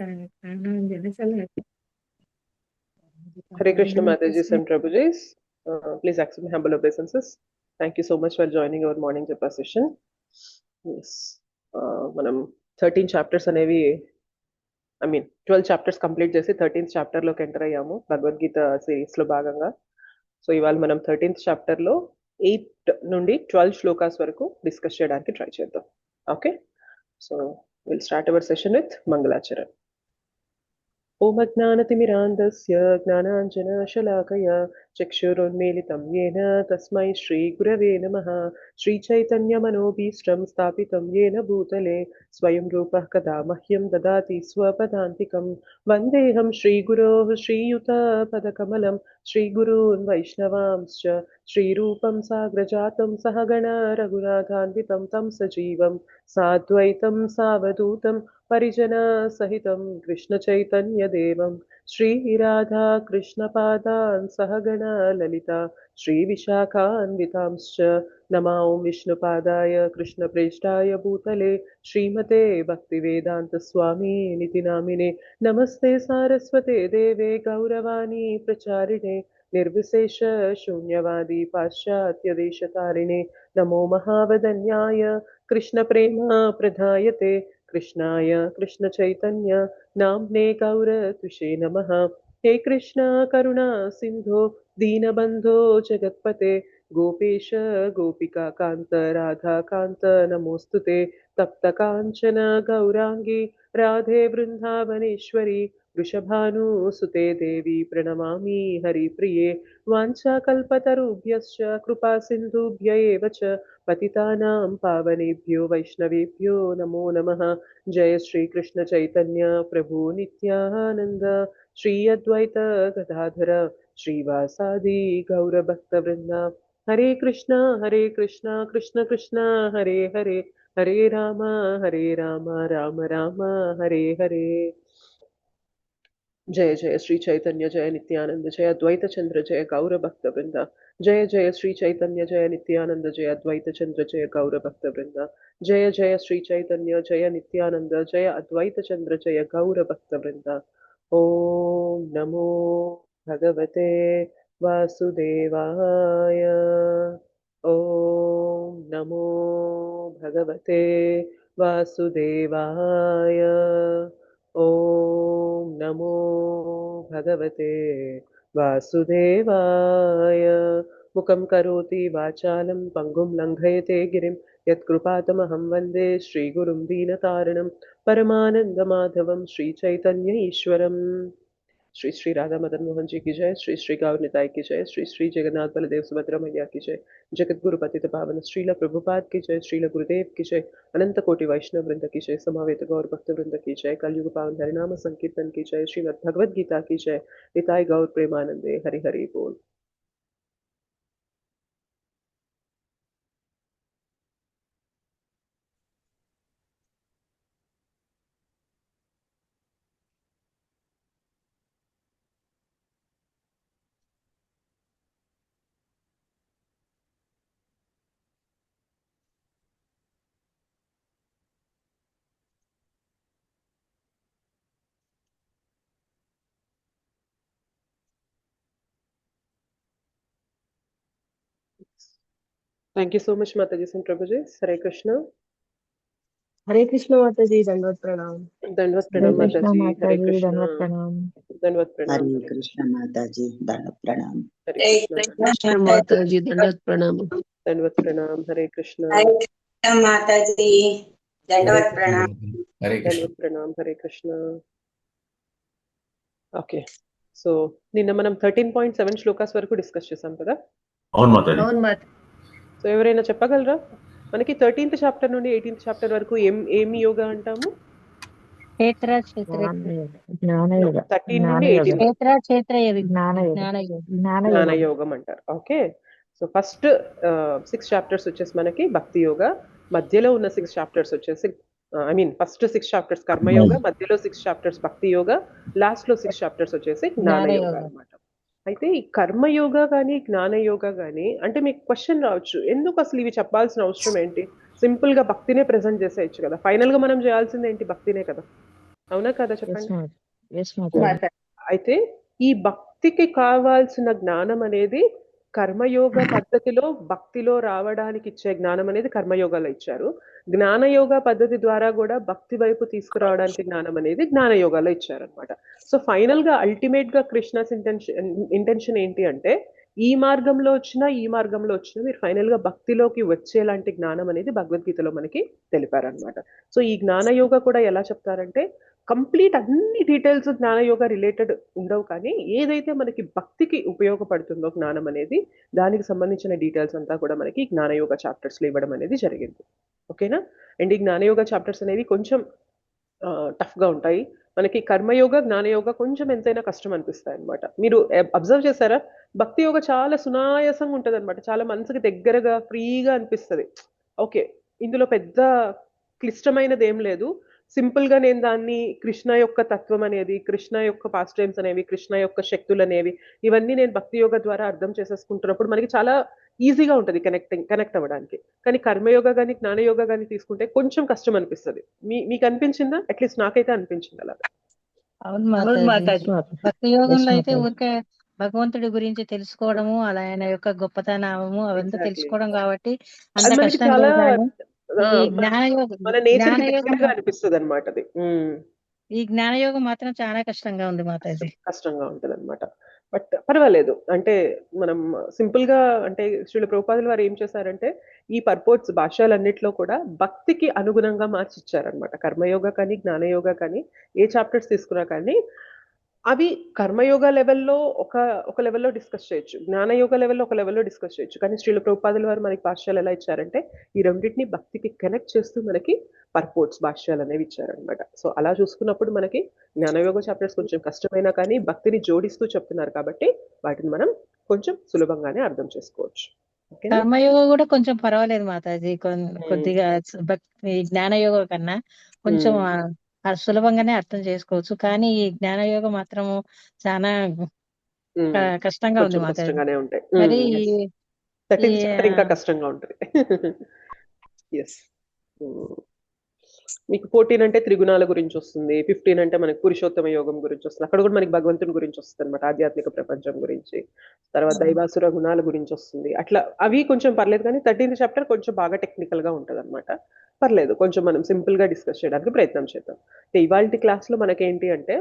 Hare Krishna Mataji and Prabhujis. Please accept my humble obeisances. Thank you so much for joining our morning japa session. Yes. మనం 13 chapters అనేవి 12 chapters complete చేసి 13th chapter లోకి enter అయ్యాము Bhagavad Gita series లో భాగంగా. So ఇవాళ మనం 13th chapter లో 8 నుండి 12 శ్లోకాస్ వరకు డిస్కస్ చేయడానికి ట్రై చేద్దాం. Okay, so will start our session with మంగళాచరణ. ఓం అజ్ఞానతిమిరాంధస్య జ్ఞానాంజనశలాకయా చక్షురున్మీలితం యేన తస్మై శ్రీగురవే నమః. శ్రీచైతన్యమనోభీష్టం స్థాపితం యేన భూతలే స్వయం రూపః కదా మహ్యం దదాతి స్వపదాంతికం. వందేహం శ్రీగురోః శ్రీయుతపదకమలం శ్రీగురూన్ వైష్ణవాంశ్చ శ్రీరూపం సాగ్రజాతం సహగణ రఘునాథాన్వితం తం సజీవం సాద్వైతం సావధూతం పరిజన సహితం కృష్ణ చైతన్య దేవం శ్రీ రాధా కృష్ణ పాదాన్ సహగణ లలిత శ్రీ విశాఖాన్వితాంశ్చ నమో విష్ణుపాదాయ కృష్ణ ప్రేష్టాయ భూతలే శ్రీమతే భక్తి వేదాంత స్వామి నితి నామినే. నమస్తే సారస్వతే దేవే గౌరవాణి ప్రచారిణే నిర్విశేష శూన్యవాది పాశ్చాత్య దేశతారిణే. నమో మహావదన్యాయ కృష్ణ ప్రేమ ప్రధాయతే कृष्णाय कृष्ण चैतन्य नाम्ने गौरत्विषे नमः. हे कृष्ण करुणा सिंधो दीनबंधो जगत्पते गोपेश गोपिका कांत राधा कांत नमोस्तुते. तप्त कांचन गौरांगी राधे वृंदावनेश्वरी वृषभानुसुते देवी प्रणमामि हरिप्रिये. वाञ्छाकल्पतरुभ्यश्च कृपा सिन्धुभ्य एव च पतितानां पावनेभ्यो वैष्णवेभ्यो नमो नमः. जय श्री कृष्ण चैतन्य प्रभु नित्यानंद श्री अद्वैत गदाधर श्रीवासादि गौर भक्त वृंदा. हरे कृष्ण कृष्ण कृष्ण हरे हरे हरे राम राम राम हरे हरे. जय जय श्री चैतन्य जय नित्यानंद जय अद्वैत चंद्र जय गौर भक्त वृंदा. जय जय श्री चैतन्य जय नित्यानंद जय अद्वैत चंद्र जय गौर भक्त वृंदा. जय जय श्री चैतन्य जय नित्यानंद जय अद्वैत चंद्र जय गौर भक्त वृंदा. ओम नमो भगवते वासुदेवाय. ओम नमो भगवते वासुदेवाय. ओम नमो भगवते वासुदेवाय. मुखं करोति वाचालं पंगुं लंघयते गिरिं यत्कृपातमहं वन्दे श्रीगुरुं दीनतारिणं परमानन्दमाधवं श्रीचैतन्य ईश्वरम्. श्री श्री राधा मदन मोहन जी की जय. श्री श्री गौर निताय की जय. श्री श्री जगन्नाथ बलदेव सुभद्रा मैया की जय. जगत गुरु पतित पावन श्रील प्रभुपाद की जय. श्रील गुरुदेव की जय. अनंत कोटि वैष्णव वृंद की जय. समावेत गौर भक्त वृंद की जय. कलयुग पावन हरिनाम संकीर्तन की जय. श्रीमद् भगवद गीता की जय. निताय गौर प्रेमानंदे हरि हरि बोल. Thank you so much, Mataji and Prabhuji. Hare Krishna. हरे कृष्ण माताजी दंडवत प्रणाम. दंडवत प्रणाम माताजी. हरे कृष्ण. दंडवत प्रणाम. दंडवत प्रणाम. हरे कृष्ण माताजी दंडवत प्रणाम. हरे कृष्ण माताजी दंडवत प्रणाम. दंडवत प्रणाम. हरे कृष्ण माताजी दंडवत प्रणाम. हरे कृष्ण दंडवत प्रणाम. हरे कृष्ण. ఓకే, సో నిన్న మనం 13.7 శ్లోకాస్ వరకు డిస్కస్ చేసాం కదా. అవును మాతాజీ. సో ఎవరైనా చెప్పగలరా మనకి 13th చాప్టర్ నుండి 18th చాప్టర్ వరకు ఏమి యోగా అంటాము? జ్ఞాన యోగం అంటారు. ఓకే, సో ఫస్ట్ 6 చాప్టర్స్ వచ్చేసి మనకి భక్తి యోగ, మధ్యలో ఉన్న 6 చాప్టర్స్ వచ్చేసి ఫస్ట్ 6 చాప్టర్స్ కర్మయోగ, మధ్యలో 6 చాప్టర్స్ భక్తి యోగ, లాస్ట్ లో 6 చాప్టర్స్ వచ్చేసి జ్ఞాన యోగ అన్నమాట. అయితే ఈ కర్మయోగ కానీ జ్ఞాన యోగ కానీ అంటే మీకు క్వశ్చన్ రావచ్చు, ఎందుకు అసలు ఇవి చెప్పాల్సిన అవసరం ఏంటి? సింపుల్ గా భక్తినే ప్రెజెంట్ చేసేయచ్చు కదా. ఫైనల్ గా మనం చేయాల్సింది ఏంటి? భక్తినే కదా. అవునా కదా ఎస్ చెప్పండి. మాత ఎస్ మాతాజీ. అయితే ఈ భక్తికి కావాల్సిన జ్ఞానం అనేది కర్మయోగ పద్ధతిలో భక్తిలో రావడానికి ఇచ్చే జ్ఞానం అనేది కర్మయోగాలో ఇచ్చారు. జ్ఞానయోగ పద్ధతి ద్వారా కూడా భక్తి వైపు తీసుకురావడానికి జ్ఞానం అనేది జ్ఞానయోగాలో ఇచ్చారనమాట. సో ఫైనల్ గా అల్టిమేట్ గా కృష్ణస్ ఇంటెన్షన్ ఏంటి అంటే ఈ మార్గంలో వచ్చినా ఈ మార్గంలో వచ్చినా మీరు ఫైనల్ గా భక్తిలోకి వచ్చేలాంటి జ్ఞానం అనేది భగవద్గీతలో మనకి తెలిపారనమాట. సో ఈ జ్ఞానయోగ కూడా ఎలా చెప్తారంటే కంప్లీట్ అన్ని డీటెయిల్స్ జ్ఞానయోగ రిలేటెడ్ ఉండవు, కానీ ఏదైతే మనకి భక్తికి ఉపయోగపడుతుందో జ్ఞానం అనేది దానికి సంబంధించిన డీటెయిల్స్ అంతా కూడా మనకి జ్ఞానయోగ చాప్టర్స్ లో ఇవ్వడం అనేది జరిగింది. ఓకేనా? అండ్ ఈ జ్ఞానయోగ చాప్టర్స్ అనేవి కొంచెం టఫ్ గా ఉంటాయి. మనకి కర్మయోగ జ్ఞానయోగ కొంచెం ఎంతైనా కష్టం అనిపిస్తాయి అనమాట. మీరు అబ్జర్వ్ చేశారా? భక్తి యోగ చాలా సునాయాసంగా ఉంటది అనమాట, చాలా మనసుకి దగ్గరగా ఫ్రీగా అనిపిస్తుంది. ఓకే, ఇందులో పెద్ద క్లిష్టమైనది ఏం లేదు. సింపుల్ గా నేను దాన్ని కృష్ణ యొక్క తత్వం అనేది, కృష్ణ యొక్క పాస్ట్ టైమ్స్ అనేవి, కృష్ణ యొక్క శక్తులు అనేవి, ఇవన్నీ నేను భక్తి యోగ ద్వారా అర్థం చేసేసుకుంటున్నప్పుడు మనకి చాలా ఈజీగా ఉంటది కనెక్ట్ అవ్వడానికి. కానీ కర్మయోగ కానీ జ్ఞానయోగ కానీ తీసుకుంటే కొంచెం కష్టం అనిపిస్తుంది. మీకు అనిపించిందా? అట్లీస్ట్ నాకైతే అనిపించింది అలా. అవును ఎస్ మాతాజీ. మాత భక్తి ఎస్ యోగంలో అయితే మాతాజీ. ఊరికే భగవంతుడి గురించి తెలుసుకోవడము, అలా ఆయన యొక్క గొప్పతనము అవంతా ఎగ్జాక్ట్లీ, తెలుసుకోవడం కాబట్టి అంత అది మనకి కష్టం చాలా లేదు. కానీ ఆ, ఈ మన మన నేచర్ కి జ్ఞానయోగం దగ్గరగా అనిపిస్తుంది అనమాట అది. ఈ జ్ఞానయోగం మాత్రం చాలా కష్టంగా ఉంది మాతాజీ. కష్టంగా ఉంటది అనమాట. బట్ పర్వాలేదు. అంటే మనం సింపుల్ గా అంటే శ్రీల ప్రభుపాదుల వారు ఏం చేశారంటే ఈ పర్పోర్ట్స్ భాష్యాలన్నిట్లో కూడా భక్తికి అనుగుణంగా మార్చిచ్చారనమాట. కర్మయోగ కానీ జ్ఞానయోగ కానీ ఏ చాప్టర్స్ తీసుకున్నా కానీ అవి కర్మయోగ లెవెల్లో ఒక లెవెల్లో డిస్కస్ చేయొచ్చు, జ్ఞానయోగ లెవెల్లో ఒక లెవెల్లో డిస్కస్ చేయొచ్చు. కానీ శ్రీల ప్రభుపాదుల వారు మనకి భాష్యాలు ఎలా ఇచ్చారంటే ఈ రెండింటిని భక్తికి కనెక్ట్ చేస్తూ మనకి పర్పోర్ట్స్ భాష్యాలు అనేవి ఇచ్చారనమాట. సో అలా చూసుకున్నప్పుడు మనకి జ్ఞానయోగ చాప్టర్స్ కొంచెం కష్టమైనా కానీ భక్తిని జోడిస్తూ చెప్తున్నారు కాబట్టి వాటిని మనం కొంచెం సులభంగానే అర్థం చేసుకోవచ్చు. ఓకేనా? కర్మయోగం కూడా కొంచెం పర్వాలేదు మాతాజీ. కొద్దిగా భక్తి జ్ఞానయోగం కన్నా కొంచెం సులభంగానే అర్థం చేసుకోవచ్చు. కానీ ఈ జ్ఞానయోగం మాత్రము చాలా కష్టంగా ఉంది కొంచెం మాతాజీ. కష్టంగానే ఉంటాయి. మరి 13th చాప్టర్ ఇంకా కష్టంగా ఉంటుంది. ఎస్. మీకు 14 అంటే త్రిగుణాల గురించి వస్తుంది, 15 అంటే మనకి పురుషోత్తమ యోగం గురించి వస్తుంది. అక్కడ కూడా మనకి భగవంతుని గురించి వస్తుంది అనమాట, ఆధ్యాత్మిక ప్రపంచం గురించి. తర్వాత దైవాసుర గుణాల గురించి వస్తుంది. అట్లా అవి కొంచెం పర్లేదు, కానీ 13th చాప్టర్ కొంచెం బాగా టెక్నికల్ గా ఉంటది అనమాట. పర్లేదు, కొంచెం మనం సింపుల్ గా డిస్కస్ చేయడానికి ప్రయత్నం చేద్దాం. ఇవాళ క్లాస్ లో మనకేంటి అంటే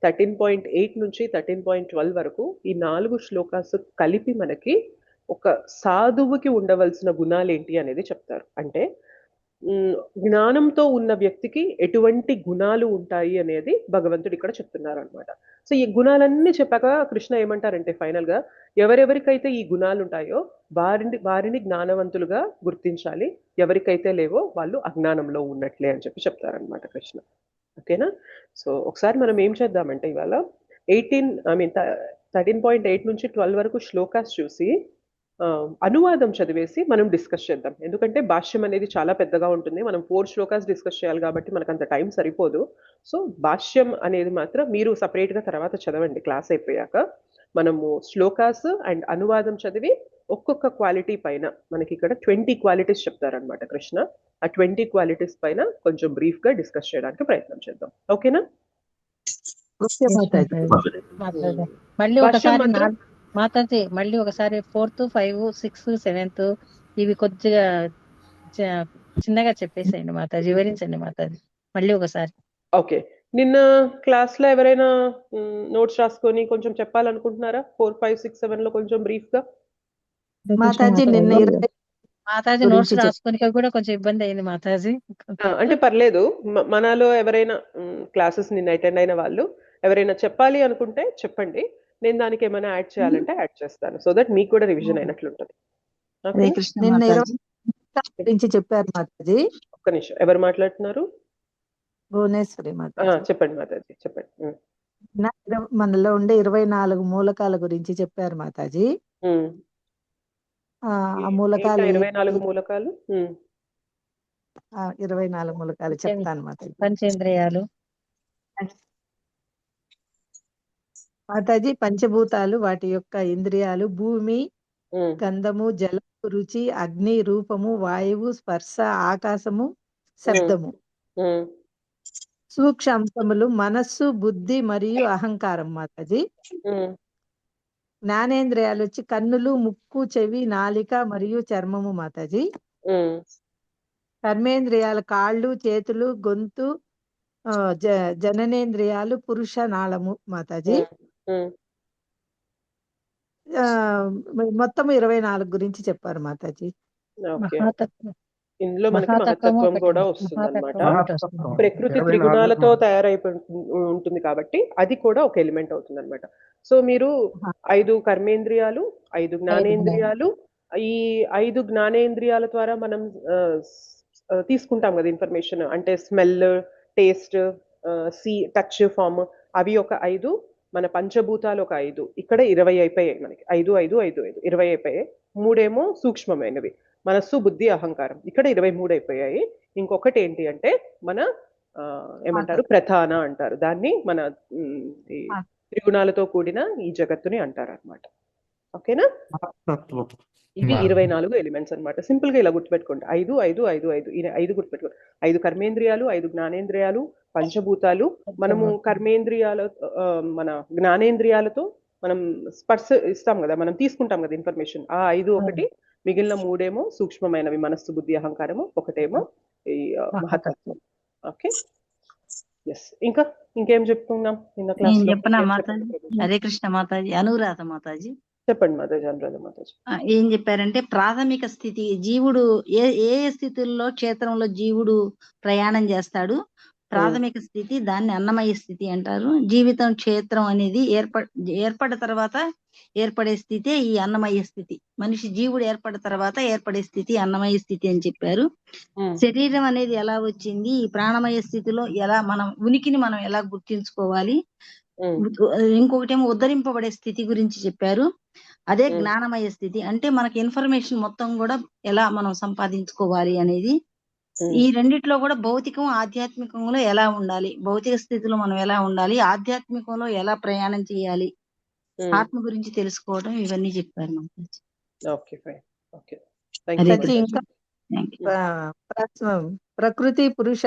13.8 నుంచి 13.12 వరకు ఈ 4 శ్లోకాస్ కలిపి మనకి ఒక సాధువుకి ఉండవలసిన గుణాలు ఏంటి అనేది చెప్తారు. అంటే జ్ఞానంతో ఉన్న వ్యక్తికి ఎటువంటి గుణాలు ఉంటాయి అనేది భగవంతుడు ఇక్కడ చెప్తున్నారు అనమాట. సో ఈ గుణాలన్నీ చెప్పాక కృష్ణ ఏమంటారంటే ఫైనల్ గా ఎవరెవరికైతే ఈ గుణాలు ఉంటాయో వారిని జ్ఞానవంతులుగా గుర్తించాలి, ఎవరికైతే లేవో వాళ్ళు అజ్ఞానంలో ఉన్నట్లే అని చెప్పి చెప్తారనమాట కృష్ణ. ఓకేనా? సో ఒకసారి మనం ఏం చేద్దామంటే ఇవాళ 13.8 నుంచి 12 వరకు శ్లోకాస్ చూసి అనువాదం చదివేసి మనం డిస్కస్ చేద్దాం. ఎందుకంటే భాష్యం అనేది చాలా పెద్దగా ఉంటుంది, మనం 4 శ్లోకాస్ డిస్కస్ చేయాలి కాబట్టి మనకు అంత టైం సరిపోదు. సో భాష్యం అనేది మాత్రం మీరు సపరేట్ గా తర్వాత చదవండి క్లాస్ అయిపోయాక. మనము శ్లోకాస్ అండ్ అనువాదం చదివి ఒక్కొక్క క్వాలిటీ పైన మనకి ఇక్కడ 20 క్వాలిటీస్ చెప్తారనమాట కృష్ణ. ఆ 20 క్వాలిటీస్ పైన కొంచెం బ్రీఫ్ గా డిస్కస్ చేయడానికి ప్రయత్నం చేద్దాం. ఓకేనా? మాతాజీ మళ్ళీ భాష్యం ఒకసారి మాత్రం మాతాజీ మళ్ళీ ఒకసారి 4th, 5, 6, 7 ఇవి కొద్దిగా చిన్నగా చెప్పేసేయండి మాతాజీ, వివరించండి మాతాజీ మళ్ళీ ఒకసారి. ఓకే. నిన్న క్లాస్ లో ఎవరైనా నోట్స్ రాసుకొని కొంచెం చెప్పాలనుకుంటున్నారా? 4, 5, 6, 7 లో కొంచెం బ్రీఫ్ గా. మాతాజీ నిన్న మాతాజీ నోట్స్ రాసుకోనికి కూడా కొంచెం ఇబ్బంది అయింది మాతాజీ. అంటే పర్లేదు, మనలో ఎవరైనా క్లాసెస్ నిన్న అటెండ్ అయిన వాళ్ళు ఎవరైనా చెప్పాలి అనుకుంటే చెప్పండి, నేను దానికి ఏమైనా యాడ్ చేయాలంటే యాడ్ చేస్తాను, సో దట్ మీకు కూడా రివిజన్ అయినట్లుంటది. నిన్న 20 గురించి చెప్పారు మాతాజీ. ఒక్క నిమిషం, ఎవరు మాట్లాడుతున్నారు? భువనేశ్వరి మాతాజీ. చెప్పండి మాతాజీ, చెప్పండి. మనలో ఉండే 24 మూలకాల గురించి చెప్పారు మాతాజీ. ఆ మూలకాలు 24 మూలకాలు 24 మూలకాలు చెప్తాను మాతాజీ. పంచేంద్రియాలు మాతాజీ పంచభూతాలు, వాటి యొక్క ఇంద్రియాలు, భూమి, గంధము, జలము, రుచి, అగ్ని, రూపము, వాయువు, స్పర్శ, ఆకాశము, శబ్దము. సూక్ష్మ అంశములు మనస్సు, బుద్ధి మరియు అహంకారం మాతాజీ. జ్ఞానేంద్రియాలు వచ్చి కన్నులు, ముక్కు, చెవి, నాలిక మరియు చర్మము మాతాజీ. కర్మేంద్రియాలు కాళ్ళు, చేతులు, గొంతు, జననేంద్రియాలు పురుష నాళము మాతాజీ. మొత్తం 24 గురించి చెప్పారు మాతాజీ. ఇందులో మనకి మహత్తత్వం కూడా వస్తుంది అనమాట. ప్రకృతి త్రిగుణాలతో తయారైపోయి ఉంటుంది కాబట్టి అది కూడా ఒక ఎలిమెంట్ అవుతుంది అనమాట. సో మీరు 5 కర్మేంద్రియాలు, 5 జ్ఞానేంద్రియాలు, ఈ 5 జ్ఞానేంద్రియాల ద్వారా మనం తీసుకుంటాం కదా ఇన్ఫర్మేషన్. అంటే స్మెల్, టేస్ట్, టచ్, ఫామ్, అవి ఒక 5. మన పంచభూతాలు ఒక 5. ఇక్కడ 20 అయిపోయాయి మనకి. 5, 5, 5, 5 20 అయిపోయాయి. 3 సూక్ష్మమైనవి, మనస్సు, బుద్ధి, అహంకారం. ఇక్కడ 23 అయిపోయాయి. ఇంకొకటి ఏంటి అంటే మన ఏమంటారు, ప్రధాన అంటారు దాన్ని. మన ఈ త్రిగుణాలతో కూడిన ఈ జగత్తుని అంటారు అనమాట. ఓకేనా? ఇవి 24 ఎలిమెంట్స్ అనమాట. సింపుల్ గా ఇలా గుర్తుపెట్టుకోండి. 5, 5, 5, 5 ఈ 5 గుర్తుపెట్టుకోండి. 5 కర్మేంద్రియాలు, 5 జ్ఞానేంద్రియాలు, పంచభూతాలు. మనము కర్మేంద్రియాల మన జ్ఞానేంద్రియాలతో మనం స్పర్శ ఇస్తాం కదా, మనం తీసుకుంటాం కదా ఇన్ఫర్మేషన్. ఆ 5 ఒకటి, మిగిలిన 3 సూక్ష్మమైనవి, మనస్సు, బుద్ధి, అహంకారము. ఒకటేమో ఈ మహత్తత్వం. Okay, yes. ఇంకేం చెప్పుకున్నాం నిన్న క్లాస్ లో? చెప్పనా మాతాజీ? హరే కృష్ణ మాతాజీ. అనురాధ మాతాజీ చెప్పండి మాతాజీ. అనురాధ మాతాజీ ఏం చెప్పారంటే, ప్రాథమిక స్థితి జీవుడు ఏ ఏ స్థితుల్లో క్షేత్రంలో జీవుడు ప్రయాణం చేస్తాడు. ప్రాథమిక స్థితి దాన్ని అన్నమయ స్థితి అంటారు. జీవితం క్షేత్రం అనేది ఏర్పడిన తర్వాత ఏర్పడే స్థితే ఈ అన్నమయ స్థితి. మనిషి జీవుడు ఏర్పడిన తర్వాత ఏర్పడే స్థితి అన్నమయ స్థితి అని చెప్పారు. శరీరం అనేది ఎలా వచ్చింది, ఈ ప్రాణమయ స్థితిలో ఎలా మనం ఉనికిని మనం ఎలా గుర్తించుకోవాలి. ఇంకొకటేమో ఉద్ధరింపబడే స్థితి గురించి చెప్పారు. అదే జ్ఞానమయ స్థితి. అంటే మనకి ఇన్ఫర్మేషన్ మొత్తం కూడా ఎలా మనం సంపాదించుకోవాలి అనేది. ఈ రెండిట్లో కూడా భౌతికం, ఆధ్యాత్మికంలో ఎలా ఉండాలి, భౌతిక స్థితిలో మనం ఎలా ఉండాలి, ఆధ్యాత్మికంలో ఎలా ప్రయాణం చేయాలి, ఆత్మ గురించి తెలుసుకోవడం, ఇవన్నీ చెప్పారు మాతాజీ. Okay, fine. ఓకే, ఇంకా ప్రకృతి, పురుష,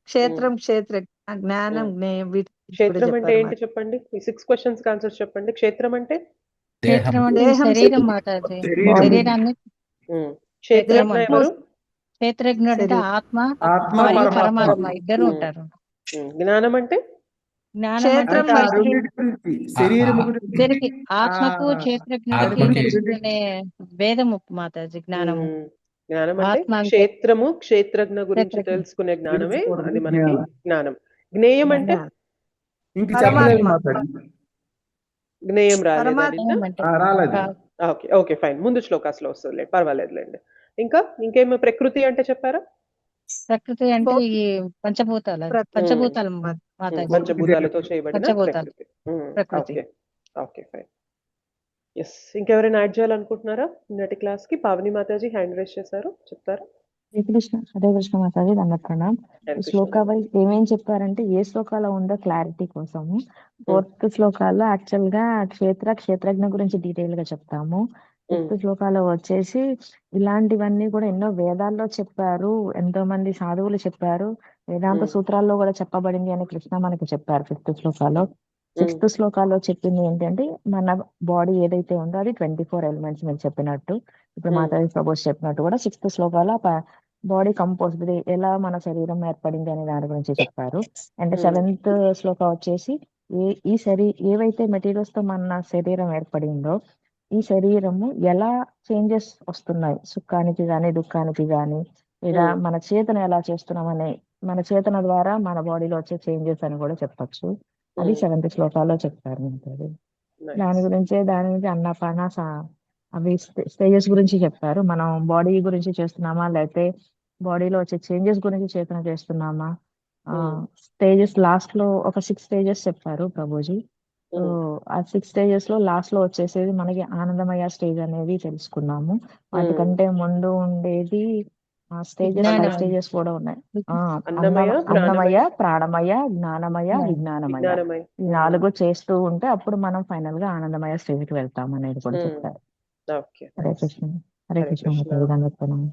క్షేత్రం, క్షేత్రజ్ఞ, జ్ఞానం, క్షేత్రం అంటే ఏంటి చెప్పండి. ఈ 6 క్వశ్చన్స్ కి ఆన్సర్ చెప్పండి. క్షేత్రం అంటే శరీరం మాతాజీ. శరీరాన్ని క్షేత్రజ్ఞ ఎవరు? క్షేత్రజ్ఞుడు అంటే ఆత్మ మరియు పరమాత్మ ఇద్దరు ఉంటారు. జ్ఞానం అంటే ఇద్దరికి, ఆత్మకు క్షేత్రజ్ఞుడికి తెలుసుకునే వేదము మాతాజీ జ్ఞానము. జ్ఞానం అంటే క్షేత్రము, క్షేత్రజ్ఞ గురించి తెలుసుకునే జ్ఞానమే అది మనకి జ్ఞానం. జ్ఞేయం అంటే జ్ఞేయం రాలేదు. Okay, fine. ముందు శ్లోకాస్లో వస్తుంది, పర్వాలేదులేండి. ఇంకేమో ప్రకృతి అంటే చెప్పారా? ప్రకృతి అంటే ఈ పంచభూతాలు పంచభూతాలతో చేయబడిన ప్రకృతి. Okay, fine. ఎస్. ఇంకెవరైనా యాడ్ చేయాలనుకుంటున్నారా నిన్నటి క్లాస్ కి? పావని మాతాజీ హ్యాండ్ రైజ్ చేశారు, చెప్తారా? హరే కృష్ణ మాతాజీ, దండప్రణాం. శ్లోక వైజ్ ఏమేం చెప్పారంటే, ఏ శ్లోకాలో ఉందో క్లారిటీ కోసము 4th శ్లోకాల్లో యాక్చువల్ గా క్షేత్రజ్ఞ గురించి డీటెయిల్ గా చెప్తాము. 5th శ్లోకాలో వచ్చేసి ఇలాంటివన్నీ కూడా ఎన్నో వేదాల్లో చెప్పారు, ఎంతో మంది సాధువులు చెప్పారు, వేదాంత సూత్రాల్లో కూడా చెప్పబడింది అని కృష్ణ మనకి చెప్పారు 5th శ్లోకాలో. 6th శ్లోకాల్లో చెప్పింది ఏంటంటే, మన బాడీ ఏదైతే ఉందో అది 24 ఎలిమెంట్స్ మీరు చెప్పినట్టు, ఇప్పుడు మాతాజీ ప్రపోజ్ చెప్పినట్టు కూడా 6th శ్లోకాలో బాడీ కంపోజ్డ్ ఎలా మన శరీరం ఏర్పడింది అనే దాని గురించి చెప్పారు. అండ్ 7th శ్లోక వచ్చేసి ఏవైతే మెటీరియల్స్ తో మన శరీరం ఏర్పడిందో ఈ శరీరము ఎలా చేంజెస్ వస్తున్నాయి, సుఖానికి గాని దుఃఖానికి గాని, లేదా మన చేతన ఎలా చేస్తున్నామనే, మన చేతన ద్వారా మన బాడీలో వచ్చే చేంజెస్ అని కూడా చెప్పచ్చు. అది 7th శ్లోకాల్లో చెప్తారు. దాని గురించి అన్నపాన అవి స్టేజెస్ గురించి చెప్పారు. మనం బాడీ గురించి చేస్తున్నామా, లేకపోతే బాడీలో వచ్చే చేంజెస్ గురించి చేతన చేస్తున్నామా. స్టేజెస్ లాస్ట్ లో ఒక 6 స్టేజెస్ చెప్పారు ప్రభుజీ. సో ఆ 6 స్టేజెస్ లో లాస్ట్ లో వచ్చేసేది మనకి ఆనందమయ స్టేజ్ అనేది తెలుసుకున్నాము. వాటికంటే ముందు ఉండేది స్టేజెస్ 5 స్టేజెస్ కూడా ఉన్నాయి. అన్నమయ, ప్రాణమయ, జ్ఞానమయ, విజ్ఞానమయ. ఈ 4 చేస్తూ ఉంటే అప్పుడు మనం ఫైనల్ గా ఆనందమయ స్టేజ్ కి వెళ్తాం అనేది కూడా చెప్పారు. హరే కృష్ణ. హరే కృష్ణ మాతాజీ, దండవత్ప్రణామం.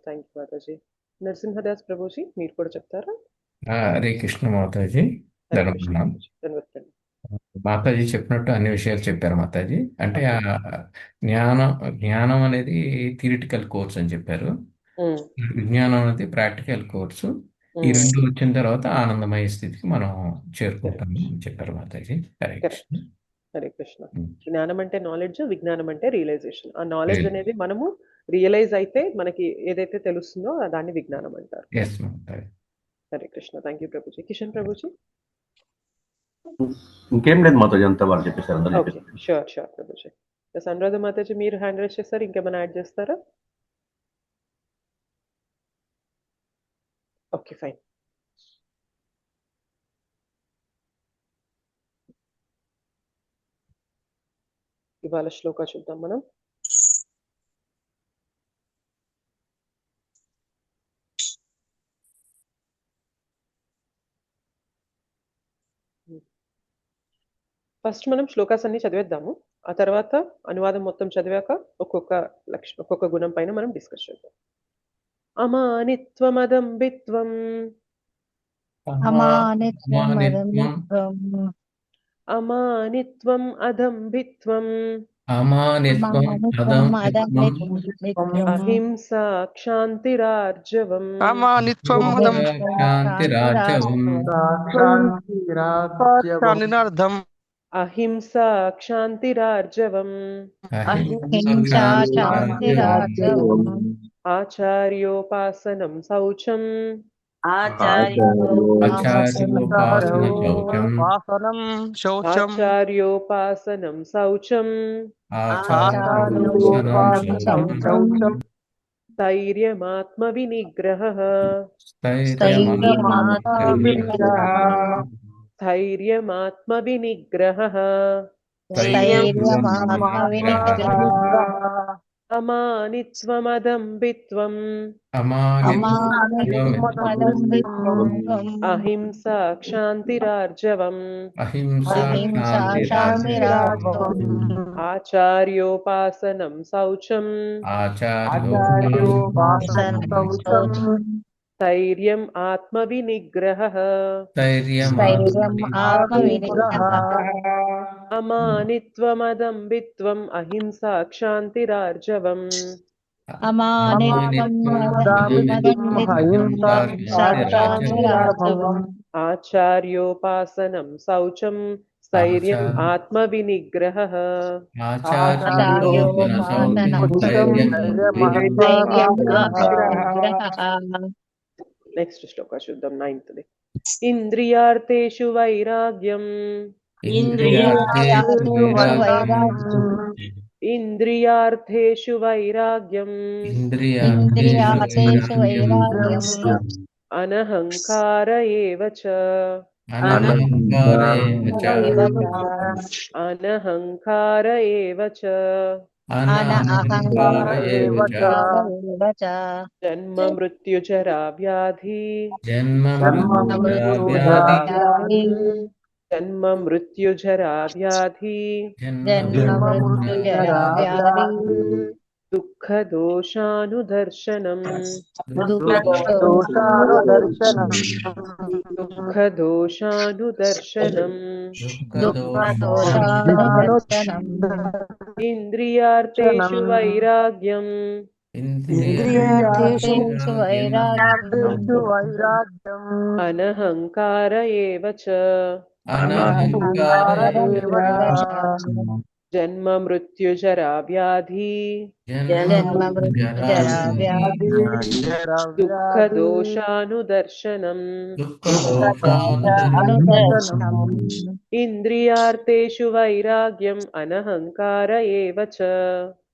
థ్యాంక్ యూ మాతాజీ. నరసింహదాస్ ప్రభుజీ మీరు కూడా చెప్తారా? హరే కృష్ణ మాతాజీ. హరే కృష్ణ ధన్యవాదాలు. ప్రభుజీ. ధన్యవాదాలు. మాతాజీ చెప్పినట్టు అన్ని విషయాలు చెప్పారు మాతాజీ. అంటే జ్ఞానం జ్ఞానం అనేది థియరిటికల్ కోర్స్ అని చెప్పారు. విజ్ఞానం అనేది ప్రాక్టికల్ కోర్సు. ఈ రెండు వచ్చిన తర్వాత ఆనందమయ స్థితికి మనం చేరుకుంటామని చెప్పారు మాతాజీ. హరే కరెక్ట్. కృష్ణ. హరే కృష్ణ. జ్ఞానం అంటే నాలెడ్జ్, విజ్ఞానం అంటే రియలైజేషన్. ఆ నాలెడ్జ్ అనేది మనము రియలైజ్ అయితే మనకి ఏదైతే తెలుస్తుందో దాన్ని విజ్ఞానం అంటారు. Yes Mataji. Hare Krishna. Thank you Prabhuji. Kishan Prabhuji. ఇంకేం లేదు మాతాజీ, అంతా వాళ్ళు చెప్పేశారు. అందరూ okay, sure sure Prabhuji. Anuradha Mataji మీరు హ్యాండ్ రైజ్ చేస్తారు, ఇంకేమైనా యాడ్ చేస్తారా? Okay, fine. ఇవాళ శ్లోక చూద్దాం మనం. ఫస్ట్ మనం శ్లోకాస్ అన్ని చదివేద్దాము. ఆ తర్వాత అనువాదం మొత్తం చదివాక ఒక్కొక్క గుణం పైన మనం డిస్కస్ చేద్దాం. అమానిత్వమదంబిత్వం అమానిత్వం అదంబిత్వం అహింసా క్షాంతిరార్జవం అహింసా క్షాంతిరార్జవం ఆచార్యోపాసనం శౌచం ఆచార్యోపాసనం శౌచం స్థైర్యమాత్మ వినిగ్రహః స్థైర్యమాత్మ వినిగ్రహః అమానిత్వమదంబిత్వం అహింసా క్షాంతిరార్జవం ఆచార్యోపాసనం శౌచం స్థైర్యం ఆత్మ వినిగ్రహః అమానిత్వమదంబిత్వం అహింసా క్షాంతిరార్జవం ఆచార్యోపాసనం శౌచం స్థైర్యం ఆత్మ వినిగ్రహః నెక్స్ట్ శ్లోక చూద్దాం. 9th the. ఇంద్రియార్థేషు వైరాగ్యం ఇంద్రియార్థేషు వైరాగ్యం అనహంకార ఏవ చ అనహంకార ఏవ చ జన్మ మృత్యుజరా వ్యాధి జన్మ మృత్యుజరా వ్యాధి దుఃఖ దోషానుదర్శనం దుఃఖ దోషానుదర్శనం ఇంద్రియార్థేషు వైరాగ్యం అనహంకార ఏవ చ జన్మ మృత్యుజరా వ్యాధి దుఃఖ దోషానుదర్శనం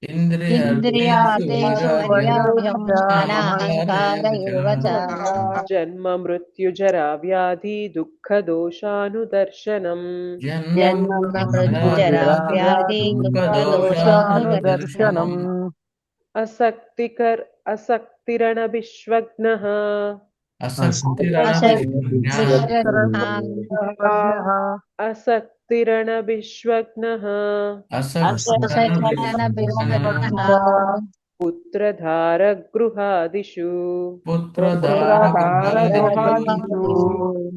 ఇంద్రియార్థేషు వైరాగ్యం అనహంకార ఏవ చ జన్మ మృత్యుజరా వ్యాధి దుఃఖ దోషానుదర్శనం అసక్తిరణభిష్వగ్నః అసక్తిరణభిష్వగ్నః पुत्रधारगृहादिषु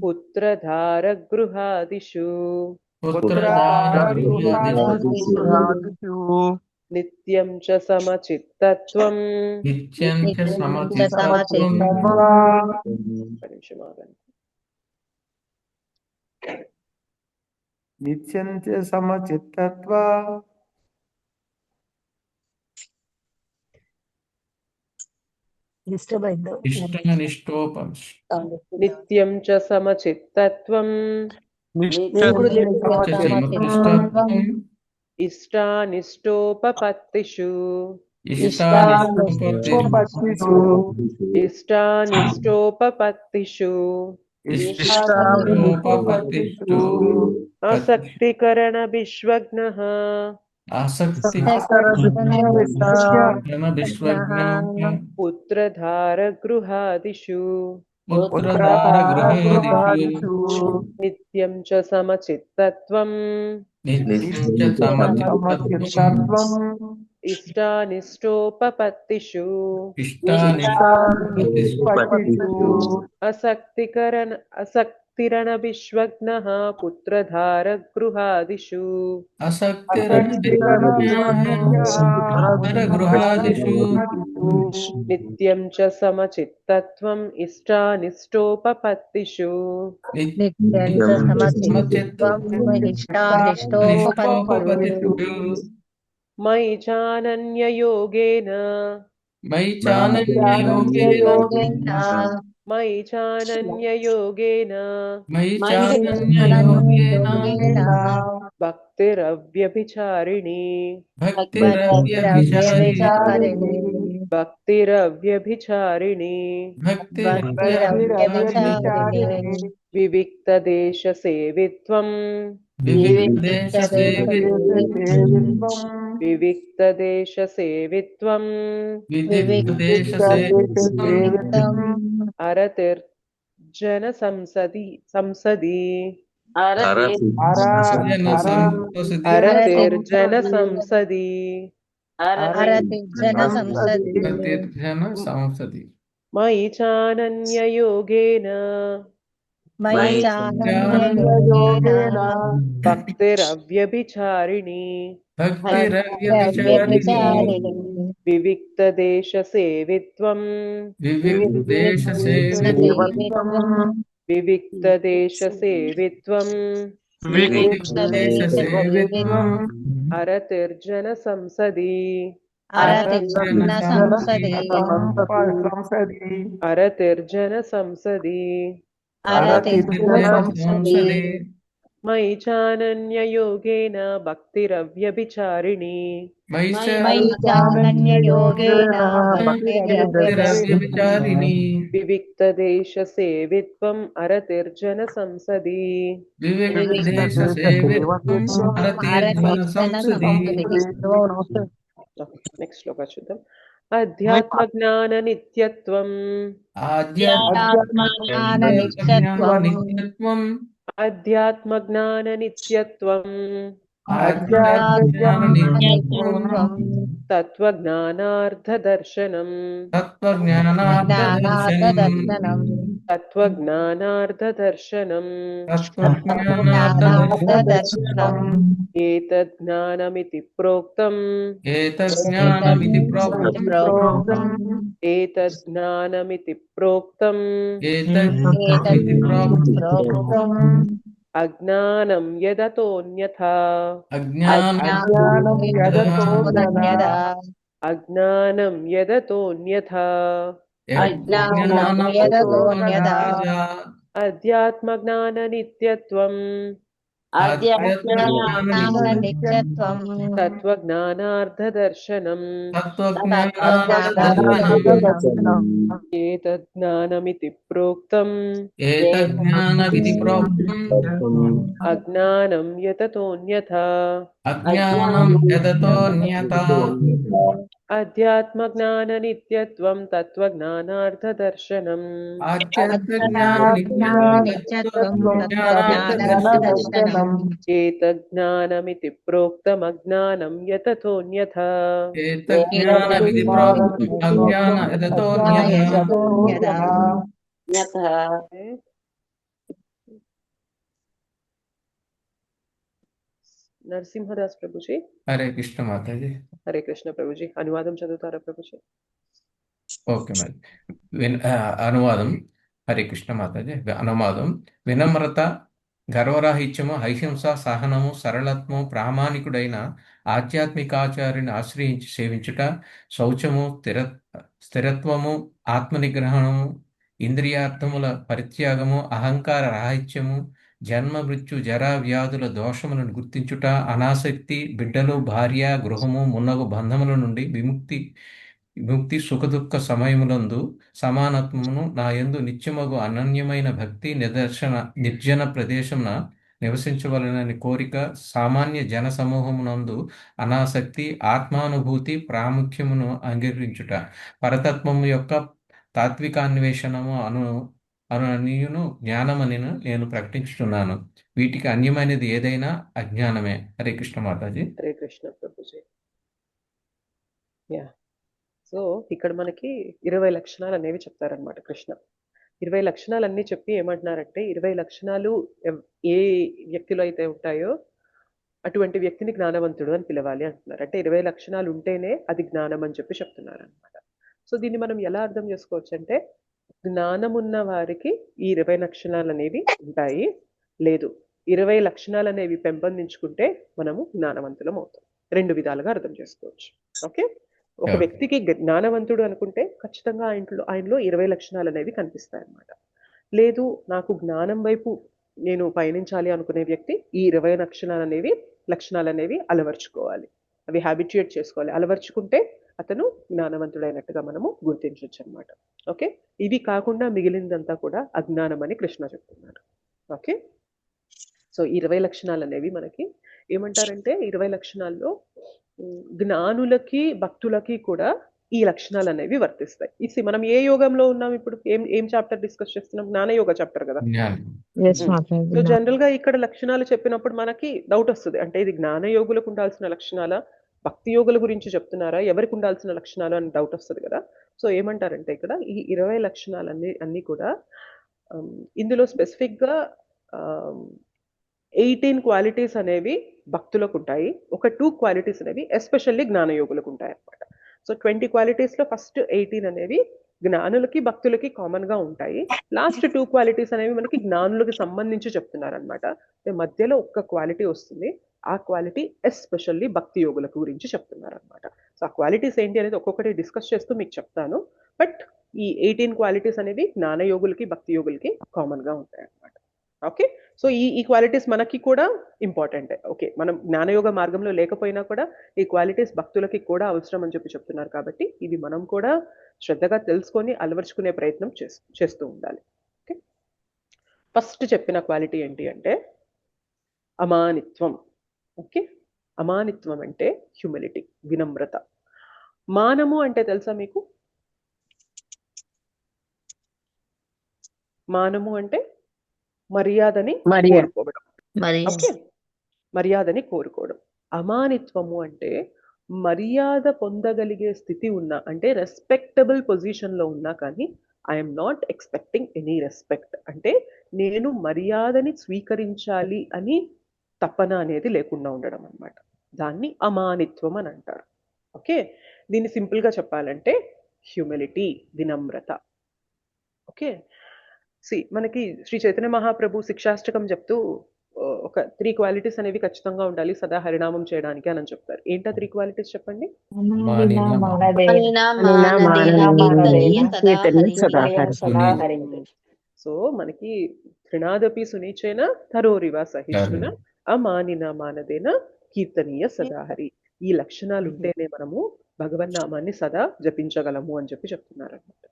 पुत्रधारगृहादिषु नित्यं च समचित्तत्वम् నిత్యం చ సమచిత్తత్వ నిత్యం చ సమచిత్తత్వం ఇష్టానిష్టోపపత్తిషు ఆసక్తికరణ విశ్వజ్ఞః పుత్రధారగృహాదిషు నిత్యం చ సమచిత్తత్వం ఇష్టానిష్టోపపత్తిషు ఆసక్తిరణ విశ్వజ్ఞః పుత్రధారగృహాదిషు నిత్యం చ సమచిత్తత్వం ఇష్టానిష్టోపపత్తిషు మయి చానన్యయోగేన భక్తిరవ్యభిచారిణి వివిక్తదేశ సేవిత్వం అరతిర్జన సంసది మయి చానన్యయోగేన భక్తిరవ్యభిచారిణి వివిక్తదేశ సేవిత్వం అరతిర్జన సంసది మయి చానన్యయోగేన భక్తిరవ్యభిచారిణి వివిక్తదేశ సేవిత్వం అరతిర్జన సంసది నెక్స్ట్ శ్లోక చూద్దాం. అధ్యాత్మ జ్ఞాన నిత్యత్వం తత్వజ్ఞానార్థదర్శనం ఏతజ్ఞానమితి ప్రోక్తం అజ్ఞానం యదతోన్యథా అధ్యాత్మ జ్ఞాన నిత్యత్వం తత్వజ్ఞానార్థదర్శనం ఏతజ్ఞానమితి ప్రోక్తం అజ్ఞానం యతతోన్యథా అధ్యాత్మజ్ఞాన నిత్యత్వం తత్వజ్ఞానార్థదర్శనం. ఆధ్యాత్మ జ్ఞాన నిత్యత్వం తత్వజ్ఞానార్థదర్శనం. ఏతజ్ఞానమితి ప్రోక్తమజ్ఞానం యతతోన్యథా. ఏతజ్ఞానమితి ప్రోక్తం అజ్ఞాన యతతోన్యథా. నరసింహదాస్ ప్రభుజీ. హరే కృష్ణ మాతాజీ. హరే కృష్ణ ప్రభుజీ. అనువాదం చదువుతారా ప్రభుజీ? ఓకే మరి అనువాదం. హరే కృష్ణ మాతాజీ. అనువాదం. వినమ్రత, గర్వరాహిత్యము, అహింస, సహనము, సరళత్వము, ప్రామాణికుడైన ఆధ్యాత్మికాచార్యుని ఆశ్రయించి సేవించుట, శౌచము, స్థిరత్వము, ఆత్మనిగ్రహణము, ఇంద్రియార్థముల పరిత్యాగము, అహంకార రాహిత్యము, జన్మ మృత్యు జరా వ్యాధుల దోషములను గుర్తించుట, అనాసక్తి, బిడ్డలు, భార్య, గృహము మున్నగు బంధముల నుండి విముక్తి, సుఖదుఖ సమయములందు సమానత్వమును, నా యందు నిత్యమగు అనన్యమైన భక్తి, నిర్జన ప్రదేశమున నివసించవలనని కోరిక, సామాన్య జన సమూహమునందు అనాసక్తి, ఆత్మానుభూతి ప్రాముఖ్యమును అంగీకరించుట, పరతత్వము యొక్క తాత్వికాన్వేషణము అననియును జ్ఞానమని నేను ప్రకటించుతున్నాను. వీటికి అన్యమైనది ఏదైనా అజ్ఞానమే. హరే కృష్ణ మాతాజీ. హరే కృష్ణ ప్రభుజీ. యా, సో ఇక్కడ మనకి 20 లక్షణాలు అనేవి చెప్తారనమాట కృష్ణ. 20 లక్షణాలన్నీ చెప్పి ఏమంటున్నారంటే 20 లక్షణాలు ఏ వ్యక్తిలో అయితే ఉంటాయో అటువంటి వ్యక్తిని జ్ఞానవంతుడు అని పిలవాలి అంటున్నారు. అంటే 20 లక్షణాలు ఉంటేనే అది జ్ఞానం అని చెప్పి చెప్తున్నారు అనమాట. సో దీన్ని మనం ఎలా అర్థం చేసుకోవచ్చు అంటే, జ్ఞానం ఉన్న వారికి ఈ 20 లక్షణాలు అనేవి ఉంటాయి, లేదు 20 లక్షణాలు అనేవి పెంపొందించుకుంటే మనము జ్ఞానవంతులం అవుతాం. 2 విధాలుగా అర్థం చేసుకోవచ్చు. ఓకే, ఒక వ్యక్తికి జ్ఞానవంతుడు అనుకుంటే ఖచ్చితంగా ఆయనలో 20 లక్షణాలు అనేవి కనిపిస్తాయి అన్నమాట. లేదు నాకు జ్ఞానం వైపు నేను పయనించాలి అనుకునే వ్యక్తి ఈ 20 లక్షణాలు అనేవి అలవర్చుకోవాలి, అవి హ్యాబిట్యుయేట్ చేసుకోవాలి. అలవర్చుకుంటే అతను జ్ఞానవంతుడైనట్టుగా మనము గుర్తించవచ్చు అనమాట. ఓకే, ఇవి కాకుండా మిగిలిందంతా కూడా అజ్ఞానం అని కృష్ణ చెప్తున్నారు. ఓకే, సో 20 లక్షణాలు అనేవి మనకి ఏమంటారంటే 20 లక్షణాల్లో జ్ఞానులకి భక్తులకి కూడా ఈ లక్షణాలు అనేవి వర్తిస్తాయి. ఇది మనం ఏ యోగంలో ఉన్నాం ఇప్పుడు? ఏం చాప్టర్ డిస్కస్ చేస్తున్నాం? జ్ఞానయోగ చాప్టర్ కదా. సో జనరల్ గా ఇక్కడ లక్షణాలు చెప్పినప్పుడు మనకి డౌట్ వస్తుంది, అంటే ఇది జ్ఞానయోగులకు ఉండాల్సిన లక్షణాలా, భక్తి యోగుల గురించి చెప్తున్నారా, ఎవరికి ఉండాల్సిన లక్షణాలు అని డౌట్ వస్తుంది కదా. సో ఏమంటారంటే ఇక్కడ ఈ 20 లక్షణాలు అన్ని కూడా ఇందులో స్పెసిఫిక్ గా 18 క్వాలిటీస్ అనేవి భక్తులకు ఉంటాయి, ఒక 2 క్వాలిటీస్ అనేవి ఎస్పెషల్లీ జ్ఞానయోగులకు ఉంటాయి అన్నమాట. సో 20 క్వాలిటీస్ లో ఫస్ట్ 18 అనేవి జ్ఞానులకి భక్తులకి కామన్ గా ఉంటాయి. లాస్ట్ 2 క్వాలిటీస్ అనేవి మనకి జ్ఞానులకి సంబంధించి చెప్తున్నారు అనమాట. మధ్యలో ఒక్క క్వాలిటీ వస్తుంది, ఆ క్వాలిటీ ఎస్పెషల్లీ భక్తి యోగులకు గురించి చెప్తున్నారు అనమాట. సో ఆ క్వాలిటీస్ ఏంటి అనేది ఒక్కొక్కటి డిస్కస్ చేస్తూ మీకు చెప్తాను. బట్ ఈ 18 క్వాలిటీస్ అనేవి జ్ఞానయోగులకి భక్తి యోగులకి కామన్ గా ఉంటాయి అనమాట. ఓకే, సో ఈ క్వాలిటీస్ మనకి కూడా ఇంపార్టెంట్. ఓకే, మనం జ్ఞానయోగ మార్గంలో లేకపోయినా కూడా ఈ క్వాలిటీస్ భక్తులకి కూడా అవసరం అని చెప్పి చెప్తున్నారు కాబట్టి ఇవి మనం కూడా శ్రద్ధగా తెలుసుకొని అలవర్చుకునే ప్రయత్నం చేస్తూ ఉండాలి. ఓకే, ఫస్ట్ చెప్పిన క్వాలిటీ ఏంటి అంటే అమానిత్వం. ఓకే, అమానిత్వం అంటే హ్యూమిలిటీ, వినమ్రత. మానము అంటే తెలుసా మీకు? మానము అంటే మర్యాదని కోరుకోవడం. ఓకే, మర్యాదని కోరుకోవడం. అమానిత్వము అంటే మర్యాద పొందగలిగే స్థితి ఉన్నా, అంటే రెస్పెక్టబుల్ పొజిషన్ లో ఉన్నా కానీ I'm not expecting any respect, అంటే నేను మర్యాదని స్వీకరించాలి అని తపన అనేది లేకుండా ఉండడం అన్నమాట. దాన్ని అమానిత్వం అని అంటారు. ఓకే, దీన్ని సింపుల్ గా చెప్పాలంటే హ్యూమిలిటీ, వినమ్రత. ఓకే, మనకి శ్రీ చైతన్య మహాప్రభు శిక్షాష్టకం చెప్తూ ఒక 3 క్వాలిటీస్ అనేవి ఖచ్చితంగా ఉండాలి సదా హరినామం చేయడానికి అని చెప్తారు. ఏంటా 3 క్వాలిటీస్ చెప్పండి? సో మనకి తృణాదపి సునీచేన తరోరివా సహిష్ణున అమానిన మానదేన కీర్తనీయ సదాహరి. ఈ లక్షణాలు ఉంటేనే మనము భగవన్నామాన్ని సదా జపించగలము అని చెప్పి చెప్తున్నారు అన్నమాట.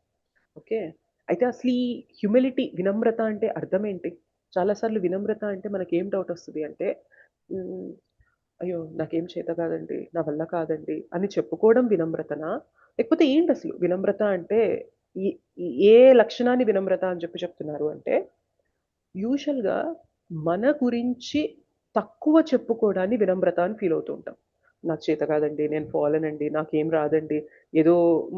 ఓకే, అయితే అసలు ఈ హ్యూమిలిటీ, వినమ్రత అంటే అర్థం ఏంటి? చాలాసార్లు వినమ్రత అంటే మనకి ఏం డౌట్ వస్తుంది అంటే అయ్యో నాకేం చేత కాదండి, నా వల్ల కాదండి అని చెప్పుకోవడం వినమ్రతనా? లేకపోతే ఏంటి అసలు వినమ్రత అంటే? ఈ- ఏ లక్షణాన్ని వినమ్రత అని చెప్తున్నారు అంటే, యూజువల్గా మన గురించి తక్కువ చెప్పుకోవడాన్ని వినమ్రత అని ఫీల్ అవుతూ ఉంటాం. నాకు చేత కాదండి, నేను ఫాలన్ అండి, నాకేం రాదండి, ఏదో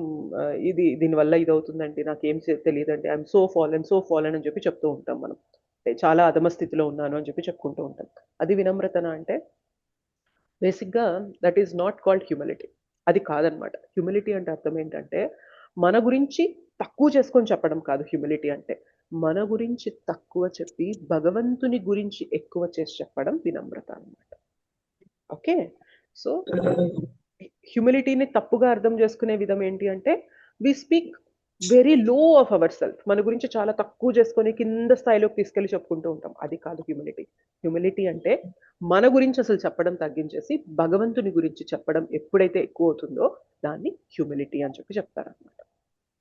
ఇది దీనివల్ల ఇది అవుతుందండి, నాకేం తెలియదండి, ఐఎమ్ సో ఫాలన్ అని చెప్తూ ఉంటాం మనం. చాలా అధమ స్థితిలో ఉన్నాను అని చెప్పుకుంటూ ఉంటాం. అది వినమ్రతన అంటే? బేసిక్గా that is not called humility. అది కాదనమాట. హ్యూమిలిటీ అంటే అర్థం ఏంటంటే, మన గురించి తక్కువ చేసుకొని చెప్పడం కాదు హ్యూమిలిటీ అంటే. మన గురించి తక్కువ చెప్పి భగవంతుని గురించి ఎక్కువ చేసి చెప్పడం వినమ్రత అనమాట. ఓకే. సో హ్యూమిలిటీని తప్పుగా అర్థం చేసుకునే విధం ఏంటి అంటే, we speak very low of our self. మన గురించి చాలా తక్కువ చేసుకొని కింద స్థాయిలోకి తీసుకెళ్ళి చెప్పుకుంటూ ఉంటాం. అది కాదు హ్యూమిలిటీ. హ్యూమిలిటీ అంటే మన గురించి అసలు చెప్పడం తగ్గించేసి భగవంతుని గురించి చెప్పడం ఎప్పుడైతే ఎక్కువ అవుతుందో దాన్ని హ్యూమిలిటీ అని చెప్తారనమాట.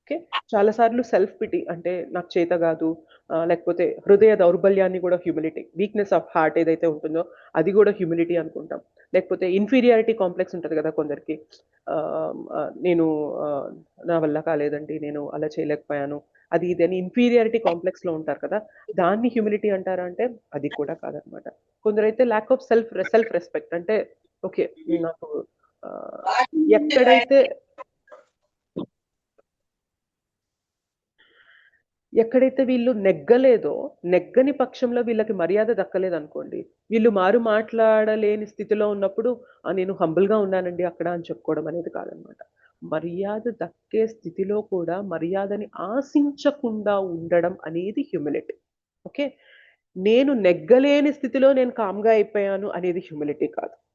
ఓకే. చాలాసార్లు సెల్ఫ్ పిటీ అంటే నాకు చేత కాదు, లేకపోతే హృదయ దౌర్బల్యాన్ని కూడా హ్యూమిలిటీ, వీక్నెస్ ఆఫ్ హార్ట్ ఏదైతే ఉంటుందో అది కూడా హ్యూమిలిటీ అనుకుంటాం. లేకపోతే ఇన్ఫీరియారిటీ కాంప్లెక్స్ ఉంటుంది కదా కొందరికి, ఆ, ఆ, నేను నా వల్ల కాలేదండి, నేను అలా చేయలేకపోయాను, అది ఇది అని ఇన్ఫీరియారిటీ కాంప్లెక్స్ లో ఉంటారు కదా, దాన్ని హ్యూమిలిటీ అంటారా అంటే అది కూడా కాదనమాట. కొందరైతే ల్యాక్ ఆఫ్ సెల్ఫ్ రెస్పెక్ట్ అంటే, ఓకే నాకు ఆ, ఎక్కడైతే ఎక్కడైతే వీళ్ళు నెగ్గలేదో, నెగ్గని పక్షంలో వీళ్ళకి మర్యాద దక్కలేదు అనుకోండి, వీళ్ళు మాట్లాడలేని స్థితిలో ఉన్నప్పుడు నేను హంబుల్గా ఉన్నానండి అక్కడ అని చెప్పుకోవడం అనేది కాదనమాట. మర్యాద దక్కే స్థితిలో కూడా మర్యాదని ఆశించకుండా ఉండడం అనేది హ్యూమిలిటీ. ఓకే. నేను నెగ్గలేని స్థితిలో నేను కామ్గా అయిపోయాను అనేది హ్యూమిలిటీ కాదు.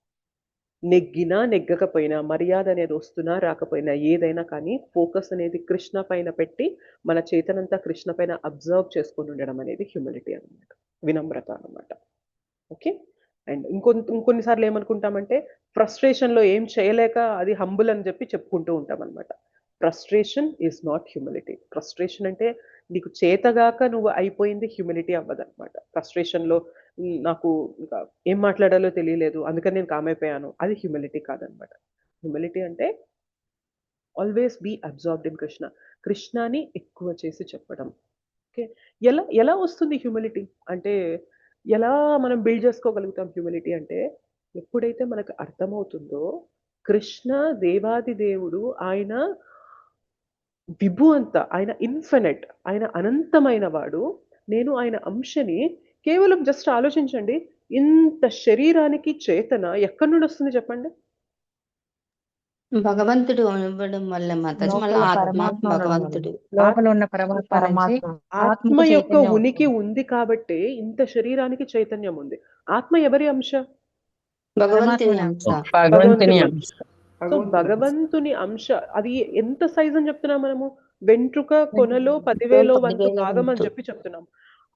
నెగ్గినా నెగ్గకపోయినా, మర్యాద అనేది వస్తున్నా రాకపోయినా, ఏదైనా కానీ ఫోకస్ అనేది కృష్ణ పైన పెట్టి మన చేతనంతా కృష్ణ పైన అబ్జర్వ్ చేసుకొని ఉండడం అనేది హ్యూమిలిటీ అనమాట, వినమ్రత అనమాట. ఓకే. అండ్ ఇంకొన్నిసార్లు ఏమనుకుంటామంటే, ఫ్రస్ట్రేషన్లో ఏం చేయలేక అది హంబుల్ అని చెప్పుకుంటూ ఉంటాం అనమాట. Frustration is not humility. Frustration అంటే నీకు చేతగాక నువ్వు అయిపోయింది హ్యూమిలిటీ అవ్వదన్నమాట. ఫ్రస్ట్రేషన్లో నాకు ఇంకా ఏం మాట్లాడాలో తెలియలేదు అందుకని నేను కామైపోయాను, అది హ్యూమిలిటీ కాదనమాట. హ్యూమిలిటీ అంటే always be absorbed in Krishna, కృష్ణాని ఎక్కువ చేసి చెప్పడం. ఓకే. ఎలా ఎలా వస్తుంది హ్యూమిలిటీ అంటే, ఎలా మనం బిల్డ్ చేసుకోగలుగుతాం హ్యూమిలిటీ అంటే, ఎప్పుడైతే మనకు అర్థమవుతుందో కృష్ణ దేవాది దేవుడు, ఆయన విభు అంత, ఆయన ఇన్ఫినిట్, ఆయన అనంతమైన వాడు, నేను ఆయన అంశని. కేవలం జస్ట్ ఆలోచించండి, ఇంత శరీరానికి చేతన ఎక్కడి నుండి వస్తుంది చెప్పండి? భగవంతుడు ఇవ్వడం వల్ల మాతాజీ, మళ్ళీ లోపల ఆత్మ పరమాత్మ ఉండడం వల్ల. భగవంతుడు. లోపల ఉన్న పరమాత్మ నుంచి పరమాత్మ ఆత్మ ఆత్మకు యొక్క చైతన్యం ఉనికి వస్తుంది. ఉంది కాబట్టి ఇంత శరీరానికి చైతన్యం ఉంది. ఆత్మ ఎవరి అంశ? భగవంతుని పరమాత్మని అంశ. భగవంతుని భగవంతుని అంశ. సో భగవంతుని అంశ అది ఎంత సైజ్ అని చెప్తున్నాం మనము? వెంట్రుక కొనలో 10,000 వంతు 10,000 భాగం అని వంతు. చెప్తున్నాం.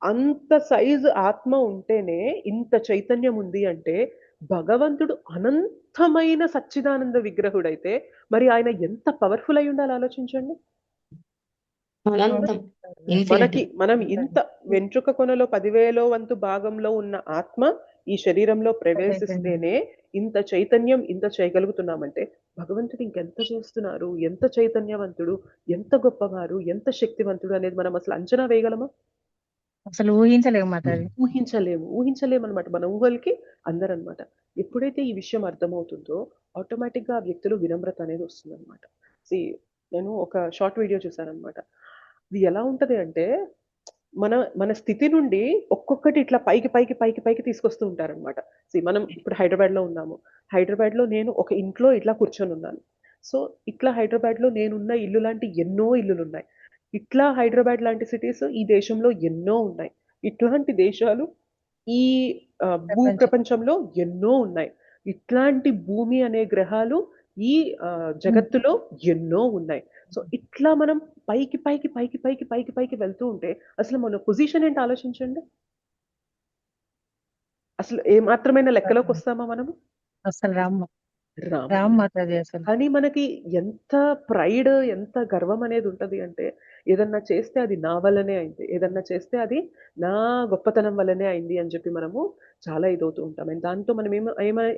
అంత సైజు ఆత్మ ఉంటేనే ఇంత చైతన్యం ఉంది అంటే, భగవంతుడు అనంతమైన సచ్చిదానంద విగ్రహుడైతే మరి ఆయన ఎంత పవర్ఫుల్ అయి ఉండాలి ఆలోచించండి. అనంతం, మనకి ఇన్ఫినిటీ. మనం ఇంత వెంట్రుక కొనలో 10,000 వంతు భాగంలో ఉన్న ఆత్మ ఈ శరీరంలో ప్రవేశిస్తేనే ఇంత చైతన్యం, ఇంత చేయగలుగుతున్నామంటే భగవంతుడు ఇంకెంత చేస్తున్నారు, ఎంత చైతన్యవంతుడు, ఎంత గొప్పవారు, ఎంత శక్తివంతుడు అనేది మనం అసలు అంచనా వేయగలమా? అసలు ఊహించలేము మాతాజీ. ఊహించలేము అనమాట. మన ఊహలకి అందరనమాట. ఎప్పుడైతే ఈ విషయం అర్థమవుతుందో ఆటోమేటిక్గా ఆ వ్యక్తులు వినమ్రత అనేది వస్తుంది అనమాట. నేను ఒక షార్ట్ వీడియో చూసానమాట. ఇది ఎలా ఉంటది అంటే, మన మన స్థితి నుండి ఒక్కొక్కటి ఇట్లా పైకి పైకి పైకి పైకి తీసుకొస్తూ ఉంటారనమాట. మనం ఇప్పుడు హైదరాబాద్లో ఉన్నాము. హైదరాబాద్లో నేను ఒక ఇంట్లో ఇట్లా కూర్చొని ఉన్నాను. సో ఇట్లా హైదరాబాద్లో నేనున్న ఇల్లు లాంటి ఎన్నో ఇల్లులు ఉన్నాయి. ఇట్లా హైదరాబాద్ లాంటి సిటీస్ ఈ దేశంలో ఎన్నో ఉన్నాయి. ఇట్లాంటి దేశాలు ఈ భూ ప్రపంచంలో ఎన్నో ఉన్నాయి. ఇట్లాంటి భూమి అనే గ్రహాలు ఈ జగత్తులో ఎన్నో ఉన్నాయి. సో ఇట్లా మనం పైకి పైకి పైకి పైకి పైకి పైకి వెళ్తూ ఉంటే అసలు మన పొజిషన్ ఏంటి ఆలోచించండి. అసలు ఏ మాత్రమైన లెక్కలోకి వస్తామా మనము? అసలు రాము. రామ్. రామ్ మాతాజీ అసలు కానీ మనకి ఎంత ప్రైడ్, ఎంత గర్వం అనేది ఉంటది అంటే, ఏదన్నా చేస్తే అది నా వల్లనే అయింది, ఏదన్నా చేస్తే అది నా గొప్పతనం వల్లనే అయింది అని చెప్పి మనము చాలా ఇదవుతూ ఉంటాం. అండ్ దాంతో మనం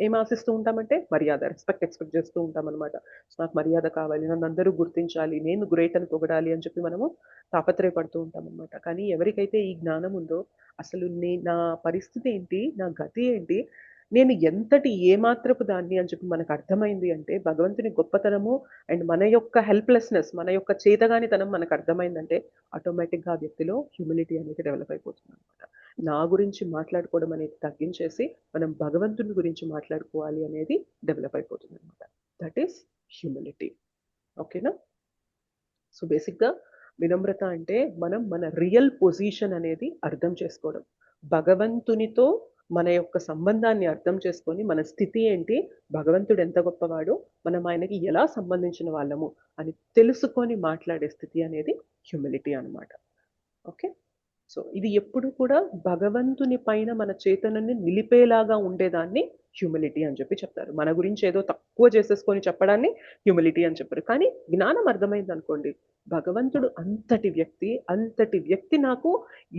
ఏం ఆశిస్తూ ఉంటామంటే మర్యాద, ఎక్స్పెక్ట్ చేస్తూ ఉంటాం అనమాట. నాకు మర్యాద కావాలి, నన్ను అందరూ గుర్తించాలి, నేను గ్రేట్ అని పొగడాలి అని చెప్పి మనము తాపత్రయపడుతూ ఉంటాం అనమాట. కానీ ఎవరికైతే ఈ జ్ఞానం ఉందో, అసలు నా పరిస్థితి ఏంటి, నా గతి ఏంటి, నేను ఎంతటి ఏమాత్రపు దాన్ని అని చెప్పి మనకు అర్థమైంది అంటే, భగవంతుని గొప్పతనము అండ్ మన యొక్క హెల్ప్లెస్నెస్, మన యొక్క చేతగానితనం మనకు అర్థమైందంటే, ఆటోమేటిక్గా ఆ వ్యక్తిలో హ్యూమిలిటీ అనేది డెవలప్ అయిపోతుంది అనమాట. నా గురించి మాట్లాడుకోవడం అనేది తగ్గించేసి మనం భగవంతుని గురించి మాట్లాడుకోవాలి అనేది డెవలప్ అయిపోతుంది అనమాట. That is humility. ఓకేనా? సో బేసిక్గా వినమ్రత అంటే మనం మన రియల్ పొజిషన్ అనేది అర్థం చేసుకోవడం, భగవంతునితో మన యొక్క సంబంధాన్ని అర్థం చేసుకొని మన స్థితి ఏంటి, భగవంతుడు ఎంత గొప్పవాడు, మనం ఆయనకి ఎలా సంబంధించిన వాళ్ళము అని తెలుసుకొని మాట్లాడే స్థితి అనేది హ్యూమిలిటీ అన్నమాట. ఓకే, సో ఇది ఎప్పుడు కూడా భగవంతుని పైన మన చేతనాన్ని నిలిపేలాగా ఉండేదాన్ని హ్యూమిలిటీ అని చెప్పి చెప్తారు. మన గురించి ఏదో తక్కువ చేసేసుకొని చెప్పడాన్ని హ్యూమిలిటీ అని చెప్పారు. కానీ జ్ఞానం అర్థమైంది అనుకోండి, భగవంతుడు అంతటి వ్యక్తి నాకు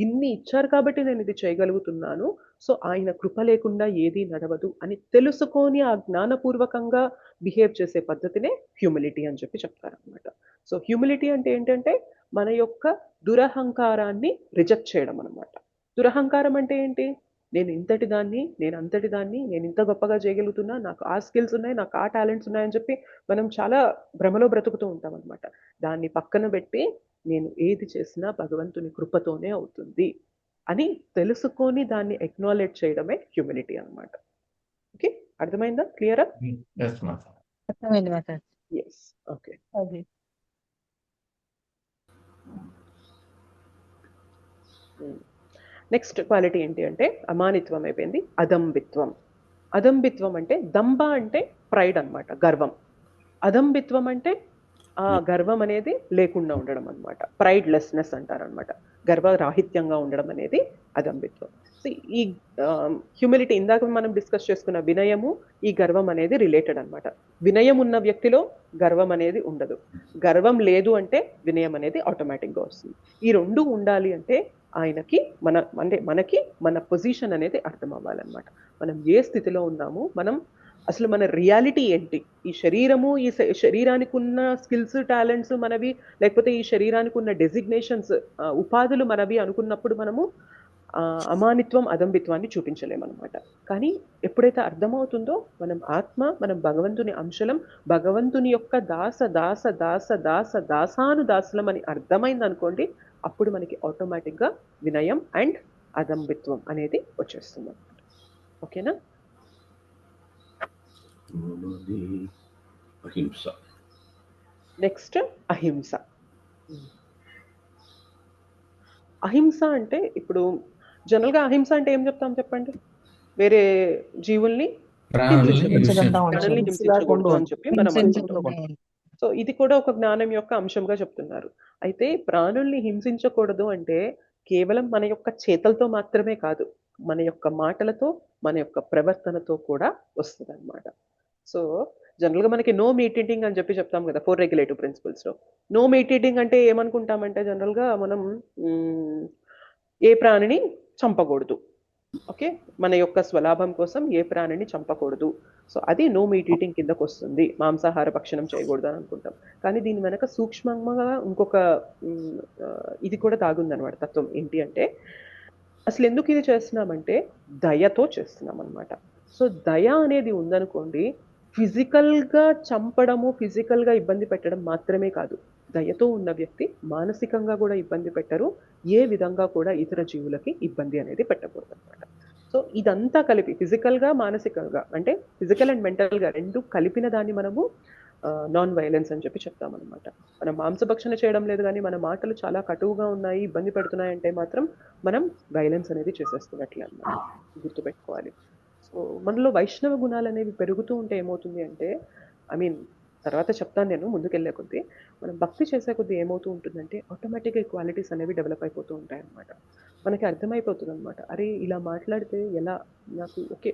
ఇన్ని ఇచ్చారు కాబట్టి నేను ఇది చేయగలుగుతున్నాను, సో ఆయన కృప లేకుండా ఏది నడవదు అని తెలుసుకొని ఆ జ్ఞానపూర్వకంగా బిహేవ్ చేసే పద్ధతినే హ్యూమిలిటీ అని చెప్పి చెప్తారు అనమాట. సో హ్యూమిలిటీ అంటే ఏంటంటే మన యొక్క దురహంకారాన్ని రిజెక్ట్ చేయడం అనమాట. దురహంకారం అంటే ఏంటి, నేను ఇంతటి దాన్ని, నేను అంతటి దాన్ని, నేను ఇంత గొప్పగా చేయగలుగుతున్నా, నాకు ఆ స్కిల్స్ ఉన్నాయి, నాకు ఆ టాలెంట్స్ ఉన్నాయని చెప్పి మనం చాలా భ్రమలో బ్రతుకుతూ ఉంటాం అనమాట. దాన్ని పక్కన పెట్టి నేను ఏది చేసినా భగవంతుని కృపతోనే అవుతుంది అని తెలుసుకొని దాన్ని ఎక్నాలెడ్జ్ చేయడమే హ్యూమిలిటీ అనమాట. ఓకే, అర్థమైందా? క్లియరా? అర్థమైంది మాతాజీ. ఎస్. ఓకే, అది నెక్స్ట్ క్వాలిటీ ఏంటి అంటే అమానిత్వం అయిపోయింది. అదంబిత్వం. అదంబిత్వం అంటే దంభ అంటే ప్రైడ్ అన్నమాట, గర్వం. అదంబిత్వం అంటే ఆ గర్వం అనేది లేకుండా ఉండడం అన్నమాట, ప్రైడ్లెస్నెస్ అంటారనమాట. గర్వరాహిత్యంగా ఉండడం అనేది అదంబిత్వం. సో ఈ హ్యూమిలిటీ ఇందాక మనం డిస్కస్ చేసుకున్న వినయము, ఈ గర్వం అనేది రిలేటెడ్ అన్నమాట. వినయం ఉన్న వ్యక్తిలో గర్వం అనేది ఉండదు, గర్వం లేదు అంటే వినయం అనేది ఆటోమేటిక్గా వస్తుంది. ఈ రెండు ఉండాలి అంటే ఆయనకి మనకి మన పొజిషన్ అనేది అర్థం అవ్వాలన్నమాట. మనం ఏ స్థితిలో ఉన్నాము, మనం అసలు మన రియాలిటీ ఏంటి, ఈ శరీరము, ఈ శరీరానికి ఉన్న స్కిల్స్ టాలెంట్స్ మనవి, లేకపోతే ఈ శరీరానికి ఉన్న డెసిగ్నేషన్స్, ఉపాధులు మనవి అనుకున్నప్పుడు మనము అమానిత్వం, అదంబిత్వాన్ని చూపించలేమన్నమాట. కానీ ఎప్పుడైతే అర్థమవుతుందో మనం ఆత్మ, మనం భగవంతుని అంశలం, భగవంతుని యొక్క దాసానుదాసులం అని అర్థమైంది అనుకోండి, అప్పుడు మనకి ఆటోమేటిక్గా వినయం అండ్ అదంబిత్వం అనేది వచ్చేస్తుంది అన్నమాట. ఓకేనా? నెక్స్ట్ అహింస. అహింస అంటే ఇప్పుడు జనరల్గా అహింస అంటే ఏం చెప్తాం చెప్పండి, వేరే జీవుల్ని హింసించకూడదు అని చెప్పి మనం అనుకుంటాం. సో ఇది కూడా ఒక జ్ఞానం యొక్క అంశంగా చెప్తున్నారు. అయితే ప్రాణుల్ని హింసించకూడదు అంటే కేవలం మన యొక్క చేతలతో మాత్రమే కాదు, మన యొక్క మాటలతో, మన యొక్క ప్రవర్తనతో కూడా వస్తుంది అన్నమాట. సో జనరల్గా మనకి నో మీట్ ఈటింగ్ అని చెప్పి చెప్తాం కదా 4 రెగ్యులేటివ్ ప్రిన్సిపల్స్లో. నో మీట్ ఈటింగ్ అంటే ఏమనుకుంటామంటే జనరల్గా మనం ఏ ప్రాణిని చంపకూడదు, ఓకే, మన యొక్క స్వలాభం కోసం ఏ ప్రాణిని చంపకూడదు, సో అది నో మీట్ ఈటింగ్ కిందకు వస్తుంది, మాంసాహార భక్షణం చేయకూడదు అని అనుకుంటాం. కానీ దీని వెనక సూక్ష్మంగా ఇంకొక ఇది కూడా దాగుందనమాట తత్వం. ఏంటి అంటే అసలు ఎందుకు ఇది చేస్తున్నామంటే దయతో చేస్తున్నాం అనమాట. సో దయ అనేది ఉందనుకోండి, ఫిజికల్గా చంపడము, ఫిజికల్గా ఇబ్బంది పెట్టడం మాత్రమే కాదు, దయతో ఉన్న వ్యక్తి మానసికంగా కూడా ఇబ్బంది పెట్టరు, ఏ విధంగా కూడా ఇతర జీవులకి ఇబ్బంది అనేది పెట్టకూడదు అనమాట. సో ఇదంతా కలిపి ఫిజికల్గా, మానసికంగా, అంటే ఫిజికల్ అండ్ మెంటల్గా రెండు కలిపిన దాన్ని మనము నాన్ వైలెన్స్ అని చెప్పి చెప్తామన్నమాట. మనం మాంసభక్షణ చేయడం లేదు, కానీ మన మాటలు చాలా కటువుగా ఉన్నాయి, ఇబ్బంది పెడుతున్నాయి అంటే మాత్రం మనం వైలెన్స్ అనేది చేసేస్తున్నట్లే అన్నమాట, గుర్తుపెట్టుకోవాలి. సో మనలో వైష్ణవ గుణాలు అనేవి పెరుగుతూ ఉంటే ఏమవుతుంది అంటే, తర్వాత చెప్తాను నేను ముందుకెళ్ళే కొద్దీ. మనం భక్తి చేసే కొద్దీ ఏమవుతూ ఉంటుందంటే ఆటోమేటిక్గా ఈ క్వాలిటీస్ అనేవి డెవలప్ అయిపోతూ ఉంటాయి అన్నమాట. మనకి అర్థమైపోతుంది అనమాట. అరే ఇలా మాట్లాడితే ఎలా, నాకు ఓకే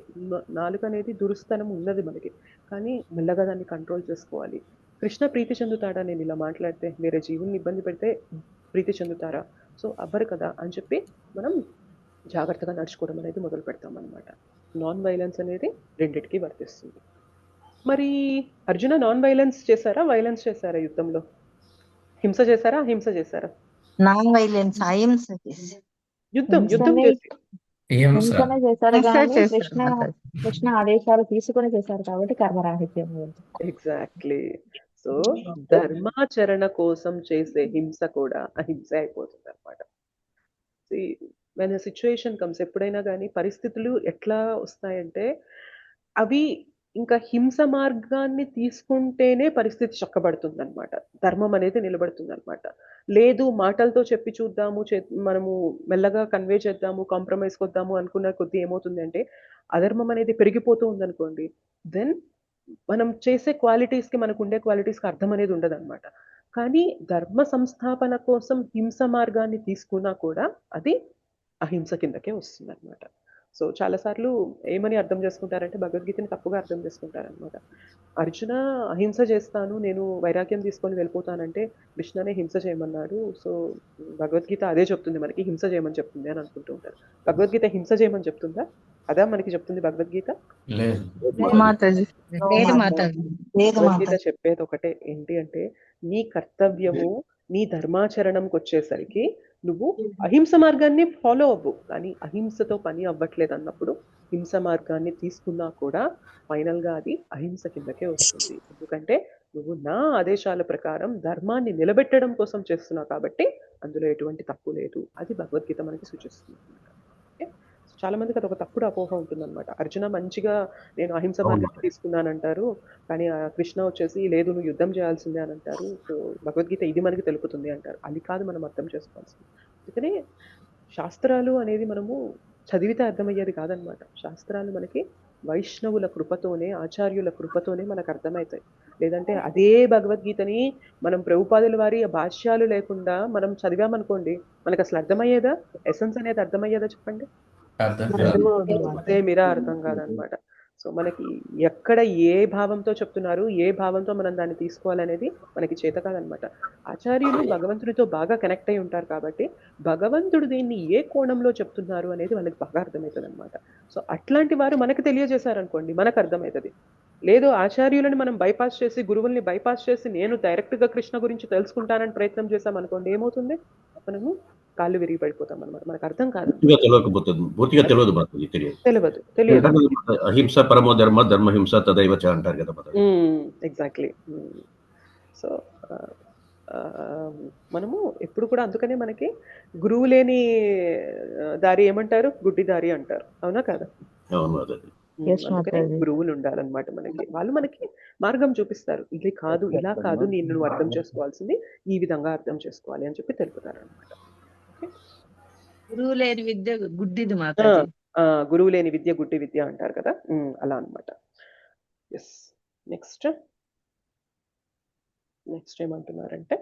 నాలుక అనేది దురుస్తనం ఉన్నది మనకి, కానీ మెల్లగా దాన్ని కంట్రోల్ చేసుకోవాలి. కృష్ణ ప్రీతి చెందుతాడా నేను ఇలా మాట్లాడితే? వేరే జీవుల్ని ఇబ్బంది పెడితే ప్రీతి చెందుతారా? సో అవ్వరు కదా అని చెప్పి మనం జాగ్రత్తగా నడుచుకోవడం అనేది మొదలు పెడతాం అనమాట. నాన్ వైలెన్స్ అనేది రెండిటికి వర్తిస్తుంది. మరి అర్జున నాన్ వైలెన్స్ చేశారా, వైలెన్స్ చేశారా యుద్ధంలో? హింస చేశారా, అహింస చేశారా? నాన్ వైలెన్స్ అహింస చేసి యుద్ధం హింసనే చేసి హింసనే చేశారు కానీ చేస్తారు కృష్ణ ఆదేశాలు తీసుకుని చేశారు కాబట్టి కర్మరాహిత్యం. ఎగ్జాక్ట్లీ. సో ధర్మాచరణ కోసం చేసే హింస కూడా అహింస అయిపోతుంది అనమాట. వెన్ సిచ్యుయేషన్ కమ్స్, ఎప్పుడైనా కానీ పరిస్థితులు ఎట్లా వస్తాయంటే అవి ఇంకా హింస మార్గాన్ని తీసుకుంటేనే పరిస్థితి చక్కబడుతుంది అనమాట. ధర్మం అనేది నిలబడుతుంది అనమాట. లేదు మాటలతో చెప్పి చూద్దాము, మనము మెల్లగా కన్వే చేద్దాము, కాంప్రమైజ్ కొద్దాము అనుకున్న కొద్దీ ఏమవుతుంది అంటే అధర్మం అనేది పెరిగిపోతూ ఉందనుకోండి, దెన్ మనం చేసే క్వాలిటీస్కి, మనకు ఉండే క్వాలిటీస్కి అర్థం అనేది ఉండదు అనమాట. కానీ ధర్మ సంస్థాపన కోసం హింస మార్గాన్ని తీసుకున్నా కూడా అది అహింస కిందకే వస్తుంది అనమాట. సో చాలాసార్లు ఏమని అర్థం చేసుకుంటారంటే భగవద్గీతని తప్పుగా అర్థం చేసుకుంటారనమాట. అర్జున అహింస చేస్తాను, నేను వైరాగ్యం తీసుకొని వెళ్ళిపోతానంటే కృష్ణనే హింస చేయమన్నాడు, సో భగవద్గీత అదే చెప్తుంది మనకి, హింస చేయమని చెప్తుంది అని అనుకుంటూ ఉంటారు. భగవద్గీత హింస చేయమని చెప్తుందా? అదా మనకి చెప్తుంది భగవద్గీత? భగవద్గీత చెప్పేది ఒకటే, ఏంటి అంటే నీ కర్తవ్యము, నీ ధర్మాచరణంకి వచ్చేసరికి నువ్వు అహింస మార్గాన్ని ఫాలో అవ్వు, కానీ అహింసతో పని అవ్వట్లేదు అన్నప్పుడు హింస మార్గాన్ని తీసుకున్నా కూడా ఫైనల్గా అది అహింస కిందకే వస్తుంది. ఎందుకంటే నువ్వు నా ఆదేశాల ప్రకారం ధర్మాన్ని నిలబెట్టడం కోసం చేస్తున్నావు కాబట్టి అందులో ఎటువంటి తప్పు లేదు. అది భగవద్గీత మనకి సూచిస్తుంది. చాలా మందికి అది ఒక తప్పుడు అపోహ ఉంటుందన్నమాట. అర్జున మంచిగా నేను అహింస మార్గాన్ని తీసుకున్నానంటారు, కానీ కృష్ణ వచ్చేసి లేదు నువ్వు యుద్ధం చేయాల్సిందే అని అంటారు. సో భగవద్గీత ఇది మనకి తెలుపుతుంది అంటారు. అది కాదు మనం అర్థం చేసుకోవాల్సింది. అందుకనే శాస్త్రాలు అనేది మనము చదివితే అర్థమయ్యేది కాదనమాట. శాస్త్రాలు మనకి వైష్ణవుల కృపతోనే, ఆచార్యుల కృపతోనే మనకు అర్థమవుతాయి. లేదంటే అదే భగవద్గీతని మనం ప్రభుపాదుల వారి భాష్యాలు లేకుండా మనం చదివామనుకోండి, మనకు అసలు అర్థమయ్యేదా? ఎసెన్స్ అనేది అర్థమయ్యేదా చెప్పండి? అదే మీరా అర్థం కాదనమాట. సో మనకి ఎక్కడ ఏ భావంతో చెప్తున్నారు, ఏ భావంతో మనం దాన్ని తీసుకోవాలనేది మనకి చేత కాదనమాట. ఆచార్యులు భగవంతుడితో బాగా కనెక్ట్ అయి ఉంటారు కాబట్టి భగవంతుడు దీన్ని ఏ కోణంలో చెప్తున్నారు అనేది వాళ్ళకి బాగా అర్థమవుతుంది అనమాట. సో అట్లాంటి వారు మనకు తెలియజేశారనుకోండి, మనకు అర్థమవుతుంది. లేదు ఆచార్యులను మనం బైపాస్ చేసి, గురువుల్ని బైపాస్ చేసి నేను డైరెక్ట్గా కృష్ణ గురించి తెలుసుకుంటానని ప్రయత్నం చేశామనుకోండి, ఏమవుతుంది? మనము కాళ్ళు విరిగి పడిపోతాం అనమాట. మనకు అర్థం కాదు, పూర్తిగా తెలియదు. తెలియదు. అహింస పరమో ధర్మ, ధర్మహింస తదైవ చ అంటారు కదా. ఎగ్జాక్ట్లీ. సో మనము ఎప్పుడు కూడా అందుకనే మనకి గురువు లేని దారి ఏమంటారు? గుడ్డి దారి అంటారు, అవునా కదా? అందుకనే గురువులు ఉండాలన్నమాట మనకి. వాళ్ళు మనకి మార్గం చూపిస్తారు, ఇది కాదు, ఇలా కాదు, నువ్వు అర్థం చేసుకోవాల్సింది ఈ విధంగా అర్థం చేసుకోవాలి అని చెప్పి తెలుపుతారు అనమాట. గురువు లేని విద్య గుడ్డిది మాతాజీ. గురువు లేని విద్య గుడ్డి విద్య అంటారు కదా, అలా అనమాట. ఎస్. నెక్స్ట్ ఏమంటున్నారంటే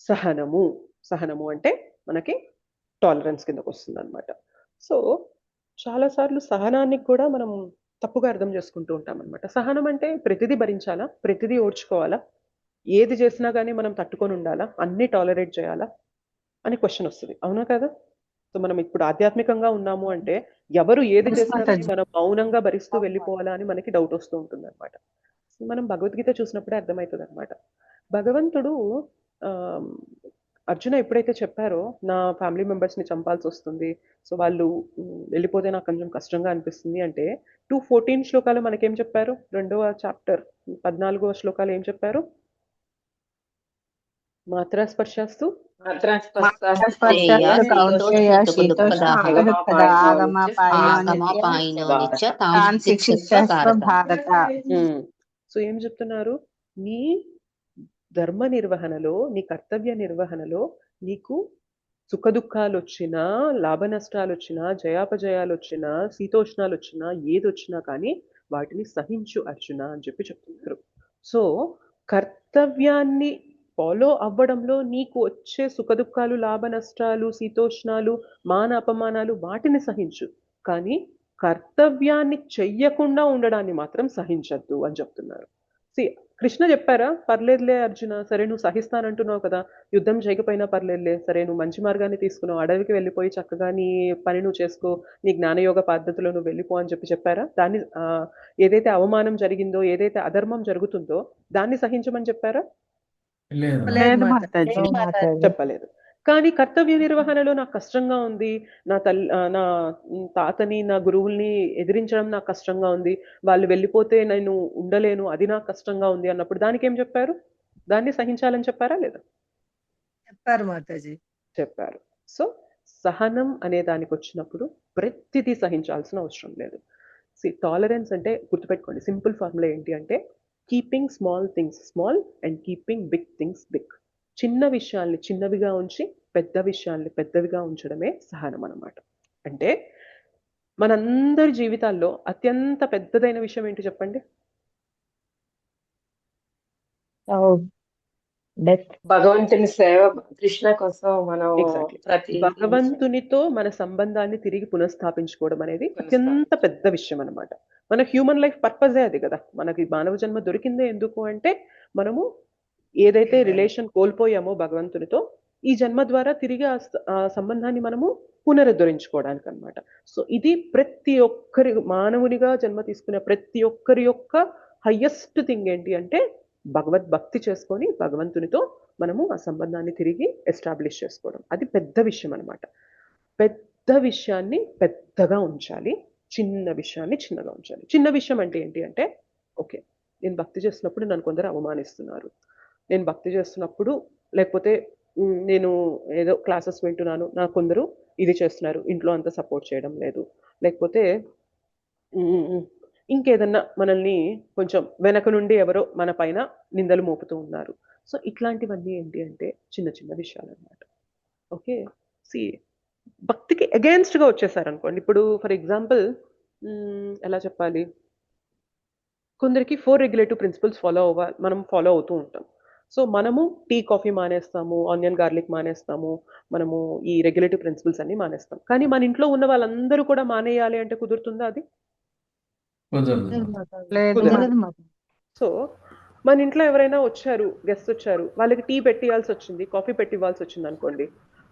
సహనము అంటే మనకి టాలరెన్స్ కిందకు వస్తుంది అనమాట. సో చాలాసార్లు సహనానికి కూడా మనం తప్పుగా అర్థం చేసుకుంటూ ఉంటాం అనమాట. సహనం అంటే ప్రతిదీ భరించాలా, ప్రతిదీ ఓడ్చుకోవాలా, ఏది చేసినా కానీ మనం తట్టుకొని ఉండాలా, అన్నీ టాలరేట్ చేయాలా అని క్వశ్చన్ వస్తుంది, అవునా కదా? సో మనం ఇప్పుడు ఆధ్యాత్మికంగా ఉన్నాము అంటే ఎవరు ఏది చేసినా మనం మౌనంగా భరిస్తూ వెళ్ళిపోవాలా అని మనకి డౌట్ వస్తూ ఉంటుంది అనమాట. మనం భగవద్గీత చూసినప్పుడే అర్థమవుతుంది అనమాట. భగవంతుడు అర్జున ఎప్పుడైతే చెప్పారో నా ఫ్యామిలీ మెంబర్స్ని చంపాల్సి వస్తుంది, సో వాళ్ళు వెళ్ళిపోతే నాకు కొంచెం కష్టంగా అనిపిస్తుంది అంటే 2:14 శ్లోకాలు మనకేం చెప్పారు? 2వ చాప్టర్ 14వ శ్లోకాలు ఏం చెప్పారు? మాత్రా స్పర్శాస్తు సో ఏం చెప్తున్నారు? నీ ధర్మ నిర్వహణలో, నీ కర్తవ్య నిర్వహణలో నీకు సుఖ దుఃఖాలు వచ్చినా, లాభ నష్టాలు వచ్చినా, జయాపజయాలు వచ్చినా, శీతోష్ణాలు వచ్చినా, ఏది వచ్చినా కానీ వాటిని సహించు అర్జున అని చెప్పి చెప్తున్నారు. సో కర్తవ్యాన్ని ఫాలో అవ్వడంలో నీకు వచ్చే సుఖదుఖాలు, లాభ నష్టాలు, శీతోష్ణాలు, మాన అపమానాలు వాటిని సహించు, కానీ కర్తవ్యాన్ని చెయ్యకుండా ఉండడాన్ని మాత్రం సహించద్దు అని చెప్తున్నారు. కృష్ణ చెప్పారా, పర్లేదులే అర్జున, సరే నువ్వు సహిస్తానంటున్నావు కదా, యుద్ధం చేయకపోయినా పర్లేదులే, సరే నువ్వు మంచి మార్గాన్ని తీసుకున్నావు, అడవికి వెళ్ళిపోయి చక్కగా నీ పని నువ్వు చేసుకో, నీ జ్ఞానయోగ పద్ధతిలో నువ్వు వెళ్ళిపో అని చెప్పారా? దాన్ని ఏదైతే అవమానం జరిగిందో, ఏదైతే అధర్మం జరుగుతుందో దాన్ని సహించమని చెప్పారా? లేదు లేదు మాతాజీ. చెప్పలేదు. కానీ కర్తవ్య నిర్వహణలో నాకు కష్టంగా ఉంది, నా నా తాతని, నా గురువుల్ని ఎదిరించడం నాకు కష్టంగా ఉంది, వాళ్ళు వెళ్ళిపోతే నేను ఉండలేను, అది నాకు కష్టంగా ఉంది అన్నప్పుడు దానికి ఏం చెప్పారు? దాన్ని సహించాలని చెప్పారా లేదా? చెప్పారు మాతాజీ. చెప్పారు. సో సహనం అనే దానికి వచ్చినప్పుడు ప్రతిదీ సహించాల్సిన అవసరం లేదు. టాలరెన్స్ అంటే గుర్తుపెట్టుకోండి, సింపుల్ ఫార్ములా ఏంటి అంటే keeping small things small and keeping big things big. చిన్న విషయాల్ని చిన్నవిగా ఉంచి పెద్ద విషయాల్ని పెద్దవిగా ఉంచడమే సహనం అన్నమాట. అంటే మనందరి జీవితాల్లో అత్యంత పెద్దదైన విషయం ఏంటి చెప్పండి? భగవంతుని సేవ, కృష్ణ కోసం మనం ఎగ్జాక్ట్లీ భగవంతునితో మన సంబంధాన్ని తిరిగి పునఃస్థాపించుకోవడం అనేది అత్యంత పెద్ద విషయం అన్నమాట. మన హ్యూమన్ లైఫ్ పర్పజే అది కదా, మనకి మానవ జన్మ దొరికిందే ఎందుకు అంటే మనము ఏదైతే రిలేషన్ కోల్పోయామో భగవంతునితో, ఈ జన్మ ద్వారా తిరిగి ఆ సంబంధాన్ని మనము పునరుద్ధరించుకోవడానికి అన్నమాట. సో ఇది ప్రతి ఒక్కరి మానవునిగా జన్మ తీసుకునే ప్రతి ఒక్కరి యొక్క హయ్యెస్ట్ థింగ్ ఏంటి అంటే భగవద్భక్తి చేసుకొని భగవంతునితో మనము ఆ సంబంధాన్ని తిరిగి ఎస్టాబ్లిష్ చేసుకోవడం. అది పెద్ద విషయం అన్నమాట. పెద్ద విషయాన్ని పెద్దగా ఉంచాలి, చిన్న విషయాన్ని చిన్నగా ఉంచాలి. చిన్న విషయం అంటే ఏంటి అంటే, ఓకే నేను భక్తి చేస్తున్నప్పుడు నన్ను కొందరు అవమానిస్తున్నారు, నేను భక్తి చేస్తున్నప్పుడు లేకపోతే నేను ఏదో క్లాసెస్ వింటున్నాను, నాకు కొందరు ఇది చేస్తున్నారు, ఇంట్లో అంతా సపోర్ట్ చేయడం లేదు, లేకపోతే ఇంకేదన్నా మనల్ని కొంచెం వెనక నుండి ఎవరో మన పైన నిందలు మోపుతూ ఉన్నారు. సో ఇట్లాంటివన్నీ ఏంటి అంటే చిన్న చిన్న విషయాలు అన్నమాట. ఓకే, భక్తికి అగేన్స్ట్గా వచ్చేసారనుకోండి, ఇప్పుడు ఫర్ ఎగ్జాంపుల్ ఎలా చెప్పాలి, కొందరికి 4 రెగ్యులేటివ్ ప్రిన్సిపల్స్ మనం ఫాలో అవుతూ ఉంటాం. సో మనము టీ కాఫీ మానేస్తాము, ఆనియన్ గార్లిక్ మానేస్తాము, మనము ఈ రెగ్యులేటివ్ ప్రిన్సిపల్స్ అన్ని మానేస్తాం. కానీ మన ఇంట్లో ఉన్న వాళ్ళందరూ కూడా మానేయాలి అంటే కుదురుతుందా? అది సో మన ఇంట్లో ఎవరైనా వచ్చారు, గెస్ట్ వచ్చారు, వాళ్ళకి టీ పెట్టియాల్సి వచ్చింది, కాఫీ పెట్టివ్వాల్సి వచ్చింది అనుకోండి,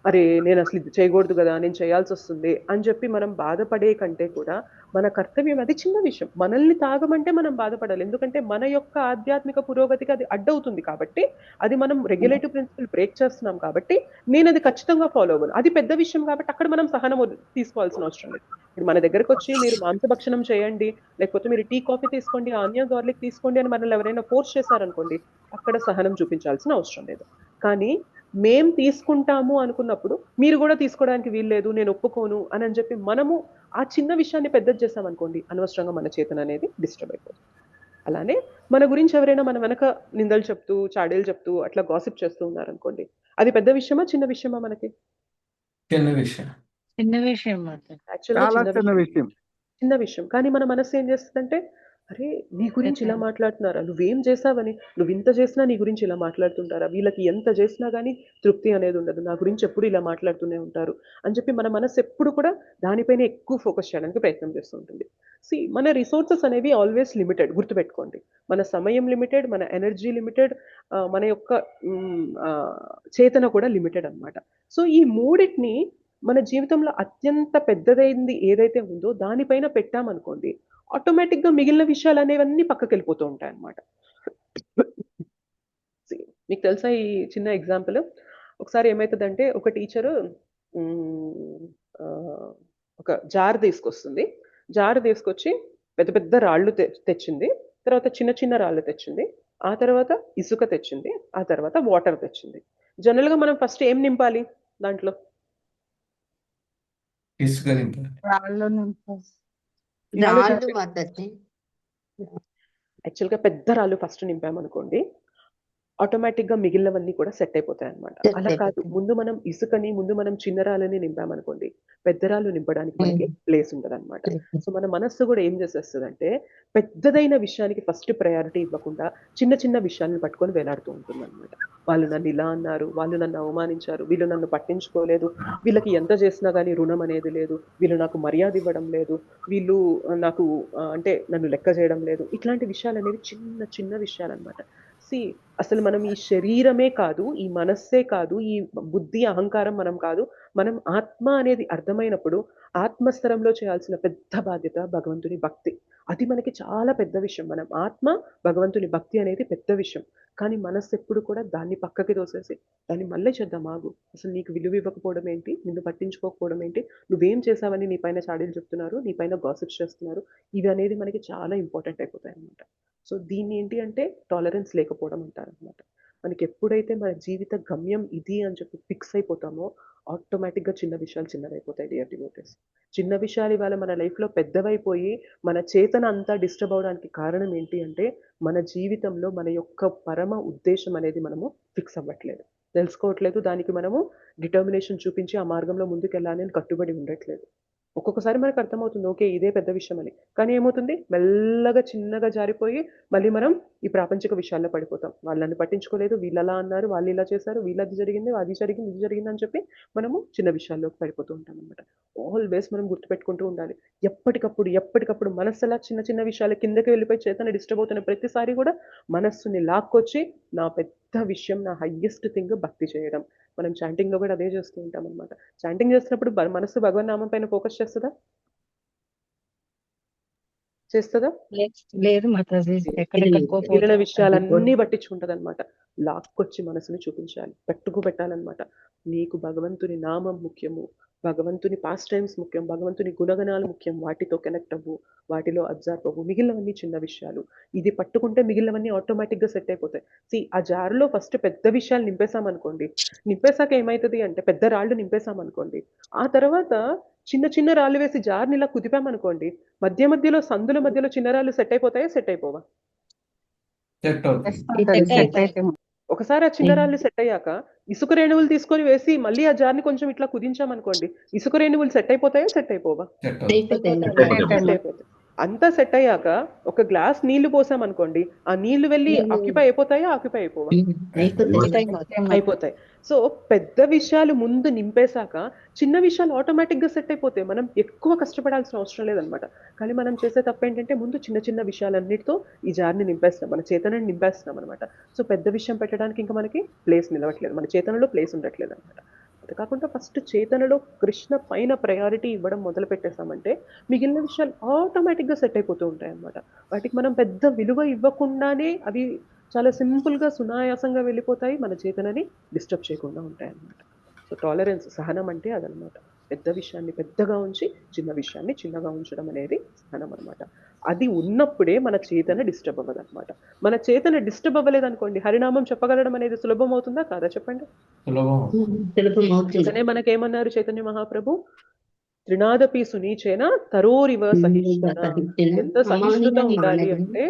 అరే నేను అసలు ఇది చేయకూడదు కదా, నేను చేయాల్సి వస్తుంది అని చెప్పి మనం బాధపడే కంటే కూడా మన కర్తవ్యం, అది చిన్న విషయం, మనల్ని తాగమంటే మనం బాధపడాలి, ఎందుకంటే మన యొక్క ఆధ్యాత్మిక పురోగతికి అది అడ్డవుతుంది కాబట్టి, అది మనం రెగ్యులేటివ్ ప్రిన్సిపల్ బ్రేక్ చేస్తున్నాం కాబట్టి నేను అది ఖచ్చితంగా ఫాలో అవ్వను. అది పెద్ద విషయం కాబట్టి అక్కడ మనం సహనం తీసుకోవాల్సిన అవసరం లేదు. ఇప్పుడు మన దగ్గరకు వచ్చి మీరు మాంసభక్షణం చేయండి, లేకపోతే మీరు టీ కాఫీ తీసుకోండి, ఆనియన్ గార్లిక్ తీసుకోండి అని మనల్ని ఎవరైనా ఫోర్స్ చేశారనుకోండి, అక్కడ సహనం చూపించాల్సిన అవసరం లేదు. కానీ మేం తీసుకుంటాము అనుకున్నప్పుడు మీరు కూడా తీసుకోవడానికి వీల్లేదు, నేను ఒప్పుకోను అని చెప్పి మనము ఆ చిన్న విషయాన్ని పెద్దది చేస్తామనుకోండి, అనవసరంగా మన చేతన అనేది డిస్టర్బ్ అయిపోతుంది. అలానే మన గురించి ఎవరైనా మన వెనక నిందలు చెప్తూ, చాడీలు చెప్తూ అట్లా గాసిప్ చేస్తూ ఉన్నారనుకోండి, అది పెద్ద విషయమా చిన్న విషయమా? మనకి చిన్న విషయం చిన్న విషయం. కానీ మన మనసు ఏం చేస్తుందంటే, అరే నీ గురించి ఇలా మాట్లాడుతున్నారా, నువ్వేం చేసావని, నువ్వు ఇంత చేసినా నీ గురించి ఇలా మాట్లాడుతుంటారా, వీళ్ళకి ఎంత చేసినా కానీ తృప్తి అనేది ఉండదు, నా గురించి ఎప్పుడు ఇలా మాట్లాడుతూనే ఉంటారు అని చెప్పి మన మనసు ఎప్పుడు కూడా దానిపైన ఎక్కువ ఫోకస్ చేయడానికి ప్రయత్నం చేస్తూ ఉంటుంది. మన రిసోర్సెస్ అనేవి ఆల్వేస్ లిమిటెడ్, గుర్తుపెట్టుకోండి. మన సమయం లిమిటెడ్, మన ఎనర్జీ లిమిటెడ్, మన యొక్క చేతన కూడా లిమిటెడ్ అన్నమాట. సో ఈ మూడింటిని మన జీవితంలో అత్యంత పెద్దదైంది ఏదైతే ఉందో దానిపైన పెట్టామనుకోండి, ఆటోమేటిక్గా మిగిలిన విషయాలు అనేవన్నీ పక్కకి వెళ్ళిపోతూ ఉంటాయి అన్నమాట. మీకు తెలుసా ఈ చిన్న ఎగ్జాంపుల్? ఒకసారి ఏమవుతుందంటే, ఒక టీచరు ఒక జార్ తీసుకొస్తుంది, జార్ తీసుకొచ్చి పెద్ద పెద్ద రాళ్ళు తెచ్చింది, తర్వాత చిన్న చిన్న రాళ్ళు తెచ్చింది, ఆ తర్వాత ఇసుక తెచ్చింది, ఆ తర్వాత వాటర్ తెచ్చింది. జనరల్గా మనం ఫస్ట్ ఏం నింపాలి దాంట్లో? యాక్చువల్గా పెద్ద రాళ్ళు ఫస్ట్ నింపామనుకోండి, ఆటోమేటిక్ గా మిగిలినవన్నీ కూడా సెట్ అయిపోతాయి అనమాట. సెట్ అలా కాదు, అయిపోతుంది. ముందు మనం చిన్నరాలని నింపామనుకోండి, పెద్దరాళ్ళు నింపడానికి మనకి ప్లేస్ ఉండదన్నమాట. సో మన మనస్సు కూడా ఏం చేసేస్తుందంటే, పెద్దదైన విషయానికి ఫస్ట్ ప్రయారిటీ ఇవ్వకుండా చిన్న చిన్న విషయాలను పట్టుకొని వేలాడుతూ ఉంటుంది అనమాట. వాళ్ళు నన్ను ఇలా అన్నారు, వాళ్ళు నన్ను అవమానించారు, వీళ్ళు నన్ను పట్టించుకోలేదు, వీళ్ళకి ఎంత చేసినా కానీ రుణం అనేది లేదు, వీళ్ళు నాకు మర్యాద ఇవ్వడం లేదు, వీళ్ళు నాకు అంటే నన్ను లెక్క చేయడం లేదు. ఇట్లాంటి విషయాలు అనేవి చిన్న చిన్న విషయాలు అనమాట. అసలు మనం ఈ శరీరమే కాదు, ఈ మనస్సే కాదు, ఈ బుద్ధి అహంకారం మనం కాదు, మనం ఆత్మ అనేది అర్థమైనప్పుడు ఆత్మస్థరంలో చేయాల్సిన పెద్ద బాధ్యత భగవంతుని భక్తి. అది మనకి చాలా పెద్ద విషయం. మనం ఆత్మ, భగవంతుని భక్తి అనేది పెద్ద విషయం. కానీ మనస్సు ఎప్పుడు కూడా దాన్ని పక్కకి తోసేసి దాన్ని మళ్ళీ చేద్దాం ఆగు, అసలు నీకు విలువ ఇవ్వకపోవడం ఏంటి, నిన్ను పట్టించుకోకపోవడం ఏంటి, నువ్వేం చేసావని నీ పైన చాడీలు చెప్తున్నారు, నీ పైన గాసిప్స్ చేస్తున్నారు, ఇవి అనేది మనకి చాలా ఇంపార్టెంట్ అయిపోతాయి అనమాట. సో దీన్ని ఏంటి అంటే టాలరెన్స్ లేకపోవడం అంటారనమాట. మనకి ఎప్పుడైతే మన జీవిత గమ్యం ఇది అని చెప్పి ఫిక్స్ అయిపోతామో ఆటోమేటిక్గా చిన్న విషయాలు చిన్నవైపోతాయి డియర్ డివోటీస్. చిన్న విషయాలు ఇవాళ మన లైఫ్లో పెద్దవైపోయి మన చేతన అంతా డిస్టర్బ్ అవడానికి కారణం ఏంటి అంటే, మన జీవితంలో మన యొక్క పరమ ఉద్దేశం అనేది మనము ఫిక్స్ అవ్వట్లేదు, తెలుసుకోవట్లేదు, దానికి మనము డిటర్మినేషన్ చూపించి ఆ మార్గంలో ముందుకెళ్ళాలి అని కట్టుబడి ఉండట్లేదు. ఒక్కొక్కసారి మనకు అర్థమవుతుంది ఓకే ఇదే పెద్ద విషయం అని, కానీ ఏమవుతుంది మెల్లగా చిన్నగా జారిపోయి మళ్ళీ మనం ఈ ప్రాపంచిక విషయాల్లో పడిపోతాం. వాళ్ళని పట్టించుకోలేదు, వీళ్ళు అలా అన్నారు, వాళ్ళు ఇలా చేశారు, వీళ్ళది జరిగింది, అది జరిగింది, ఇది జరిగింది అని చెప్పి మనము చిన్న విషయాల్లోకి పడిపోతూ ఉంటాం అనమాట. ఆల్వేస్ మనం గుర్తుపెట్టుకుంటూ ఉండాలి, ఎప్పటికప్పుడు మనస్సు అలా చిన్న చిన్న విషయాలు కిందకి వెళ్ళిపోయి చేతన డిస్టర్బ్ అవుతున్న ప్రతిసారి కూడా మనస్సుని లాక్కొచ్చి నా పెద్ద విషయం, నా హయ్యెస్ట్ థింగ్ భక్తి చేయడం. మనం చాంటింగ్ లో కూడా అదే చేస్తూ ఉంటాం అనమాట. చాంటింగ్ చేస్తున్నప్పుడు మనస్సు భగవన్ నామం పైన ఫోకస్ చేస్తుందా? లేదు మాతాజీ, ఎక్కడెక్కడికో మిగిలిన విషయాలన్నీ పట్టించుకుంటది అనమాట. లాక్కొచ్చి మనసుని చూపించాలి, పెట్టాలన్నమాట. నీకు భగవంతుని నామం ముఖ్యము, భగవంతుని పాస్ట్ టైమ్స్ ముఖ్యం, భగవంతుని గుణగణాలు ముఖ్యం, వాటితో కనెక్ట్ అవ్వు, వాటిలో అబ్జర్వ్ అవ్వు. మిగిలినవన్నీ చిన్న విషయాలు. ఇది పట్టుకుంటే మిగిలినవన్నీ ఆటోమేటిక్ గా సెట్ అయిపోతాయి. ఆ జారులో ఫస్ట్ పెద్ద విషయాలు నింపేశామనుకోండి, నింపేశాక ఏమైతుంది అంటే పెద్ద రాళ్ళు నింపేశామనుకోండి, ఆ తర్వాత చిన్న చిన్న రాళ్ళు వేసి జార్ని ఇలా కుదిపామనుకోండి, మధ్యలో సందుల మధ్యలో చిన్న రాళ్ళు సెట్ అయిపోతాయా, సెట్ అయిపోవా? ఒకసారి ఆ చిన్న రాళ్ళు సెట్ అయ్యాక ఇసుక రేణువులు తీసుకొని వేసి మళ్ళీ ఆ జార్ని కొంచెం ఇట్లా కుదించామనుకోండి, ఇసుక రేణువులు సెట్ అయిపోతాయా, సెట్ అయిపోవా? అంతా సెట్ అయ్యాక ఒక గ్లాస్ నీళ్లు పోసామనుకోండి, ఆ నీళ్లు వెళ్ళి ఆక్యుపై అయిపోతాయా, ఆక్యుపై అయిపోవా? అయిపోతాయి. సో పెద్ద విషయాలు ముందు నింపేశాక చిన్న విషయాలు ఆటోమేటిక్ గా సెట్ అయిపోతాయి. మనం ఎక్కువ కష్టపడాల్సిన అవసరం లేదనమాట. కానీ మనం చేసే తప్పు ఏంటంటే ముందు చిన్న చిన్న విషయాలన్నిటితో ఈ జార్ని నింపేస్తున్నాం, మన చేతనని నింపేస్తున్నాం అనమాట. సో పెద్ద విషయం పెట్టడానికి ఇంకా మనకి ప్లేస్ నిలవట్లేదు, మన చేతనలో ప్లేస్ ఉండట్లేదు అనమాట. అది కాకుండా ఫస్ట్ చేతనలో కృష్ణ పైన ప్రయారిటీ ఇవ్వడం మొదలు పెట్టేశామంటే మిగిలిన విషయాలు ఆటోమేటిక్గా సెట్ అయిపోతూ ఉంటాయి అన్నమాట. వాటికి మనం పెద్ద విలువ ఇవ్వకుండానే అవి చాలా సింపుల్గా సునాయాసంగా వెళ్ళిపోతాయి, మన చేతనని డిస్టర్బ్ చేయకుండా ఉంటాయి అన్నమాట. సో టాలరెన్స్, సహనం అంటే అదనమాట. పెద్ద విషయాన్ని పెద్దగా ఉంచి చిన్న విషయాన్ని చిన్నగా ఉంచడం అనేది సహనం అనమాట. అది ఉన్నప్పుడే మన చేతన డిస్టర్బ్ అవ్వదు అనమాట. మన చేతన డిస్టర్బ్ అవ్వలేదు అనుకోండి, హరినామం చెప్పగలడం అనేది సులభం అవుతుందా కాదా చెప్పండి? అందుకనే మనకేమన్నారు చైతన్య మహాప్రభు, త్రినాదపి సునీచేన తరోరివ సహిష్ణుత. ఎంత సహిష్ణుత ఉండాలి అంటే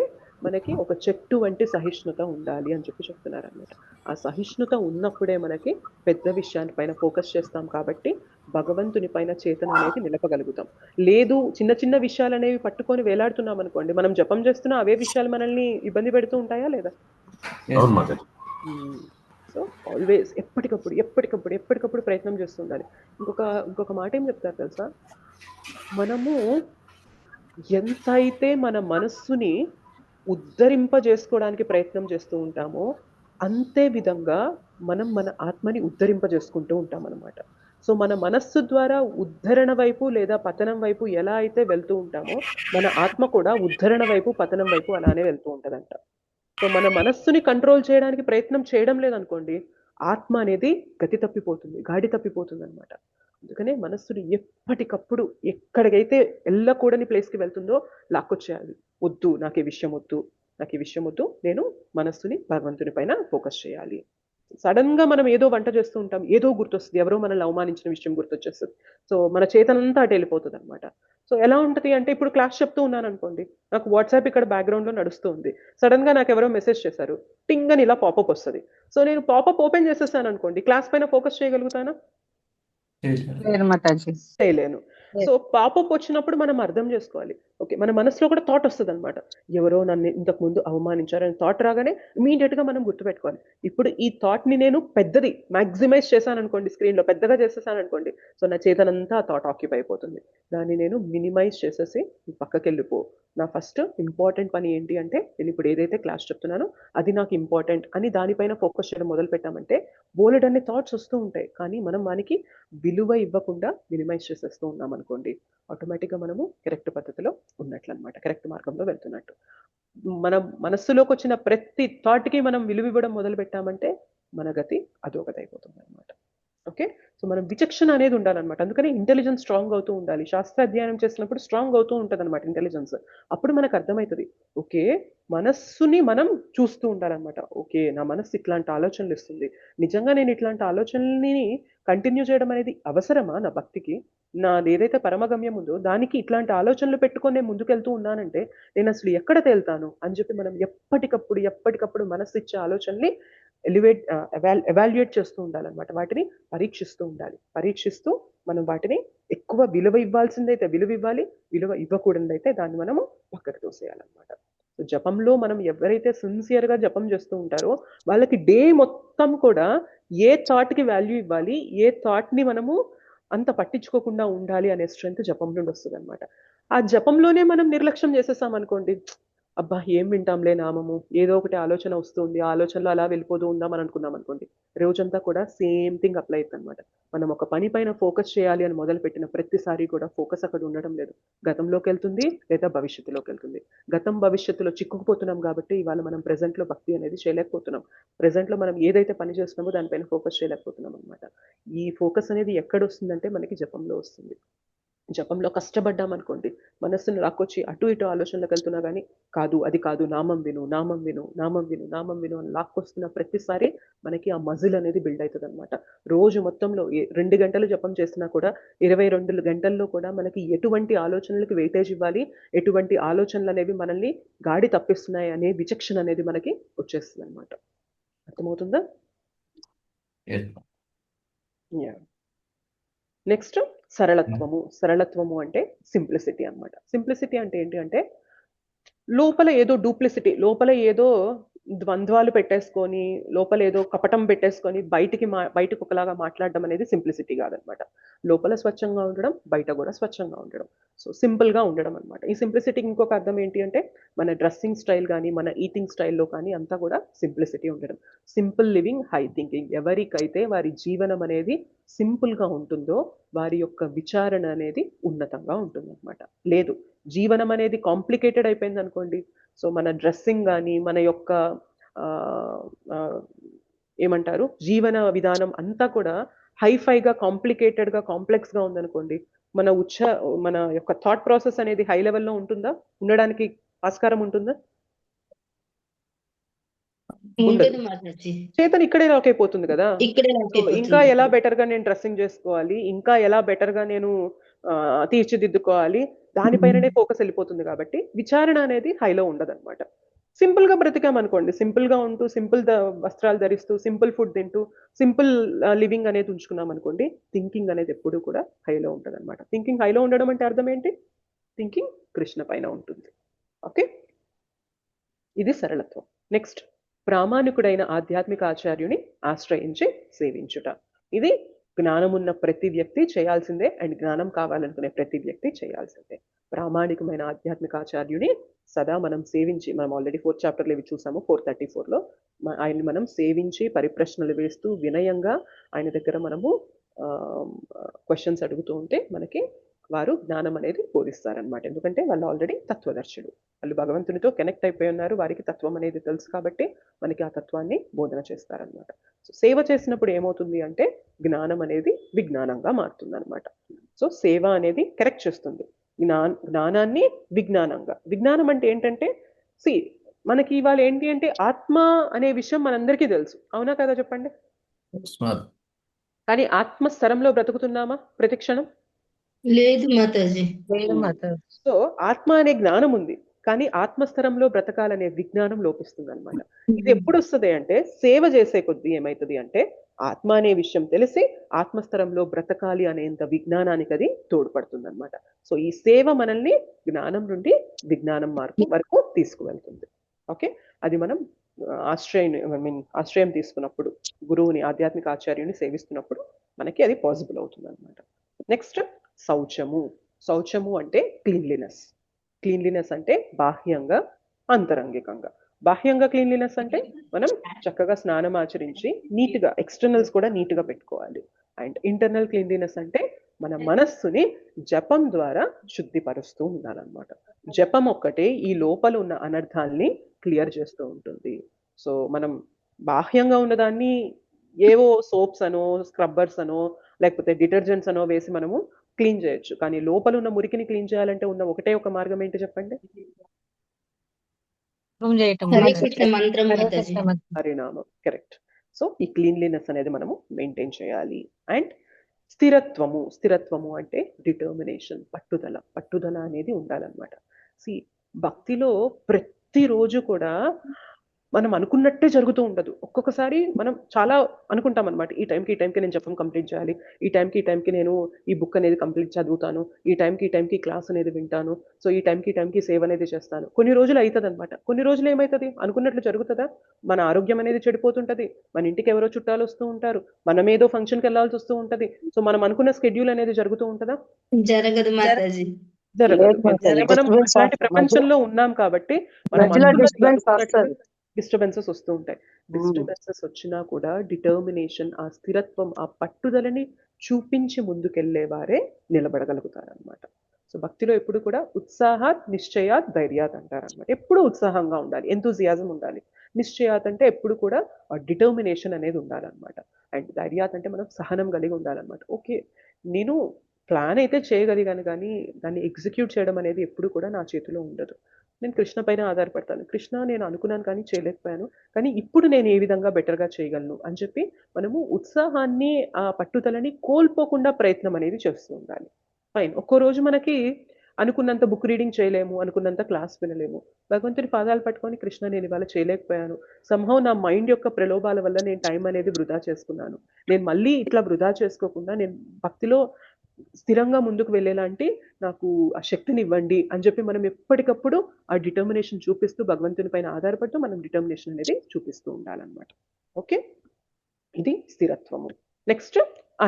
మనకి ఒక చెట్టు వంటి సహిష్ణుత ఉండాలి అని చెప్పి చెప్తున్నారు అన్నమాట. ఆ సహిష్ణుత ఉన్నప్పుడే మనకి పెద్ద విషయాన్ని పైన ఫోకస్ చేస్తాం, కాబట్టి భగవంతుని పైన చేతన అనేది నిలపగలుగుతాం. లేదు చిన్న చిన్న విషయాలు అనేవి పట్టుకొని వేలాడుతున్నాం అనుకోండి, మనం జపం చేస్తున్నా అవే విషయాలు మనల్ని ఇబ్బంది పెడుతూ ఉంటాయా లేదా? సో ఆల్వేస్ ఎప్పటికప్పుడు ప్రయత్నం చేస్తుండాలి. ఇంకొక మాట ఏం చెప్తారు తెలుసా, మనము ఎంతైతే మన మనస్సుని ఉద్ధరింపజేసుకోవడానికి ప్రయత్నం చేస్తూ ఉంటామో అంతే విధంగా మనం మన ఆత్మని ఉద్ధరింపజేసుకుంటూ ఉంటాం అన్నమాట. సో మన మనస్సు ద్వారా ఉద్ధరణ వైపు లేదా పతనం వైపు ఎలా అయితే వెళ్తూ ఉంటామో మన ఆత్మ కూడా ఉద్ధరణ వైపు పతనం వైపు అలానే వెళ్తూ ఉంటదంట. సో మన మనస్సుని కంట్రోల్ చేయడానికి ప్రయత్నం చేయడం లేదనుకోండి, ఆత్మ అనేది గతి తప్పిపోతుంది, గాడి తప్పిపోతుంది అనమాట. అందుకనే మనస్సుని ఎప్పటికప్పుడు ఎక్కడికైతే వెళ్ళకూడని ప్లేస్కి వెళ్తుందో లాక్కొచ్చేయాలి. వద్దు, నాకు ఈ విషయం వద్దు, నేను మనస్సుని భగవంతుని పైన ఫోకస్ చేయాలి. సడన్ గా మనం ఏదో వంట చేస్తూ ఉంటాం, ఏదో గుర్తొస్తుంది, ఎవరో మనల్ని అవమానించిన విషయం గుర్తొచ్చేస్తుంది. సో మన చేతనంతా అటు వెళ్ళిపోతుంది అనమాట. సో ఎలా ఉంటుంది అంటే ఇప్పుడు క్లాస్ చెప్తూ ఉన్నాను అనుకోండి, నాకు వాట్సాప్ ఇక్కడ బ్యాక్గ్రౌండ్లో నడుస్తూ ఉంది, సడన్గా నాకు ఎవరో మెసేజ్ చేశారు, టింగ్ అని ఇలా పాపప్ వస్తుంది. సో నేను పాపప్ ఓపెన్ చేసేసాను అనుకోండి, క్లాస్ పైన ఫోకస్ చేయగలుగుతానా? చేయలేను. సో పాపప్ వచ్చినప్పుడు మనం అర్థం చేసుకోవాలి, ఓకే మన మనసులో కూడా థాట్ వస్తుంది అనమాట, ఎవరో నన్ను ఇంతకు ముందు అవమానించారని థాట్ రాగానే ఇమీడియట్ గా మనం గుర్తుపెట్టుకోవాలి, ఇప్పుడు ఈ థాట్ ని నేను పెద్దది మ్యాక్సిమైజ్ చేశాను అనుకోండి, స్క్రీన్ లో పెద్దగా చేసేసాను అనుకోండి, సో నా చేతనంతా ఆ థాట్ ఆక్యుపై అయిపోతుంది. దాన్ని నేను మినిమైజ్ చేసేసి పక్కకి వెళ్ళిపో, నా ఫస్ట్ ఇంపార్టెంట్ పని ఏంటి అంటే నేను ఇప్పుడు ఏదైతే క్లాస్ చెప్తున్నానో అది నాకు ఇంపార్టెంట్ అని దానిపైన ఫోకస్ చేయడం మొదలు పెట్టామంటే బోలెడ్ అన్ని థాట్స్ వస్తూ ఉంటాయి, కానీ మనం వానికి విలువ ఇవ్వకుండా మినిమైజ్ చేసేస్తూ ఉన్నాం అనుకోండి, ఆటోమేటిక్గా మనము కరెక్ట్ పద్ధతిలో ఉన్నట్లు అనమాట, కరెక్ట్ మార్గంలో వెళ్తున్నట్టు. మన మనస్సులోకి వచ్చిన ప్రతి థాట్కి మనం విలువ ఇవ్వడం మొదలు పెట్టామంటే మన గతి అధోగతి అయిపోతుంది అనమాట. ఓకే, సో మనం విచక్షణ అనేది ఉండాలన్నమాట. అందుకని ఇంటెలిజెన్స్ స్ట్రాంగ్ అవుతూ ఉండాలి. శాస్త్ర అధ్యయనం చేసినప్పుడు స్ట్రాంగ్ అవుతూ ఉంటుంది అనమాట ఇంటెలిజెన్స్. అప్పుడు మనకు అర్థమవుతుంది, ఓకే మనస్సుని మనం చూస్తూ ఉండాలన్నమాట. ఓకే నా మనస్సు ఇట్లాంటి ఆలోచనలు ఇస్తుంది, నిజంగా నేను ఇట్లాంటి ఆలోచనల్ని కంటిన్యూ చేయడం అనేది అవసరమా నా భక్తికి? నాది ఏదైతే పరమగమ్యం ఉందో దానికి ఇట్లాంటి ఆలోచనలు పెట్టుకొని నేను ముందుకెళ్తూ ఉన్నానంటే నేను అసలు ఎక్కడ తేలుతాను అని చెప్పి మనం ఎప్పటికప్పుడు మనస్సు ఇచ్చే ఆలోచనల్ని ఎవాల్యుయేట్ చేస్తూ ఉండాలన్నమాట. వాటిని పరీక్షిస్తూ ఉండాలి. పరీక్షిస్తూ మనం వాటిని ఎక్కువ విలువ ఇవ్వాల్సిందైతే విలువ ఇవ్వాలి, విలువ ఇవ్వకూడదైతే దాన్ని మనము పక్కకు తోసేయాలన్నమాట. సో జపంలో మనం ఎవరైతే సిన్సియర్గా జపం చేస్తూ ఉంటారో వాళ్ళకి డే మొత్తం కూడా ఏ థాట్కి వాల్యూ ఇవ్వాలి, ఏ థాట్ని మనము అంత పట్టించుకోకుండా ఉండాలి అనే స్ట్రెంత్ జపం నుండి వస్తుంది అనమాట. ఆ జపంలోనే మనం నిర్లక్ష్యం చేసేసాం అనుకోండి, అబ్బా ఏం వింటాంలే నామము, ఏదో ఒకటి ఆలోచన వస్తుంది, ఆ ఆలోచనలో అలా వెళ్ళిపోతూ ఉందాం అని అనుకున్నాం అనుకోండి, రోజంతా కూడా సేమ్ థింగ్ అప్లై అవుతుంది అనమాట. మనం ఒక పని పైన ఫోకస్ చేయాలి అని మొదలు పెట్టిన ప్రతిసారి కూడా ఫోకస్ అక్కడ ఉండడం లేదు, గతంలోకి వెళ్తుంది లేదా భవిష్యత్తులోకి వెళ్తుంది. గతం భవిష్యత్తులో చిక్కుకుపోతున్నాం కాబట్టి ఇవాళ మనం ప్రెజెంట్లో భక్తి అనేది చేయలేకపోతున్నాం. ప్రెజెంట్లో మనం ఏదైతే పని చేస్తున్నామో దానిపైన ఫోకస్ చేయలేకపోతున్నాం అనమాట. ఈ ఫోకస్ అనేది ఎక్కడ వస్తుందంటే మనకి జపంలో వస్తుంది. జపంలో కష్టపడ్డాం అనుకోండి, మనస్సును లాక్కొచ్చి అటు ఇటు ఆలోచనలకు వెళ్తున్నా కానీ కాదు అది కాదు, నామం విను నామం విను నామం విను నామం విను అని లాక్కొస్తున్న ప్రతిసారి మనకి ఆ మజిల్ అనేది బిల్డ్ అవుతుంది అనమాట. రోజు మొత్తంలో 2 గంటలు జపం చేసినా కూడా 22 గంటల్లో కూడా మనకి ఎటువంటి ఆలోచనలకు వెయిటేజ్ ఇవ్వాలి, ఎటువంటి ఆలోచనలు అనేవి మనల్ని గాడి తప్పిస్తున్నాయి అనే విచక్షణ అనేది మనకి వచ్చేస్తుంది అనమాట. అర్థమవుతుందా? నెక్స్ట్ సరళత్వము అంటే సింప్లిసిటీ అన్నమాట. సింప్లిసిటీ అంటే ఏంటి అంటే లోపల ఏదో డూప్లిసిటీ, లోపల ఏదో ద్వంద్వాలు పెట్టేసుకొని, లోపల ఏదో కపటం పెట్టేసుకొని బయటకు ఒకలాగా మాట్లాడడం అనేది సింప్లిసిటీ కాదనమాట. లోపల స్వచ్ఛంగా ఉండడం, బయట కూడా స్వచ్ఛంగా ఉండడం. సో సింపుల్గా ఉండడం అనమాట. ఈ సింప్లిసిటీకి ఇంకొక అర్థం ఏంటి అంటే మన డ్రెస్సింగ్ స్టైల్ కానీ మన ఈటింగ్ స్టైల్లో కానీ అంతా కూడా సింప్లిసిటీ ఉండడం. Simple living, high thinking. ఎవరికైతే వారి జీవనం అనేది సింపుల్గా ఉంటుందో వారి యొక్క విచారణ అనేది ఉన్నతంగా ఉంటుంది అనమాట. లేదు జీవనం అనేది కాంప్లికేటెడ్ అయిపోయింది అనుకోండి, సో మన డ్రెస్సింగ్ కానీ మన యొక్క ఏమంటారు జీవన విధానం అంతా కూడా హైఫైగా కాంప్లికేటెడ్గా కాంప్లెక్స్గా ఉందనుకోండి, మన యొక్క థాట్ ప్రాసెస్ అనేది హై లెవెల్లో ఉంటుందా? ఉండడానికి ఆస్కారం ఉంటుందా? చేతన్ ఇక్కడే లాక్ అయిపోతుంది కదా. ఇంకా ఎలా బెటర్ గా నేను డ్రెస్సింగ్ చేసుకోవాలి, ఇంకా ఎలా బెటర్ గా నేను తీర్చిదిద్దుకోవాలి, దానిపైననే ఫోకస్ వెళ్ళిపోతుంది. కాబట్టి విచారణ అనేది హైలో ఉండదు అనమాట. సింపుల్ గా బ్రతికామనుకోండి, సింపుల్ గా ఉంటూ సింపుల్ వస్త్రాలు ధరిస్తూ సింపుల్ ఫుడ్ తింటూ సింపుల్ లివింగ్ అనేది ఉంచుకున్నాం అనుకోండి, థింకింగ్ అనేది ఎప్పుడూ కూడా హైలో ఉంటుంది అనమాట. థింకింగ్ హైలో ఉండడం అంటే అర్థం ఏంటి? థింకింగ్ కృష్ణ పైన ఉంటుంది. ఓకే, ఇది సరళత్వం. నెక్స్ట్ ప్రామాణికుడైన ఆధ్యాత్మిక ఆచార్యుని ఆశ్రయించి సేవించుట. ఇది జ్ఞానమున్న ప్రతి వ్యక్తి చేయాల్సిందే, అండ్ జ్ఞానం కావాలనుకునే ప్రతి వ్యక్తి చేయాల్సిందే. ప్రామాణికమైన ఆధ్యాత్మిక ఆచార్యుని సదా మనం సేవించి, మనం ఆల్రెడీ 4th చాప్టర్లో ఇవి చూసాము, 434లో ఆయన్ని మనం సేవించి పరిప్రశ్నలు వేస్తూ వినయంగా ఆయన దగ్గర మనము క్వశ్చన్స్ అడుగుతూ ఉంటే మనకి వారు జ్ఞానం అనేది బోధిస్తారనమాట. ఎందుకంటే వాళ్ళు ఆల్రెడీ తత్వదర్శులు, వాళ్ళు భగవంతునితో కనెక్ట్ అయిపోయి ఉన్నారు, వారికి తత్వం అనేది తెలుసు కాబట్టి మనకి ఆ తత్వాన్ని బోధన చేస్తారనమాట. సో సేవ చేసినప్పుడు ఏమవుతుంది అంటే జ్ఞానం అనేది విజ్ఞానంగా మారుతుంది అనమాట. సో సేవ అనేది కరెక్ట్ చేస్తుంది జ్ఞానాన్ని విజ్ఞానంగా. విజ్ఞానం అంటే ఏంటంటే మనకి ఇవాళ ఏంటి అంటే ఆత్మ అనే విషయం మనందరికీ తెలుసు, అవునా కదా చెప్పండి? కానీ ఆత్మ స్థరంలో బ్రతుకుతున్నామా ప్రతి క్షణం? లేదు మాతాజీ. లేదు మాతాజీ. సో ఆత్మ అనే జ్ఞానం ఉంది, కానీ ఆత్మస్థరంలో బ్రతకాలనే విజ్ఞానం లోపిస్తుంది అనమాట. ఇది ఎప్పుడు వస్తుంది అంటే సేవ చేసే కొద్దీ ఏమవుతుంది అంటే ఆత్మ అనే విషయం తెలిసి ఆత్మస్థరంలో బ్రతకాలి అనేంత విజ్ఞానానికి అది తోడ్పడుతుంది అనమాట. సో ఈ సేవ మనల్ని జ్ఞానం నుండి విజ్ఞానం మార్పు వరకు తీసుకువెళ్తుంది. ఓకే, అది మనం ఆశ్రయం తీసుకున్నప్పుడు, గురువుని, ఆధ్యాత్మిక ఆచార్యుని సేవిస్తున్నప్పుడు మనకి అది పాసిబుల్ అవుతుంది అనమాట. నెక్స్ట్ శౌచము. శౌచము అంటే క్లీన్లీనెస్. క్లీన్లీనెస్ అంటే బాహ్యంగా, అంతరంగికంగా. బాహ్యంగా క్లీన్లీనెస్ అంటే మనం చక్కగా స్నానం ఆచరించి నీట్గా, ఎక్స్టర్నల్స్ కూడా నీట్గా పెట్టుకోవాలి. అండ్ ఇంటర్నల్ క్లీన్లీనెస్ అంటే మన మనస్సుని జపం ద్వారా శుద్ధిపరుస్తూ ఉండాలన్నమాట. జపం ఒక్కటే ఈ లోపల ఉన్న అనర్థాల్ని క్లియర్ చేస్తూ ఉంటుంది. సో మనం బాహ్యంగా ఉన్నదాన్ని ఏవో సోప్స్ అనో, స్క్రబ్బర్స్ అనో, లేకపోతే డిటర్జెంట్స్ అనో వేసి మనము క్లీన్ చేయొచ్చు, కానీ లోపల ఉన్న మురికిని క్లీన్ చేయాలంటే ఉన్న ఒకటే ఒక మార్గం ఏంటి చెప్పండి? హరినామం. కరెక్ట్. సో ఈ క్లీన్లీనెస్ అనేది మనము మెయింటైన్ చేయాలి. అండ్ స్థిరత్వము. స్థిరత్వము అంటే డిటర్మినేషన్, పట్టుదల. పట్టుదల అనేది ఉండాలన్నమాట. భక్తిలో ప్రతిరోజు కూడా మనం అనుకున్నట్టే జరుగుతూ ఉండదు. ఒక్కొక్కసారి మనం చాలా అనుకుంటాం అనమాట, ఈ టైంకి నేను జపం కంప్లీట్ చేయాలి, ఈ టైంకి నేను ఈ బుక్ అనేది కంప్లీట్ చదువుతాను, ఈ టైంకి క్లాస్ అనేది వింటాను, సో ఈ టైంకి సేవ్ అనేది చేస్తాను. కొన్ని రోజులు అవుతుంది అనమాట. కొన్ని రోజులు ఏమవుతుంది, అనుకున్నట్లు జరుగుతుందా? మన ఆరోగ్యం అనేది చెడిపోతుంటది, మన ఇంటికి ఎవరో చుట్టాలు వస్తూ ఉంటారు, మనం ఏదో ఫంక్షన్కి వెళ్ళాల్సి వస్తూ ఉంటది. సో మనం అనుకున్న స్కెడ్యూల్ అనేది జరుగుతూ ఉంటుందా? జరగదు మాతాజీ. జరగదు. మనం అలాంటి ప్రపంచంలో ఉన్నాం కాబట్టి మనం డిస్టర్బెన్సెస్ వస్తూ ఉంటాయి. డిస్టర్బెన్సెస్ వచ్చినా కూడా డిటర్మినేషన్, ఆ స్థిరత్వం, ఆ పట్టుదలని చూపించి ముందుకెళ్లే వారే నిలబడగలుగుతారనమాట. సో భక్తిలో ఎప్పుడు కూడా ఉత్సాహాత్ నిశ్చయాత్ ధైర్యాత్ అంటారనమాట. ఎప్పుడు ఉత్సాహంగా ఉండాలి, ఎంతూజియాజం ఉండాలి. నిశ్చయాత్ అంటే ఎప్పుడు కూడా డిటర్మినేషన్ అనేది ఉండాలన్నమాట. అండ్ ధైర్యాత్ అంటే మనం సహనం కలిగి ఉండాలన్నమాట. ఓకే, నేను ప్లాన్ అయితే చేయగలిగాను, కానీ దాన్ని ఎగ్జిక్యూట్ చేయడం అనేది ఎప్పుడు కూడా నా చేతిలో ఉండదు. నేను కృష్ణ పైన ఆధారపడతాను. కృష్ణ, నేను అనుకున్నాను కానీ చేయలేకపోయాను, కానీ ఇప్పుడు నేను ఏ విధంగా బెటర్గా చేయగలను అని చెప్పి మనము ఉత్సాహాన్ని, ఆ పట్టుదలని కోల్పోకుండా ప్రయత్నం అనేది చేస్తూ ఉండాలి. ఫైన్, ఒక్కో రోజు మనకి అనుకున్నంత బుక్ రీడింగ్ చేయలేము, అనుకున్నంత క్లాస్ వినలేము. భగవంతుని పాదాలు పట్టుకొని, కృష్ణ నేను ఇవాళ చేయలేకపోయాను, సంహవ్ నా మైండ్ యొక్క ప్రలోభాల వల్ల నేను టైం అనేది వృధా చేసుకున్నాను, నేను మళ్ళీ ఇట్లా వృధా చేసుకోకుండా నేను భక్తిలో స్థిరంగా ముందుకు వెళ్ళేలాంటి నాకు ఆ శక్తిని ఇవ్వండి అని చెప్పి మనం ఎప్పటికప్పుడు ఆ డిటర్మినేషన్ చూపిస్తూ, భగవంతుని పైన ఆధారపడుతూ మనం డిటర్మినేషన్ అనేది చూపిస్తూ ఉండాలన్నమాట. ఓకే, ఇది స్థిరత్వము. నెక్స్ట్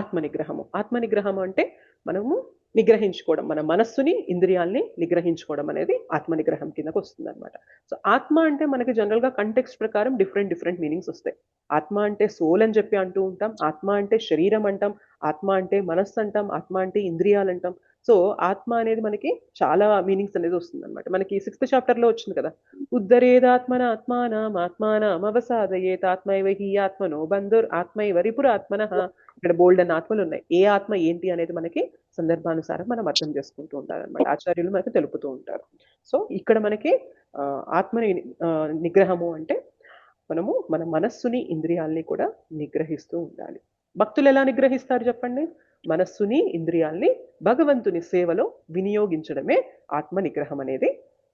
ఆత్మనిగ్రహము. ఆత్మనిగ్రహం అంటే మనము నిగ్రహించుకోవడం, మన మనస్సుని, ఇంద్రియాల్ని నిగ్రహించుకోవడం అనేది ఆత్మనిగ్రహం కిందకు వస్తుంది అనమాట. సో ఆత్మ అంటే మనకి జనరల్ గా కంటెక్స్ట్ ప్రకారం డిఫరెంట్ మీనింగ్స్ వస్తాయి. ఆత్మ అంటే సోల్ అని చెప్పి అంటూ ఉంటాం, ఆత్మ అంటే శరీరం అంటాం, ఆత్మ అంటే మనస్సు అంటాం, ఆత్మ అంటే ఇంద్రియాలు అంటాం. సో ఆత్మ అనేది మనకి చాలా మీనింగ్స్ అనేది వస్తుంది అనమాట. మనకి 6th చాప్టర్ లో వచ్చింది కదా, ఉద్ధరేదాత్మనాత్మానం అవసాదయేత్ ఆత్మైవ హి ఆత్మనో బంధుర్ ఆత్మైవ రిపుర ఆత్మనః. ఇక్కడ బోల్డ్ అన్న ఆత్మలు ఉన్నాయి. ఏ ఆత్మ ఏంటి అనేది మనకి సందర్భానుసారం మనం అర్థం చేసుకుంటూ ఉంటారన్నమాట, ఆచార్యులు మనకి తెలుపుతూ ఉంటారు. సో ఇక్కడ మనకి ఆత్మని నిగ్రహము అంటే మనము మన మనస్సుని, ఇంద్రియాల్ని కూడా నిగ్రహిస్తూ ఉండాలి. భక్తులు ఎలా నిగ్రహిస్తారు చెప్పండి? మనస్సుని, ఇంద్రియాల్ని భగవంతుని సేవలో వినియోగించడమే ఆత్మ నిగ్రహం అనేది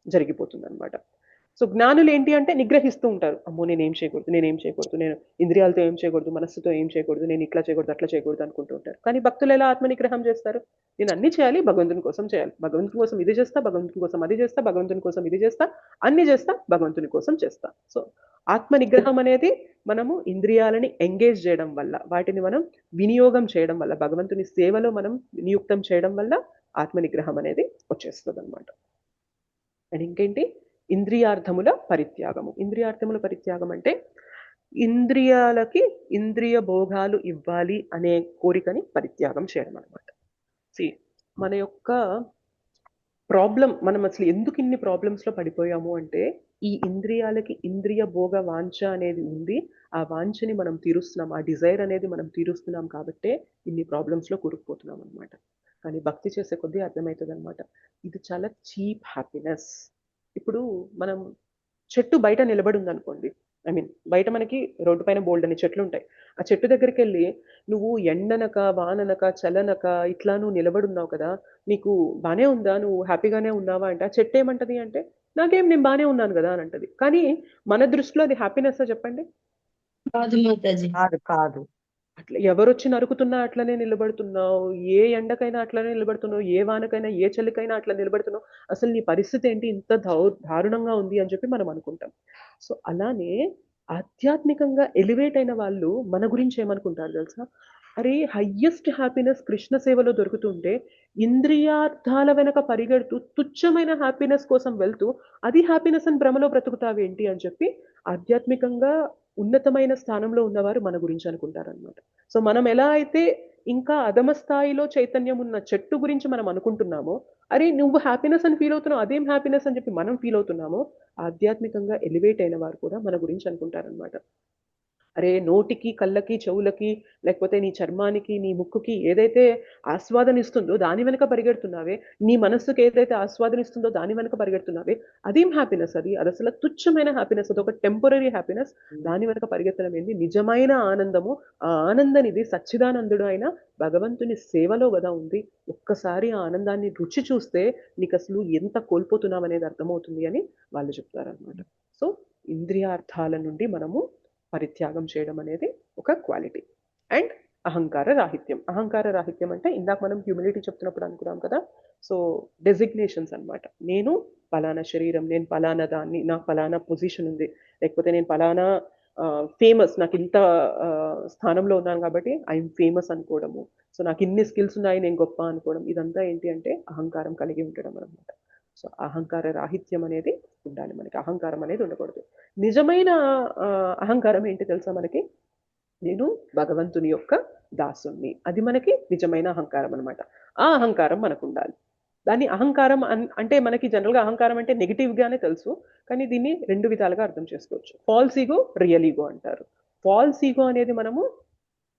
జరిగిపోతుంది అనమాట. సో జ్ఞానులు ఏంటి అంటే నిగ్రహిస్తూ ఉంటారు. అమ్మో నేనేం చేయకూడదు, నేను ఇంద్రియాలతో ఏం చేయకూడదు, మనస్సుతో ఏం చేయకూడదు, నేను ఇట్లా చేయకూడదు, అట్లా చేయకూడదు అనుకుంటూ ఉంటారు. కానీ భక్తులు ఎలా ఆత్మ నిగ్రహం చేస్తారు? నేను అన్ని చేయాలి, భగవంతుని కోసం చేయాలి, భగవంతుని కోసం ఇది చేస్తా, భగవంతుని కోసం అది చేస్తా, భగవంతుని కోసం ఇది చేస్తా, అన్ని చేస్తా, భగవంతుని కోసం చేస్తా. సో ఆత్మ నిగ్రహం అనేది మనము ఇంద్రియాలని ఎంగేజ్ చేయడం వల్ల, వాటిని మనం వినియోగం చేయడం వల్ల, భగవంతుని సేవలో మనం నియుక్తం చేయడం వల్ల ఆత్మ నిగ్రహం అనేది వచ్చేస్తుంది అనమాట. అండ్ ఇంకేంటి? ఇంద్రియార్థముల పరిత్యాగము. ఇంద్రియార్థముల పరిత్యాగం అంటే ఇంద్రియాలకి ఇంద్రియ భోగాలు ఇవ్వాలి అనే కోరికని పరిత్యాగం చేయడం అనమాట. మన యొక్క ప్రాబ్లం, మనం అసలు ఎందుకు ఇన్ని ప్రాబ్లమ్స్ లో పడిపోయాము అంటే ఈ ఇంద్రియాలకి ఇంద్రియ భోగ వాంఛ అనేది ఉంది. ఆ వాంఛని మనం తీరుస్తున్నాం, ఆ డిజైర్ అనేది మనం తీరుస్తున్నాం కాబట్టే ఇన్ని ప్రాబ్లమ్స్ లో కూరుకుపోతున్నాం అనమాట. కానీ భక్తి చేసే కొద్దీ అర్థమవుతుంది అనమాట, ఇది చాలా చీప్ హ్యాపీనెస్. ఇప్పుడు మనం చెట్టు బయట నిలబడి ఉందనుకోండి, ఐ మీన్ బయట మనకి రోడ్డు పైన బోల్డ్ అని చెట్లు ఉంటాయి. ఆ చెట్టు దగ్గరికి వెళ్ళి నువ్వు ఎండనక వాననక చలనక ఇట్లా నువ్వు నిలబడున్నావు కదా, నీకు బానే ఉందా, నువ్వు హ్యాపీగానే ఉన్నావా అంటే ఆ చెట్టు ఏమంటది అంటే నాకేం, నేను బానే ఉన్నాను కదా అని అంటది. కానీ మన దృష్టిలో అది హ్యాపీనెస్ చెప్పండి? కాదు మాతాజీ. కాదు. అట్లా ఎవరొచ్చి నరుకుతున్నా అట్లనే నిలబడుతున్నావు, ఏ ఎండకైనా అట్లనే నిలబడుతున్నావు, ఏ వానకైనా ఏ చలికైనా అట్లా నిలబడుతున్నావు, అసలు నీ పరిస్థితి ఏంటి ఇంత దారుణంగా ఉంది అని చెప్పి మనం అనుకుంటాం. సో అలానే ఆధ్యాత్మికంగా ఎలివేట్ అయిన వాళ్ళు మన గురించి ఏమనుకుంటారు తెలుసా? అరే హయ్యెస్ట్ హ్యాపీనెస్ కృష్ణ సేవలో దొరుకుతుంటే ఇంద్రియార్థాల వెనక పరిగెడుతూ తుచ్చమైన హ్యాపీనెస్ కోసం వెళ్తూ అది హ్యాపీనెస్ అని భ్రమలో బ్రతుకుతావేంటి అని చెప్పి ఆధ్యాత్మికంగా ఉన్నతమైన స్థానంలో ఉన్నవారు మన గురించి అనుకుంటారనమాట. సో మనం ఎలా అయితే ఇంకా అధమ స్థాయిలో చైతన్యం ఉన్న చెట్టు గురించి మనం అనుకుంటున్నామో, అరే నువ్వు హ్యాపీనెస్ అని ఫీల్ అవుతున్నావు, అదేం హ్యాపీనెస్ అని చెప్పి మనం ఫీల్ అవుతున్నామో, ఆధ్యాత్మికంగా ఎలివేట్ అయిన వారు కూడా మన గురించి అనుకుంటారనమాట. అరే నోటికి కళ్ళకి చెవులకి లేకపోతే నీ చర్మానికి నీ ముక్కుకి ఏదైతే ఆస్వాదన ఇస్తుందో దాని వెనక పరిగెడుతున్నావే, నీ మనస్సుకి ఏదైతే ఆస్వాదన ఇస్తుందో దాని వెనక పరిగెడుతున్నావే, అదేం హ్యాపీనెస్? అది అసలు తుచ్చమైన హ్యాపీనెస్, అది ఒక టెంపరీ హ్యాపీనెస్. దాని వెనక పరిగెత్తడం ఏంది? నిజమైన ఆనందము. ఆ ఆనందనిది సచ్చిదానందుడు అయిన భగవంతుని సేవలో కదా ఉంది. ఒక్కసారి ఆ ఆనందాన్ని రుచి చూస్తే నీకు అసలు ఎంత కోల్పోతున్నావు అనేది అర్థమవుతుంది అని వాళ్ళు చెప్తారనమాట. సో ఇంద్రియార్థాల నుండి మనము పరిత్యాగం చేయడం అనేది ఒక క్వాలిటీ. అండ్ అహంకార రాహిత్యం. అహంకార రాహిత్యం అంటే ఇందాక మనం హ్యూమిలిటీ చెప్తున్నప్పుడు అనుకున్నాం కదా, సో డెసిగ్నేషన్స్ అన్నమాట. నేను పలానా శరీరం, నేను పలానా దాన్ని, నాకు పలానా పొజిషన్ ఉంది, లేకపోతే నేను పలానా ఫేమస్, నాకు ఇంత స్థానంలో ఉన్నాను కాబట్టి ఐఎమ్ ఫేమస్ అనుకోవడము, సో నాకు ఇన్ని స్కిల్స్ ఉన్నాయి నేను గొప్ప అనుకోవడం, ఇదంతా ఏంటి అంటే అహంకారం కలిగి ఉండడం అనమాట. సో అహంకార రాహిత్యం అనేది ఉండాలి మనకి, అహంకారం అనేది ఉండకూడదు. నిజమైన అహంకారం ఏంటి తెలుసా మనకి? నేను భగవంతుని యొక్క దాసుని, అది మనకి నిజమైన అహంకారం అనమాట. ఆ అహంకారం మనకు ఉండాలి. దాన్ని అహంకారం అంటే మనకి జనరల్గా అహంకారం అంటే నెగిటివ్ గానే తెలుసు, కానీ దీన్ని రెండు విధాలుగా అర్థం చేసుకోవచ్చు. ఫాల్స్ ఈగో, రియల్ ఈగో అంటారు. ఫాల్స్ ఈగో అనేది మనము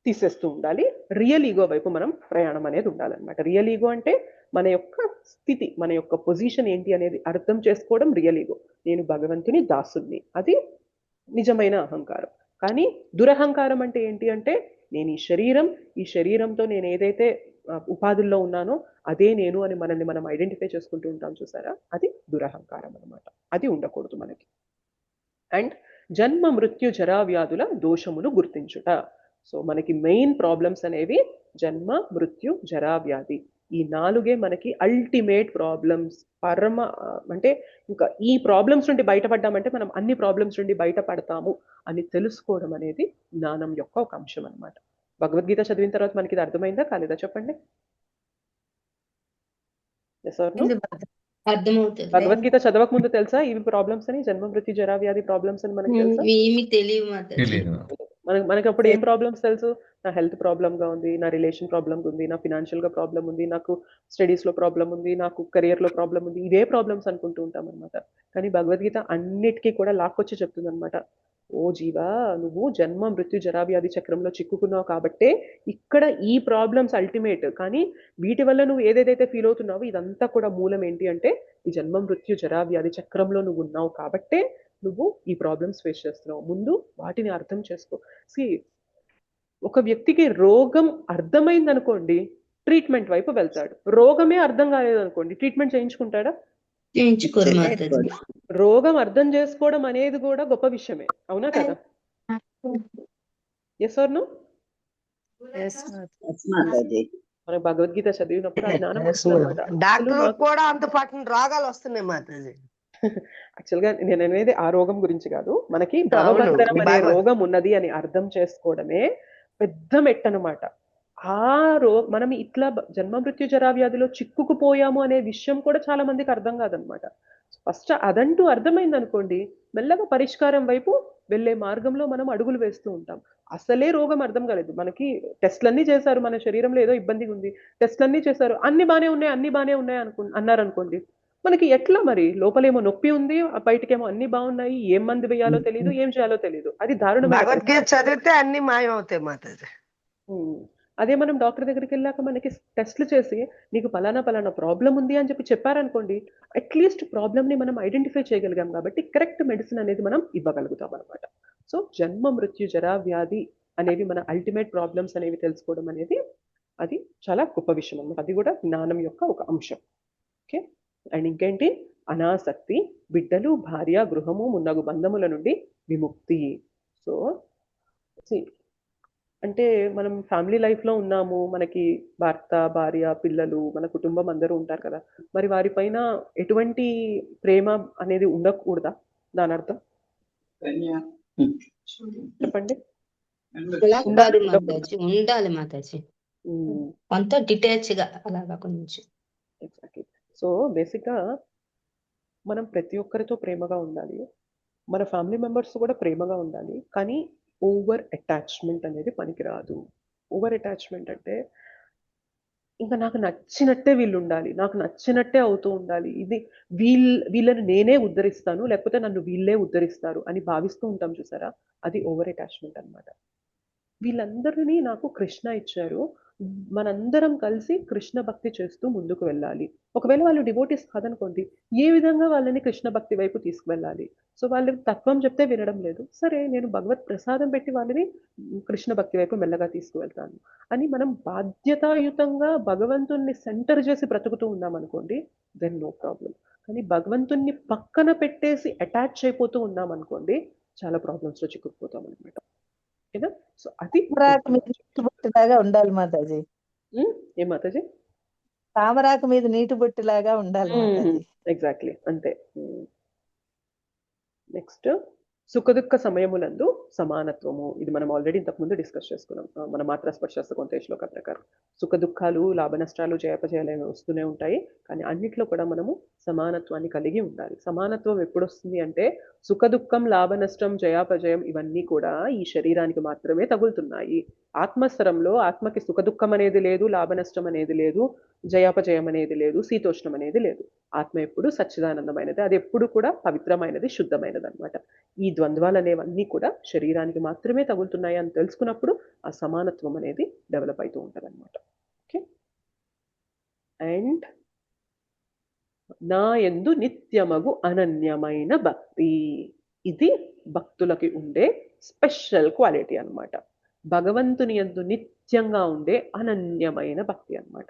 తీసేస్తూ ఉండాలి, రియల్ ఈగో వైపు మనం ప్రయాణం అనేది ఉండాలన్నమాట. రియల్ ఈగో అంటే మన యొక్క స్థితి, మన యొక్క పొజిషన్ ఏంటి అనేది అర్థం చేసుకోవడం రియల్ ఈగో. నేను భగవంతుని దాసుని, అది నిజమైన అహంకారం. కానీ దురహంకారం అంటే ఏంటి అంటే నేను ఈ శరీరంతో నేను ఏదైతే ఉపాధుల్లో ఉన్నానో అదే నేను అని మనల్ని మనం ఐడెంటిఫై చేసుకుంటూ ఉంటాం చూసారా, అది దురహంకారం అనమాట. అది ఉండకూడదు మనకి. అండ్ జన్మ మృత్యు జరా వ్యాధుల దోషమును గుర్తించుట. సో మనకి మెయిన్ ప్రాబ్లమ్స్ అనేవి జన్మ మృత్యు జరా వ్యాధి, ఈ నాలుగే మనకి అల్టిమేట్ ప్రాబ్లమ్స్. అంటే ఇంకా ఈ ప్రాబ్లమ్స్ నుండి బయటపడ్డామంటే మనం అన్ని ప్రాబ్లమ్స్ నుండి బయటపడతాము అని తెలుసుకోవడం అనేది జ్ఞానం యొక్క ఒక అంశం అనమాట. భగవద్గీత చదివిన తర్వాత మనకి ఇది అర్థమైందా కాలేదా చెప్పండి? భగవద్గీత చదవక ముందు తెలుసా ఇవి ప్రాబ్లమ్స్ అని, జన్మ మృత్యు జరా వ్యాధి ప్రాబ్లమ్స్ అని మనకి తెలుసా? ఏమి తెలియదు. మనకి అప్పుడు ఏం ప్రాబ్లమ్స్ తెలుసు? నా హెల్త్ ప్రాబ్లమ్ గా ఉంది, నా రిలేషన్ ప్రాబ్లమ్ ఉంది, నా ఫినాన్షియల్ గా ప్రాబ్లమ్ ఉంది, నాకు స్టడీస్ లో ప్రాబ్లమ్ ఉంది, నాకు కెరియర్ లో ప్రాబ్లమ్ ఉంది, ఇదే ప్రాబ్లమ్స్ అనుకుంటూ ఉంటాం అనమాట. కానీ భగవద్గీత అన్నిటికీ కూడా లాక్కొచ్చి చెప్తుంది అనమాట, ఓ జీవా, నువ్వు జన్మ మృత్యు జరావ్యాధి చక్రంలో చిక్కుకున్నావు కాబట్టే ఇక్కడ ఈ ప్రాబ్లమ్స్ అల్టిమేట్. కానీ వీటి వల్ల నువ్వు ఏదైతే ఫీల్ అవుతున్నావో ఇదంతా కూడా మూలం ఏంటి అంటే ఈ జన్మ మృత్యు జరావ్యాధి చక్రంలో నువ్వు ఉన్నావు కాబట్టే నువ్వు ఈ ప్రాబ్లమ్స్ ఫేస్ చేస్తున్నావు. ముందు వాటిని అర్థం చేసుకో. ఒక వ్యక్తికి రోగం అర్థమైంది అనుకోండి, ట్రీట్మెంట్ వైపు వెళ్తాడు. రోగమే అర్థం కాలేదనుకోండి, ట్రీట్మెంట్ చేయించుకుంటాడా? రోగం అర్థం చేసుకోవడం అనేది కూడా గొప్ప విషయమే, అవునా కదా? Yes or no? మనకు భగవద్గీత చదివినప్పుడు కూడా అంత పట్టిన రోగాలు వస్తున్నాయి మాతాజీ. యాక్చువల్ గా నేను అనేది ఆ రోగం గురించి కాదు, మనకి భవబంధనం అనే రోగం ఉన్నది అని అర్థం చేసుకోవడమే పెద్ద మెట్టనమాట. మనం ఇట్లా జన్మ మృత్యు జరా వ్యాధిలో చిక్కుకుపోయాము అనే విషయం కూడా చాలా మందికి అర్థం కాదనమాట. ఫస్ట్ అదంటూ అర్థమైంది అనుకోండి, మెల్లగా పరిష్కారం వైపు వెళ్ళే మార్గంలో మనం అడుగులు వేస్తూ ఉంటాం. అసలే రోగం అర్థం కాలేదు, మనకి టెస్ట్లన్నీ చేశారు, మన శరీరంలో ఏదో ఇబ్బందిగా ఉంది, టెస్ట్లన్నీ చేశారు, అన్ని బానే ఉన్నాయి అన్నారు అనుకోండి, మనకి ఎట్లా మరి లోపలేమో నొప్పి ఉంది, బయటకేమో అన్ని బాగున్నాయి, ఏం మందు వేయాలో తెలియదు, ఏం చేయాలో తెలియదు. అది దారుణమైన. చదివితే అన్ని మాయం అవుతాయి మాతాజీ. అదే మనం డాక్టర్ దగ్గరికి వెళ్ళాక మనకి టెస్ట్లు చేసి నీకు పలానా ప్రాబ్లం ఉంది అని చెప్పి చెప్పారనుకోండి, అట్లీస్ట్ ప్రాబ్లమ్ని మనం ఐడెంటిఫై చేయగలిగాం కాబట్టి కరెక్ట్ మెడిసిన్ అనేది మనం ఇవ్వగలుగుతాం అనమాట. సో జన్మ మృత్యు జరా వ్యాధి అనేవి మన అల్టిమేట్ ప్రాబ్లమ్స్ అనేవి తెలుసుకోవడం అనేది అది చాలా గొప్ప విషయం అన్నమాట. అది కూడా జ్ఞానం యొక్క ఒక అంశం. ఓకే, అండ్ ఇంకేంటి, అనాసక్తి, బిడ్డలు, భార్య, గృహము మున్నగు బంధముల నుండి విముక్తి. సో అంటే మనం ఫ్యామిలీ లైఫ్లో ఉన్నాము, మనకి భర్త, భార్య, పిల్లలు, మన కుటుంబం అందరూ ఉంటారు కదా, మరి వారిపైన ఎటువంటి ప్రేమ అనేది ఉండకూడదా? దాని అర్థం చెప్పండి. ఉండాలి మాతాజీ, అంత డిటాచ్ గా అలాగా కొంచెం. ఎగ్జాక్ట్లీ. సో బేసిక్గా మనం ప్రతి ఒక్కరితో ప్రేమగా ఉండాలి, మన ఫ్యామిలీ మెంబర్స్ కూడా ప్రేమగా ఉండాలి, కానీ ఓవర్ అటాచ్మెంట్ అనేది పనికిరాదు. ఓవర్ అటాచ్మెంట్ అంటే ఇంకా నాకు నచ్చినట్టే వీళ్ళు ఉండాలి, నాకు నచ్చినట్టే అవుతూ ఉండాలి, ఇది వీళ్ళని నేనే ఉద్ధరిస్తాను లేకపోతే నన్ను వీళ్ళే ఉద్ధరిస్తారు అని భావిస్తూ ఉంటాం చూసారా, అది ఓవర్ అటాచ్మెంట్ అన్నమాట. వీళ్ళందరినీ నాకు కృష్ణ ఇచ్చారు, మనందరం కలిసి కృష్ణ భక్తి చేస్తూ ముందుకు వెళ్ళాలి. ఒకవేళ వాళ్ళు డివోటీస్ కాదనుకోండి, ఏ విధంగా వాళ్ళని కృష్ణ భక్తి వైపు తీసుకువెళ్ళాలి? సో వాళ్ళు తత్వం చెప్తే వినడం లేదు, సరే నేను భగవత్ ప్రసాదం పెట్టి వాళ్ళని కృష్ణ భక్తి వైపు మెల్లగా తీసుకువెళ్తాను అని మనం బాధ్యతాయుతంగా భగవంతుణ్ణి సెంటర్ చేసి బ్రతుకుతూ ఉన్నాం అనుకోండి, దెన్ నో ప్రాబ్లం. కానీ భగవంతుణ్ణి పక్కన పెట్టేసి అటాచ్ అయిపోతూ ఉన్నాం అనుకోండి, చాలా ప్రాబ్లమ్స్లో చిక్కుకుపోతాం అనమాట. ఓకేనా? సో అది తామరాకు మీద నీటి బొట్టులాగా ఉండాలి మాతాజీ. ఏ మాతాజీ? తామరాకు మీద నీటి బొట్టులాగా ఉండాలి మాతాజీ. ఎగ్జాక్ట్లీ అంతే. నెక్స్ట్, సుఖ దుఃఖ సమయములందు సమానత్వము. ఇది మనం ఆల్రెడీ ఇంతకుముందు డిస్కస్ చేసుకున్నాం మన మాత్ర స్పర్శస్త కొంత శ్లోక ప్రకారం. సుఖ దుఃఖాలు, లాభ నష్టాలు, జయాపజయాలు వస్తూనే ఉంటాయి, కానీ అన్నిట్లో కూడా మనము సమానత్వాన్ని కలిగి ఉండాలి. సమానత్వం ఎప్పుడు వస్తుంది అంటే సుఖ దుఃఖం, లాభ నష్టం, జయాపజయం ఇవన్నీ కూడా ఈ శరీరానికి మాత్రమే తగులుతున్నాయి. ఆత్మస్వరంలో ఆత్మకి సుఖ దుఃఖం అనేది లేదు, లాభ నష్టం అనేది లేదు, జయాపజయం అనేది లేదు, శీతోష్ణం అనేది లేదు. ఆత్మ ఎప్పుడు సచ్చిదానందమైనది, అది ఎప్పుడు కూడా పవిత్రమైనది, శుద్ధమైనది అనమాట. ఈ ద్వంద్వాలు అనేవన్నీ కూడా శరీరానికి మాత్రమే తగులుతున్నాయి అని తెలుసుకున్నప్పుడు ఆ సమానత్వం అనేది డెవలప్ అవుతూ ఉంటుంది అనమాట. ఓకే, అండ్ నా యందు నిత్యమగు అనన్యమైన భక్తి, ఇది భక్తులకి ఉండే స్పెషల్ క్వాలిటీ అన్నమాట. భగవంతుని యందు నిత్యంగా ఉండే అనన్యమైన భక్తి అన్నమాట.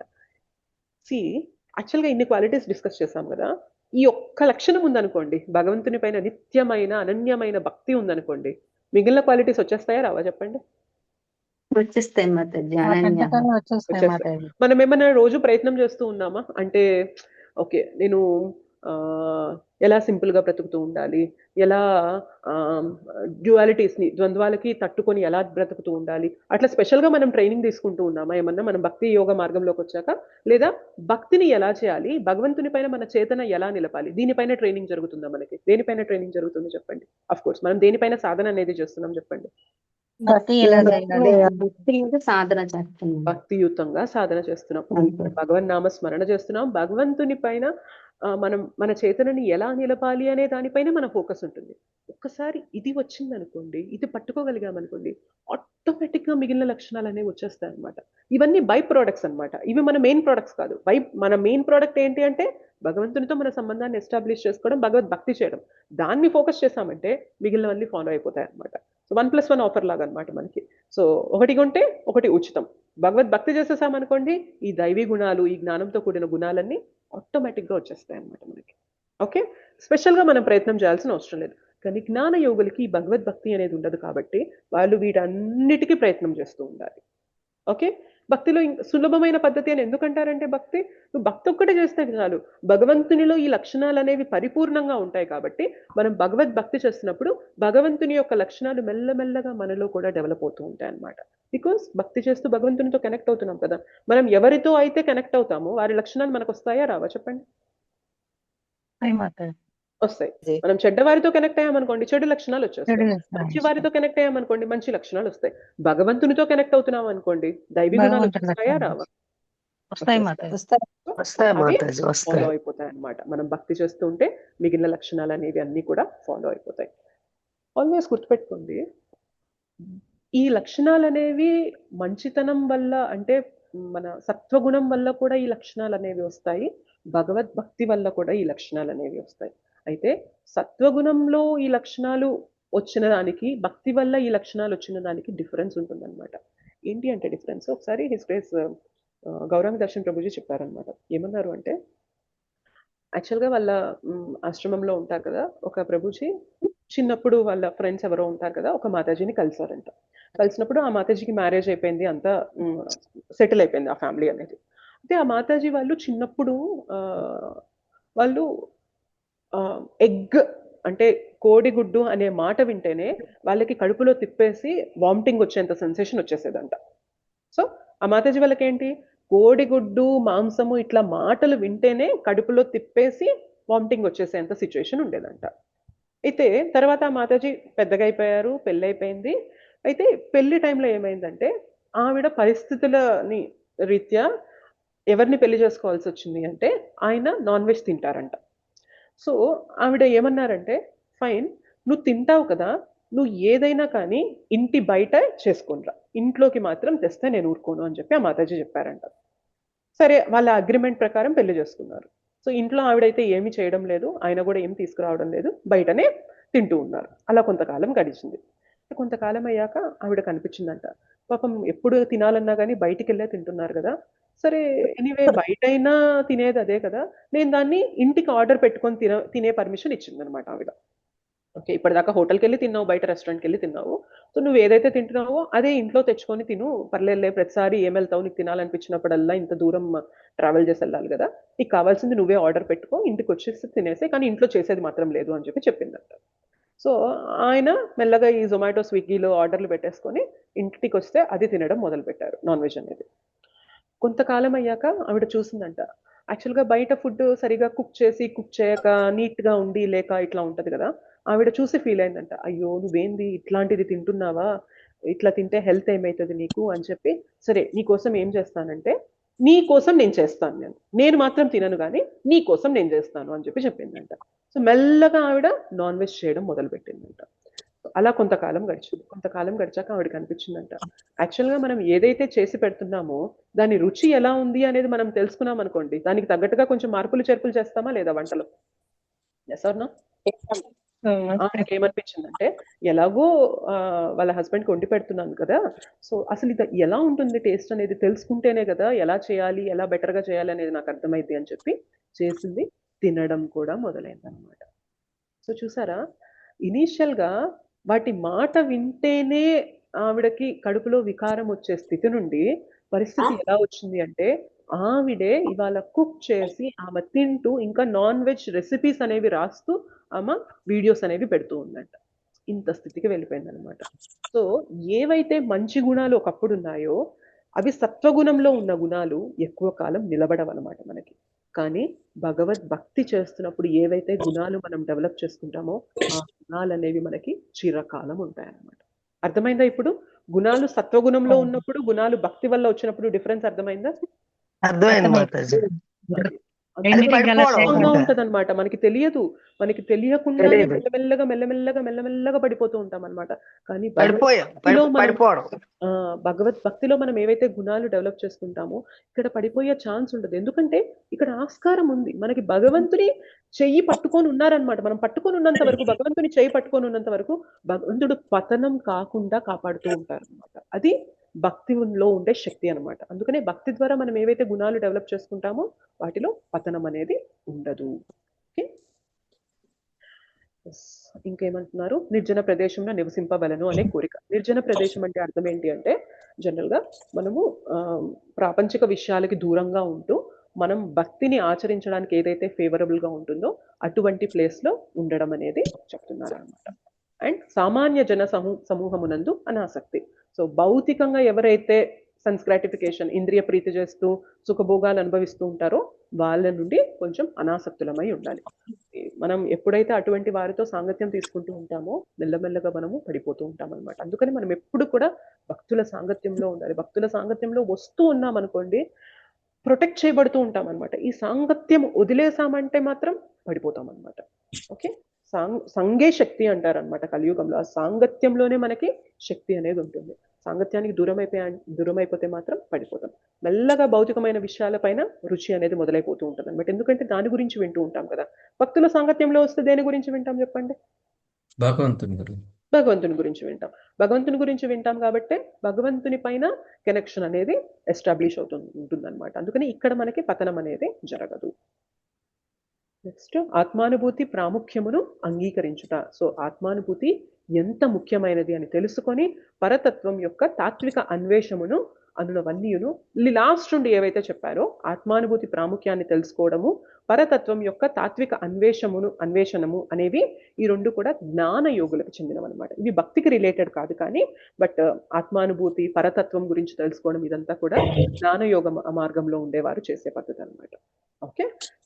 యాక్చువల్గా ఇన్ని క్వాలిటీస్ డిస్కస్ చేసాం కదా, ఈ ఒక్క లక్షణం ఉందనుకోండి, భగవంతుని పైన నిత్యమైన అనన్యమైన భక్తి ఉందనుకోండి, మిగిలిన క్వాలిటీస్ వచ్చేస్తాయా రావా చెప్పండి? వచ్చేస్తాయి మాతాజీ. మనం ఏమైనా రోజు ప్రయత్నం చేస్తూ ఉన్నామా అంటే, ఓకే నేను ఎలా సింపుల్గా బ్రతుకుతూ ఉండాలి, ఎలా డ్యువాలిటీస్ని, ద్వంద్వాలకి తట్టుకొని ఎలా బ్రతుకుతూ ఉండాలి, అట్లా స్పెషల్గా మనం ట్రైనింగ్ తీసుకుంటూ ఉన్నామా ఏమన్నా మనం భక్తి యోగ మార్గంలోకి వచ్చాక? లేదా భక్తిని ఎలా చేయాలి, భగవంతుని పైన మన చేతన ఎలా నిలపాలి, దీనిపైన ట్రైనింగ్ జరుగుతుందా మనకి? దేనిపైన ట్రైనింగ్ జరుగుతుంది చెప్పండి? అఫ్ కోర్స్ మనం దేనిపైన సాధన అనేది చేస్తున్నాం చెప్పండి? భక్తియుతంగా సాధన చేస్తున్నాం, భగవన్ నామ స్మరణ చేస్తున్నాం, భగవంతుని పైన మనం మన చేతనని ఎలా నిలపాలి అనే దానిపైన మన ఫోకస్ ఉంటుంది. ఒక్కసారి ఇది వచ్చింది అనుకోండి, ఇది పట్టుకోగలిగామనుకోండి, ఆటోమేటిక్గా మిగిలిన లక్షణాలు అనేవి వచ్చేస్తాయి అనమాట. ఇవన్నీ బై ప్రోడక్ట్స్ అనమాట, ఇవి మన మెయిన్ ప్రోడక్ట్స్ కాదు. మన మెయిన్ ప్రోడక్ట్ ఏంటి అంటే భగవంతునితో మన సంబంధాన్ని ఎస్టాబ్లిష్ చేసుకోవడం, భగవద్ భక్తి చేయడం. దాన్ని ఫోకస్ చేసామంటే మిగిలినవన్నీ ఫాలో అయిపోతాయి అనమాట. సో 1+1 ఆఫర్ లాగా అనమాట మనకి. సో ఒకటి కొంటే ఒకటి ఉచితం. భగవద్ భక్తి చేసేసామనుకోండి, ఈ దైవీ గుణాలు, ఈ జ్ఞానంతో కూడిన గుణాలన్నీ ఆటోమేటిక్గా వచ్చేస్తాయి అనమాట మనకి. ఓకే, స్పెషల్గా మనం ప్రయత్నం చేయాల్సిన అవసరం లేదు. కానీ జ్ఞాన యోగులకి ఈ భగవద్ భక్తి అనేది ఉండదు కాబట్టి వాళ్ళు వీటన్నిటికీ ప్రయత్నం చేస్తూ ఉండాలి. ఓకే, భక్తిలో సులభమైన పద్ధతి అని ఎందుకంటారంటే, నువ్వు భక్తి ఒక్కటే చేస్తే చాలు, భగవంతునిలో ఈ లక్షణాలు అనేవి పరిపూర్ణంగా ఉంటాయి కాబట్టి మనం భగవద్ భక్తి చేస్తున్నప్పుడు భగవంతుని యొక్క లక్షణాలు మెల్లమెల్లగా మనలో కూడా డెవలప్ అవుతూ ఉంటాయి అన్నమాట. బికాస్ భక్తి చేస్తూ భగవంతునితో కనెక్ట్ అవుతున్నాం కదా, మనం ఎవరితో అయితే కనెక్ట్ అవుతామో వారి లక్షణాలు మనకు వస్తాయా రావా చెప్పండి? వస్తాయి. మనం చెడ్డవారితో కనెక్ట్ అయ్యామనుకోండి, చెడు లక్షణాలు వచ్చేస్తాయి. మంచి వారితో కనెక్ట్ అయ్యామనుకోండి, మంచి లక్షణాలు వస్తాయి. భగవంతునితో కనెక్ట్ అవుతున్నాం అనుకోండి, దైవీ గుణాలు వచ్చేస్తాయా రావా? ఫాలో అయిపోతాయి అన్నమాట. మనం భక్తి చేస్తూ ఉంటే మిగిలిన లక్షణాలు అనేవి అన్ని కూడా ఫాలో అయిపోతాయి. ఆల్వేస్ గుర్తుపెట్టుకోండి, ఈ లక్షణాలు అనేవి మంచితనం వల్ల, అంటే మన సత్వగుణం వల్ల కూడా ఈ లక్షణాలు అనేవి వస్తాయి, భగవద్ భక్తి వల్ల కూడా ఈ లక్షణాలు అనేవి వస్తాయి. అయితే సత్వగుణంలో ఈ లక్షణాలు వచ్చిన దానికి, భక్తి వల్ల ఈ లక్షణాలు వచ్చిన దానికి డిఫరెన్స్ ఉంటుందన్నమాట. ఏంటి అంటే డిఫరెన్స్, ఒకసారి హిస్ గ్రేస్ గౌరాంగ దర్శన్ ప్రభుజీ చెప్పారనమాట. ఏమన్నారు అంటే, యాక్చువల్గా వాళ్ళ ఆశ్రమంలో ఉంటారు కదా ఒక ప్రభుజీ, చిన్నప్పుడు వాళ్ళ ఫ్రెండ్స్ ఎవరో ఉంటారు కదా, ఒక మాతాజీని కలిసారంట. కలిసినప్పుడు ఆ మాతాజీకి మ్యారేజ్ అయిపోయింది, అంతా సెటిల్ అయిపోయింది ఆ ఫ్యామిలీ అనేది. అయితే ఆ మాతాజీ వాళ్ళు చిన్నప్పుడు వాళ్ళు ఎగ్ అంటే కోడిగుడ్డు అనే మాట వింటేనే వాళ్ళకి కడుపులో తిప్పేసి వామిటింగ్ వచ్చేంత సెన్సేషన్ వచ్చేసేదంట. సో ఆ మాతాజీ వాళ్ళకి ఏంటి, కోడిగుడ్డు మాంసము ఇట్లా మాటలు వింటేనే కడుపులో తిప్పేసి వామిటింగ్ వచ్చేసేంత సిచ్యువేషన్ ఉండేదంట. అయితే తర్వాత ఆ మాతాజీ పెద్దగా అయిపోయారు, పెళ్ళి అయిపోయింది. అయితే పెళ్లి టైంలో ఏమైందంటే ఆవిడ పరిస్థితులని రీత్యా ఎవరిని పెళ్లి చేసుకోవాల్సి వచ్చింది అంటే ఆయన నాన్ వెజ్ తింటారంట. సో ఆవిడ ఏమన్నారంటే, ఫైన్, నువ్వు తింటావు కదా, నువ్వు ఏదైనా కానీ ఇంటి బయట చేసుకునిరా, ఇంట్లోకి మాత్రం తెస్తే నేను ఊరుకోను అని చెప్పి ఆ మాతాజీ చెప్పారంట. సరే, వాళ్ళ అగ్రిమెంట్ ప్రకారం పెళ్లి చేసుకున్నారు. సో ఇంట్లో ఆవిడైతే ఏమీ చేయడం లేదు, ఆయన కూడా ఏం తీసుకురావడం లేదు, బయటనే తింటూ ఉన్నారు. అలా కొంతకాలం గడిచింది. కొంతకాలం అయ్యాక ఆవిడ కనిపించిందంట, పాపం ఎప్పుడు తినాలన్నా కానీ బయటికి వెళ్ళే తింటున్నారు కదా, సరే ఎనీవే బయటైనా తినేది అదే కదా, నేను దాన్ని ఇంటికి ఆర్డర్ పెట్టుకొని తినే పర్మిషన్ ఇచ్చిందనమాట ఆవిడ. ఓకే, ఇప్పటిదాకా హోటల్కి వెళ్ళి తిన్నావు, బయట రెస్టారెంట్కి వెళ్ళి తిన్నావు, సో నువ్వు ఏదైతే తింటున్నావో అదే ఇంట్లో తెచ్చుకొని తిను, పర్లేదులే, ప్రతిసారి ఏం వెళ్తావు, నీకు తినాలనిపించినప్పుడల్లా ఇంత దూరం ట్రావెల్ చేసి వెళ్ళాలి కదా, నీకు కావాల్సింది నువ్వే ఆర్డర్ పెట్టుకో, ఇంటికి వచ్చేసి తినేసే, కానీ ఇంట్లో చేసేది మాత్రం లేదు అని చెప్పి చెప్పిందంట. సో ఆయన మెల్లగా ఈ జొమాటో స్విగ్గీలో ఆర్డర్లు పెట్టేసుకొని ఇంటికి వస్తే అది తినడం మొదలు పెట్టారు, నాన్ వెజ్ అనేది. కొంతకాలం అయ్యాక ఆవిడ చూసిందంట, యాక్చువల్గా బయట ఫుడ్ సరిగా కుక్ చేయక నీట్గా ఉండి లేక ఇట్లా ఉంటుంది కదా, ఆవిడ చూసి ఫీల్ అయిందంట, అయ్యో నువ్వేంది ఇట్లాంటిది తింటున్నావా, ఇట్లా తింటే హెల్త్ ఏమవుతుంది నీకు అని చెప్పి, సరే నీకోసం ఏం చేస్తానంటే, నీ కోసం నేను చేస్తాను, నేను మాత్రం తినను కానీ నీ కోసం నేను చేస్తాను అని చెప్పి చెప్పిందంట. సో మెల్లగా ఆవిడ నాన్ వెజ్ చేయడం మొదలు పెట్టిందంట. అలా కొంతకాలం గడిచింది. కొంతకాలం గడిచాక ఆవిడకి అనిపించిందంట, యాక్చువల్గా మనం ఏదైతే చేసి పెడుతున్నామో దాని రుచి ఎలా ఉంది అనేది మనం తెలుసుకున్నాం అనుకోండి, దానికి తగ్గట్టుగా కొంచెం మార్పులు చేర్పులు చేస్తామా లేదా వంటలో? Yes or no? ఆవిడకి ఏమనిపించిందంటే, ఎలాగో వాళ్ళ హస్బెండ్కి వండి పెడుతున్నాను కదా, సో అసలు ఇది ఎలా ఉంటుంది టేస్ట్ అనేది తెలుసుకుంటేనే కదా ఎలా చేయాలి, ఎలా బెటర్గా చేయాలి అనేది నాకు అర్థమైంది అని చెప్పి చేసింది, తినడం కూడా మొదలైంది అనమాట. సో చూసారా, ఇనీషియల్గా వాటి మాట వింటేనే ఆవిడకి కడుపులో వికారం వచ్చే స్థితి నుండి పరిస్థితి ఎలా వచ్చింది అంటే, ఆవిడే ఇవాళ కుక్ చేసి ఆమె తింటూ ఇంకా నాన్ వెజ్ రెసిపీస్ అనేవి రాస్తూ ఆమె వీడియోస్ అనేవి పెడుతూ ఉందంట. ఇంత స్థితికి వెళ్ళిపోయింది అనమాట. సో ఏవైతే మంచి గుణాలు ఒకప్పుడు ఉన్నాయో అవి సత్వగుణంలో ఉన్న గుణాలు ఎక్కువ కాలం నిలబడవన్నమాట మనకి. కానీ భగవద్ భక్తి చేస్తున్నప్పుడు ఏవైతే గుణాలు మనం డెవలప్ చేసుకుంటామో ఆ గుణాలు అనేవి మనకి చిరకాలం ఉంటాయన్నమాట. అర్థమైందా? ఇప్పుడు గుణాలు సత్వగుణంలో ఉన్నప్పుడు, గుణాలు భక్తి వల్ల వచ్చినప్పుడు డిఫరెన్స్ అర్థమైందా? ఉంటదన్నమాట. మనకి తెలియదు, మనకి తెలియకుండానే మెల్లమెల్లగా పడిపోతూ ఉంటాం అనమాట. కానీ భగవద్ భక్తిలో మనం ఏవైతే గుణాలు డెవలప్ చేసుకుంటామో ఇక్కడ పడిపోయే ఛాన్స్ ఉండదు. ఎందుకంటే ఇక్కడ ఆస్కారం ఉంది, మనకి భగవంతుని చెయ్యి పట్టుకొని ఉన్నారనమాట. మనం పట్టుకొని ఉన్నంత వరకు, భగవంతుని చెయ్యి పట్టుకొని ఉన్నంత వరకు భగవంతుడు పతనం కాకుండా కాపాడుతూ ఉంటారు అనమాట. అది భక్తిలో ఉండే శక్తి అనమాట. అందుకనే భక్తి ద్వారా మనం ఏవైతే గుణాలు డెవలప్ చేసుకుంటామో వాటిలో పతనం అనేది ఉండదు. ఓకే, ఇంకేమంటున్నారు? నిర్జన ప్రదేశంలో నివసింపవలను అనే కోరిక. నిర్జన ప్రదేశం అంటే అర్థం ఏంటి అంటే, జనరల్ గా మనము ప్రాపంచిక విషయాలకి దూరంగా ఉంటూ మనం భక్తిని ఆచరించడానికి ఏదైతే ఫేవరబుల్ గా ఉంటుందో అటువంటి ప్లేస్ లో ఉండడం అనేది చెప్తున్నారు అనమాట. అండ్ సామాన్య జన సమూహమునందు అనాసక్తి. సో భౌతికంగా ఎవరైతే సెన్స్ గ్రాటిఫికేషన్, ఇంద్రియ ప్రీతి చేస్తూ సుఖభోగాలు అనుభవిస్తూ ఉంటారో వాళ్ళ నుండి కొంచెం అనాసక్తులమై ఉండాలి. మనం ఎప్పుడైతే అటువంటి వారితో సాంగత్యం తీసుకుంటూ ఉంటామో మెల్లమెల్లగా మనము పడిపోతూ ఉంటాం అనమాట. అందుకని మనం ఎప్పుడు కూడా భక్తుల సాంగత్యంలో ఉండాలి. భక్తుల సాంగత్యంలో వస్తూ ఉన్నాం అనుకోండి, ప్రొటెక్ట్ చేయబడుతూ ఉంటాం అనమాట. ఈ సాంగత్యం వదిలేసామంటే మాత్రం పడిపోతాం అనమాట. ఓకే, సంగే శక్తి అంటారనమాట కలియుగంలో. ఆ సాంగత్యంలోనే మనకి శక్తి అనేది ఉంటుంది. సాంగత్యానికి దూరం అయిపోతే మాత్రం పడిపోతాం. మెల్లగా భౌతికమైన విషయాలపైన రుచి అనేది మొదలైపోతూ ఉంటుంది అనమాట. ఎందుకంటే దాని గురించి వింటూ ఉంటాం కదా. భక్తుల సాంగత్యంలో వస్తే దేని గురించి వింటాం చెప్పండి? భగవంతుని గురించి. భగవంతుని గురించి వింటాం. భగవంతుని గురించి వింటాం కాబట్టి భగవంతుని పైన కనెక్షన్ అనేది ఎస్టాబ్లిష్ ఉంటుందన్నమాట. అందుకని ఇక్కడ మనకి పతనం అనేది జరగదు. నెక్స్ట్ ఆత్మానుభూతి ప్రాముఖ్యమును అంగీకరించుట. సో ఆత్మానుభూతి ఎంత ముఖ్యమైనది అని తెలుసుకొని పరతత్వం యొక్క తాత్విక అన్వేషమును అనునవన్నీయును లాస్ట్ నుండి ఏవైతే చెప్పారో ఆత్మానుభూతి ప్రాముఖ్యాన్ని తెలుసుకోవడము, పరతత్వం యొక్క తాత్విక అన్వేషణము అనేవి ఈ రెండు కూడా జ్ఞాన యోగులకు చెందినవన్నమాట. ఇవి భక్తికి రిలేటెడ్ కాదు కానీ బట్ ఆత్మానుభూతి పరతత్వం గురించి తెలుసుకోవడం ఇదంతా కూడా జ్ఞానయోగ మార్గంలో ఉండేవారు చేసే పద్ధతి అనమాట. ఓకే,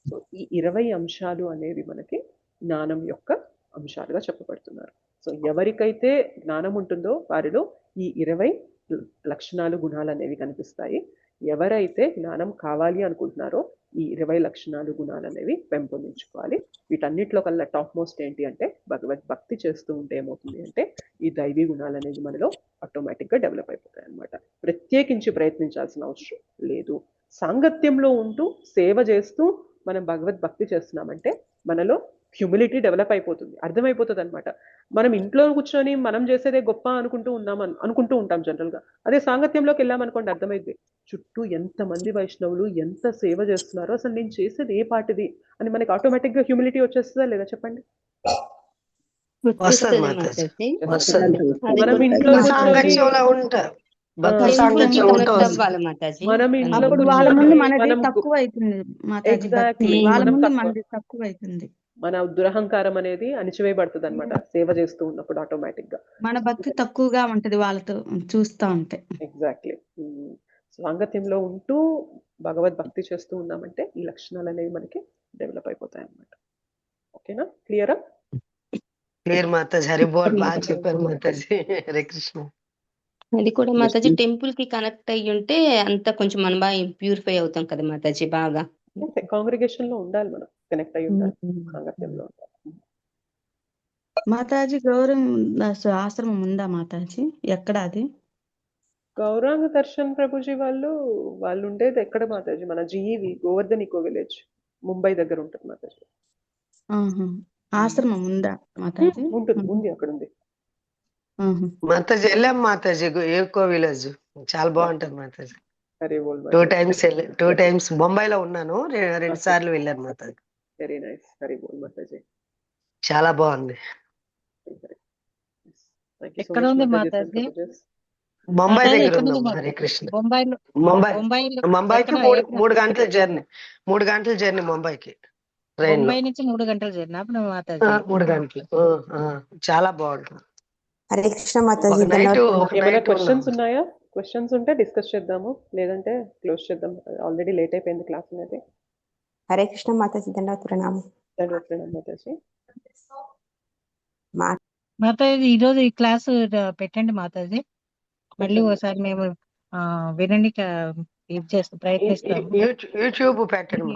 సో ఈ 20 అంశాలు అనేవి మనకి జ్ఞానం యొక్క అంశాలుగా చెప్పబడుతున్నారు. సో ఎవరికైతే జ్ఞానం ఉంటుందో వారిలో ఈ 20 లక్షణాలు గుణాలు అనేవి కనిపిస్తాయి. ఎవరైతే జ్ఞానం కావాలి అనుకుంటున్నారో ఈ 20 లక్షణాలు గుణాలు అనేవి పెంపొందించుకోవాలి. వీటన్నిటిలో కల్లా టాప్ మోస్ట్ ఏంటి అంటే భక్తి చేస్తూ ఉంటే ఏమవుతుంది అంటే ఈ దైవీ గుణాలు అనేది మనలో ఆటోమేటిక్గా డెవలప్ అయిపోతాయి అన్నమాట. ప్రత్యేకించి ప్రయత్నించాల్సిన అవసరం లేదు. సాంగత్యంలో ఉంటూ సేవ చేస్తూ మనం భక్తి చేస్తున్నామంటే మనలో హ్యూమిలిటీ డెవలప్ అయిపోతుంది, అర్థమైపోతుంది అనమాట. మనం ఇంట్లో కూర్చొని మనం చేసేదే గొప్ప అనుకుంటూ ఉంటాం జనరల్గా. అదే సాంగత్యంలోకి వెళ్ళామనుకోండి అర్థమైంది చుట్టూ ఎంతమంది వైష్ణవులు ఎంత సేవ చేస్తున్నారో, అసలు నేను చేసేది ఏ పాటిది అని మనకి ఆటోమేటిక్గా హ్యూమిలిటీ వచ్చేస్తుందా లేదా చెప్పండి? మనం ఇంట్లో మన దురహంకారం అనేది అణిచివేయబడుతుంది అనమాట సేవ చేస్తూ ఉన్నప్పుడు ఆటోమేటిక్ గా. మన భక్తి తక్కువగా ఉంటది వాళ్ళతో చూస్తా ఉంటే. ఎగ్జాక్ట్లీ. సాంగత్యంలో ఉంటూ భగవద్భక్తి చేస్తూ ఉన్నామంటే ఈ లక్షణాలు అనేవి మనకి డెవలప్ అయిపోతాయి అన్నమాట. ఓకేనా? క్లియరా? క్లియర్ మాతాజీ. హరి బోల్ బాగా చెప్పారు మాతాజీ. హరే కృష్ణ. అది కూడా మాతాజీ టెంపుల్ కి కనెక్ట్ అయ్యి ఉంటే అంత కొంచెం మనం బాగా ప్యూరిఫై అవుతాం కదా మాతాజీ. బాగా కాంగ్రిగేషన్ లో ఉండాలి, మనం కనెక్ట్ అయ్యి ఉండాలి, సాంగత్యంలో ఉండాలి. మాతాజీ గౌరవం ఆశ్రమం ఉందా మాతాజీ? ఎక్కడ అది? గౌరాంగ దర్శన్ ప్రభుజీ వాళ్ళు ఉండేది ఎక్కడ మాతాజీ? మన జీవి గోవర్ధన్ ఇకో విలేజ్, ముంబై దగ్గర ఉంటుంది మాతాజీ. ఆశ్రమం ఉందా మాతాజీ? ఉంది, అక్కడ ఉంది మాతాజీ. వెళ్ళాం మాతాజీ ఏకో విలేజ్, చాలా బాగుంటది మాతాజీ. 2 టైమ్స్ బొంబాయిలో ఉన్నాను, 2 సార్లు వెళ్ళాను మాతాజీ. Very nice. హరి బోల్ మాతాజీ. చాలా బాగుంది. ఎక్కడ ఉంది మాతాజీ? ముంబై దగ్గర ఉందాం. హరే కృష్ణ. ముంబైకి 3 గంటల జర్నీ. 3 గంటల జర్నీ ముంబైకి ట్రైన్. ముంబై నుంచి 3 గంటల జర్నీ మాతాజీ. 3 గంటలు. చాలా బాగుంటుంది. హరే కృష్ణ మాతాజీ. ఏమైనా క్వశ్చన్స్ ఉన్నాయా? క్వశ్చన్స్ ఉంటే డిస్కస్ చేద్దాము, లేదంటే క్లోజ్ చేద్దాం. ఆల్రెడీ లేట్ అయిపోయింది క్లాస్ అనేది. హరే కృష్ణ మాతాజీ. దండవత్ ప్రణామం. దండవత్ ప్రణామం మాతాజీ. మాతాజీ ఈరోజు ఈ క్లాస్ పెట్టండి మాతాజీ. మళ్ళీ ఒకసారి మేము వినడానికి ప్రయత్నిస్తాము. యూట్యూబ్ పెట్టండి.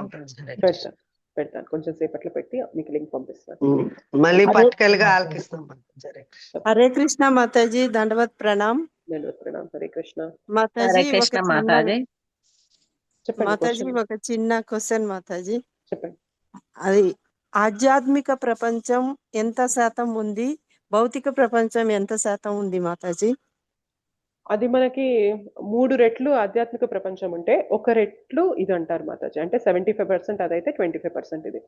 పెడతాను కొంచెం సేపట్లో పెట్టి మీకు లింక్ పంపిస్తాను. మళ్ళీ పట్టుకెళ్ళి ఆలకిస్తాం. హరే కృష్ణ మాతాజీ. దండవత్ ప్రణామ్. దండవత్ ప్రణామ్. హరే కృష్ణ మాతాజీ. మాతాజీ ఒక చిన్న క్వశ్చన్ మాతాజీ. చెప్పండి. అది ఆధ్యాత్మిక ప్రపంచం ఎంత శాతం ఉంది, భౌతిక ప్రపంచం ఎంత శాతం ఉంది మాతాజీ? అది మనకి 3 రెట్లు ఆధ్యాత్మిక ప్రపంచం ఉంటే 1 రెట్లు ఇది అంటారు మాతాజీ. అంటే 75% అదైతే 25% ఇది.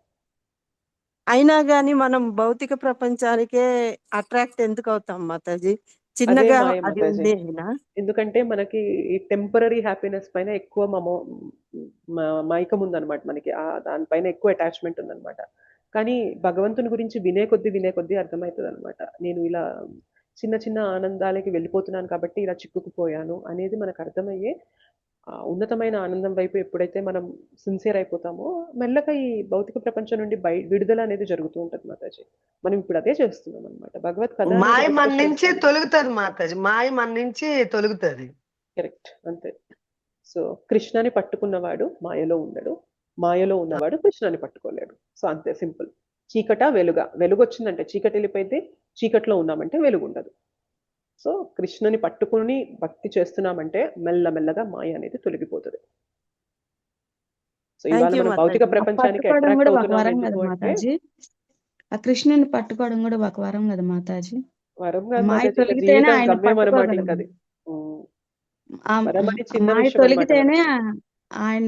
అయినా గాని మనం భౌతిక ప్రపంచానికే అట్రాక్ట్ ఎందుకు అవుతాం మాతాజీ? చిన్నగా అది ఉంది. ఎందుకంటే మనకి ఈ టెంపరరీ హ్యాపీనెస్ పైన ఎక్కువ మైకం ఉందన్నమాట. మనకి దానిపైన ఎక్కువ అటాచ్మెంట్ ఉందన్నమాట. కానీ భగవంతుని గురించి వినే కొద్దీ అర్థమవుతుంది అనమాట. నేను ఇలా చిన్న చిన్న ఆనందాలకి వెళ్ళిపోతున్నాను కాబట్టి ఇలా చిక్కుకుపోయాను అనేది మనకు అర్థమయ్యే ఉన్నతమైన ఆనందం వైపు ఎప్పుడైతే మనం సిన్సియర్ అయిపోతామో మెల్లగా ఈ భౌతిక ప్రపంచం నుండి విడుదల అనేది జరుగుతూ ఉంటుంది మాతాజీ. మనం ఇప్పుడు అదే చేస్తున్నాం అనమాట. భగవత్ కథ మాయ మన నుంచి తొలుగుతుంది మాతాజీ. మాయ మన నుంచి తొలుగుతుంది. కరెక్ట్, అంతే. సో కృష్ణని పట్టుకున్నవాడు మాయలో ఉండడు, మాయలో ఉన్నవాడు కృష్ణని పట్టుకోలేడు. సో అంతే సింపుల్. చీకట వెలుగా, వెలుగు వచ్చిందంటే చీకటి వెళ్ళిపోయింది, చీకట్లో ఉన్నామంటే వెలుగు ఉండదు. సో కృష్ణని పట్టుకుని భక్తి చేస్తున్నామంటే మెల్లమెల్లగా మాయ అనేది తొలగిపోతుంది. సో ఇవాళ మనం భౌతిక ప్రపంచానికి అట్రాక్ట్ అవుతున్నాం. కృష్ణుని పట్టుకోవడం కూడా ఒక వరం కదా మాతాజీ. వరం కాదు మాయ మాతాజీ, ఇంకా తొలగితేనే జీవితం ఆయన గమ్యం అన్నమాట. ఇంకా పట్టుకోగలం. అది ఆ వరం అని చిన్న మాయ విషయం అన్నమాట తొలగితేనే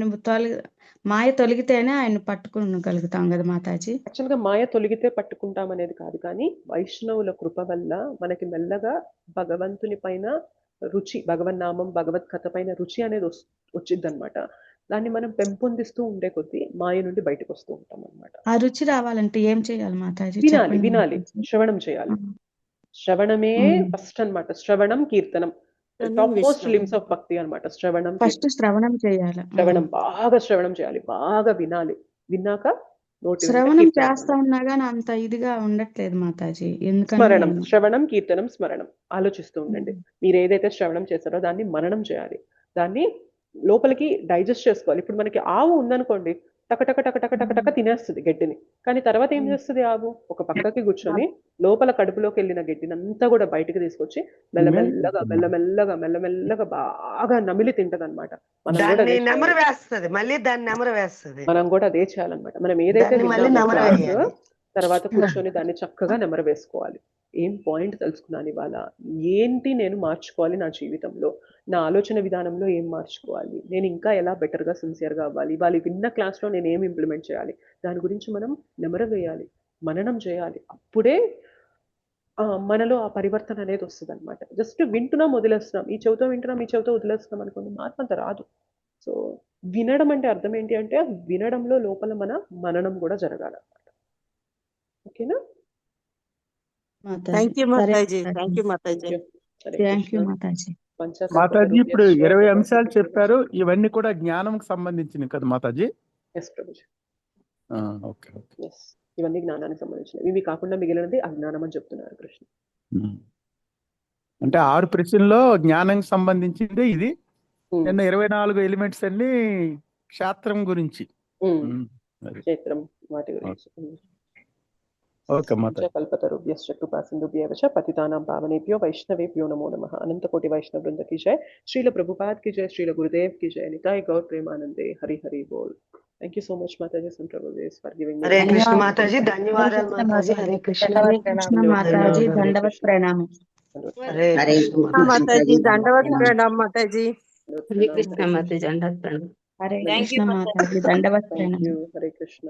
మనకి. మాయ తొలగితేనే ఆయన పట్టుకోగలుగుతాం కదా మాతాజీ. యాక్చువల్గా మాయ తొలగితే పట్టుకుంటాం అనేది కాదు, కానీ వైష్ణవుల కృప వల్ల మనకి మెల్లగా భగవంతుని పైన రుచి, భగవన్నామం భగవత్ కథ పైన రుచి అనేది వచ్చింది అనమాట. దాన్ని మనం పెంపొందిస్తూ ఉండే కొద్దీ మాయ నుండి బయటకు వస్తూ ఉంటాం అనమాట. ఆ రుచి రావాలంటే ఏం చేయాలి మాతాజీ? వినాలి చెప్పండి వినాలి, మాతాజీ. శ్రవణం చేయాలి. శ్రవణమే ఫస్ట్ అన్నమాట. శ్రవణం కీర్తనం టాప్ మోస్ట్ లిమ్స్ ఆఫ్ భక్తి అన్నమాట. శ్రవణం ఫస్ట్ శ్రవణం చేయాలి. శ్రవణం బాగా శ్రవణం చేయాలి, బాగా వినాలి. విన్నాక నోటి శ్రవణం చేస్తా ఉన్నా గానీ అంత ఇదిగా ఉండట్లేదు మాతాజీ. స్మరణం, ఎందుకంటే శ్రవణం కీర్తనం స్మరణం ఆలోచిస్తూ ఉండండి. మీరు ఏదైతే శ్రవణం చేస్తారో దాన్ని మననం చేయాలి, దాన్ని లోపలికి డైజెస్ట్ చేసుకోవాలి. ఇప్పుడు మనకి ఆవు ఉందనుకోండి, టక టక టక టక టక తినేస్తుంది గడ్డిని, కానీ తర్వాత ఏం చేస్తుంది ఆవు? ఒక పక్కకి కూర్చొని లోపల కడుపులోకి వెళ్ళిన గడ్డిని అంతా కూడా బయటకు తీసుకొచ్చి మెల్లమెల్లగా మెల్లమెల్లగా మెల్లమెల్లగా బాగా నమిలి తింటది అనమాట. మనం కూడా అదే చేయాలన్నమాట. మనం ఏదైతే విన్నామో తర్వాత కూర్చొని దాన్ని చక్కగా నెమరు వేసుకోవాలి. ఏం పాయింట్ తెలుసుకున్నాను ఇవాళ, ఏంటి నేను మార్చుకోవాలి నా జీవితంలో, నా ఆలోచన విధానంలో ఏం మార్చుకోవాలి, నేను ఇంకా ఎలా బెటర్గా సిన్సియర్గా అవ్వాలి, ఇవాళ విన్న క్లాస్లో నేను ఏం ఇంప్లిమెంట్ చేయాలి, దాని గురించి మనం నెమరు వేయాలి, మననం చేయాలి. అప్పుడే మనలో ఆ పరివర్తన అనేది వస్తుంది అనమాట. జస్ట్ వింటున్నాం వదిలేస్తున్నాం, ఈ చెవితో వింటున్నాం ఈ చెవితో వదిలేస్తున్నాం అనుకోండి, మార్పు అంత రాదు. సో వినడం అంటే అర్థం ఏంటి అంటే, వినడంలో లోపల మన మననం కూడా జరగాలన్నమాట. ఓకేనా? Thank you Mataji. Thank you Mataji. Thank you Mataji. Mataji ఇప్పుడు 20 అంశాలు చెప్పారు. ఇవన్నీ కూడా జ్ఞానంకి సంబంధించినవి కదా Mataji? Yes Prabhuji. Okay. Yes, ఇవన్నీ జ్ఞానానికి సంబంధించినవి. ఇవి కాకుండా మిగిలినది అజ్ఞానం అని చెప్తున్నారు కృష్ణ. అంటే 6 ప్రశ్నల్లో జ్ఞానానికి సంబంధించింది ఇది. నిన్న 24 ఎలిమెంట్స్ అన్ని క్షేత్రం గురించి, క్షేత్రం వాటి గురించి. ఓకే మాతాజీ. కల్పతరుభ్యశ్చ కృపాసింధుభ్యశ్చ పతితానాం పావనేభ్యో వైష్ణవేభ్యో నమో నమః. అనంత కోటి వైష్ణవ వృంద की जय, श्रील प्रभुपाद की जय, श्रील गुरुदेव की जय, निताय गौर प्रेमानंदे, हरि हरि बोल. Thank you so much Mataji and Prabhudev for giving me. हरे कृष्ण माताजी, धन्यवाद माताजी. हरे कृष्ण माताजी, दंडवत प्रणाम. हरे कृष्ण माताजी, दंडवत प्रणाम माताजी. हरे कृष्ण माताजी, दंडवत प्रणाम. हरे कृष्ण माताजी, दंडवत प्रणाम. हरे कृष्ण.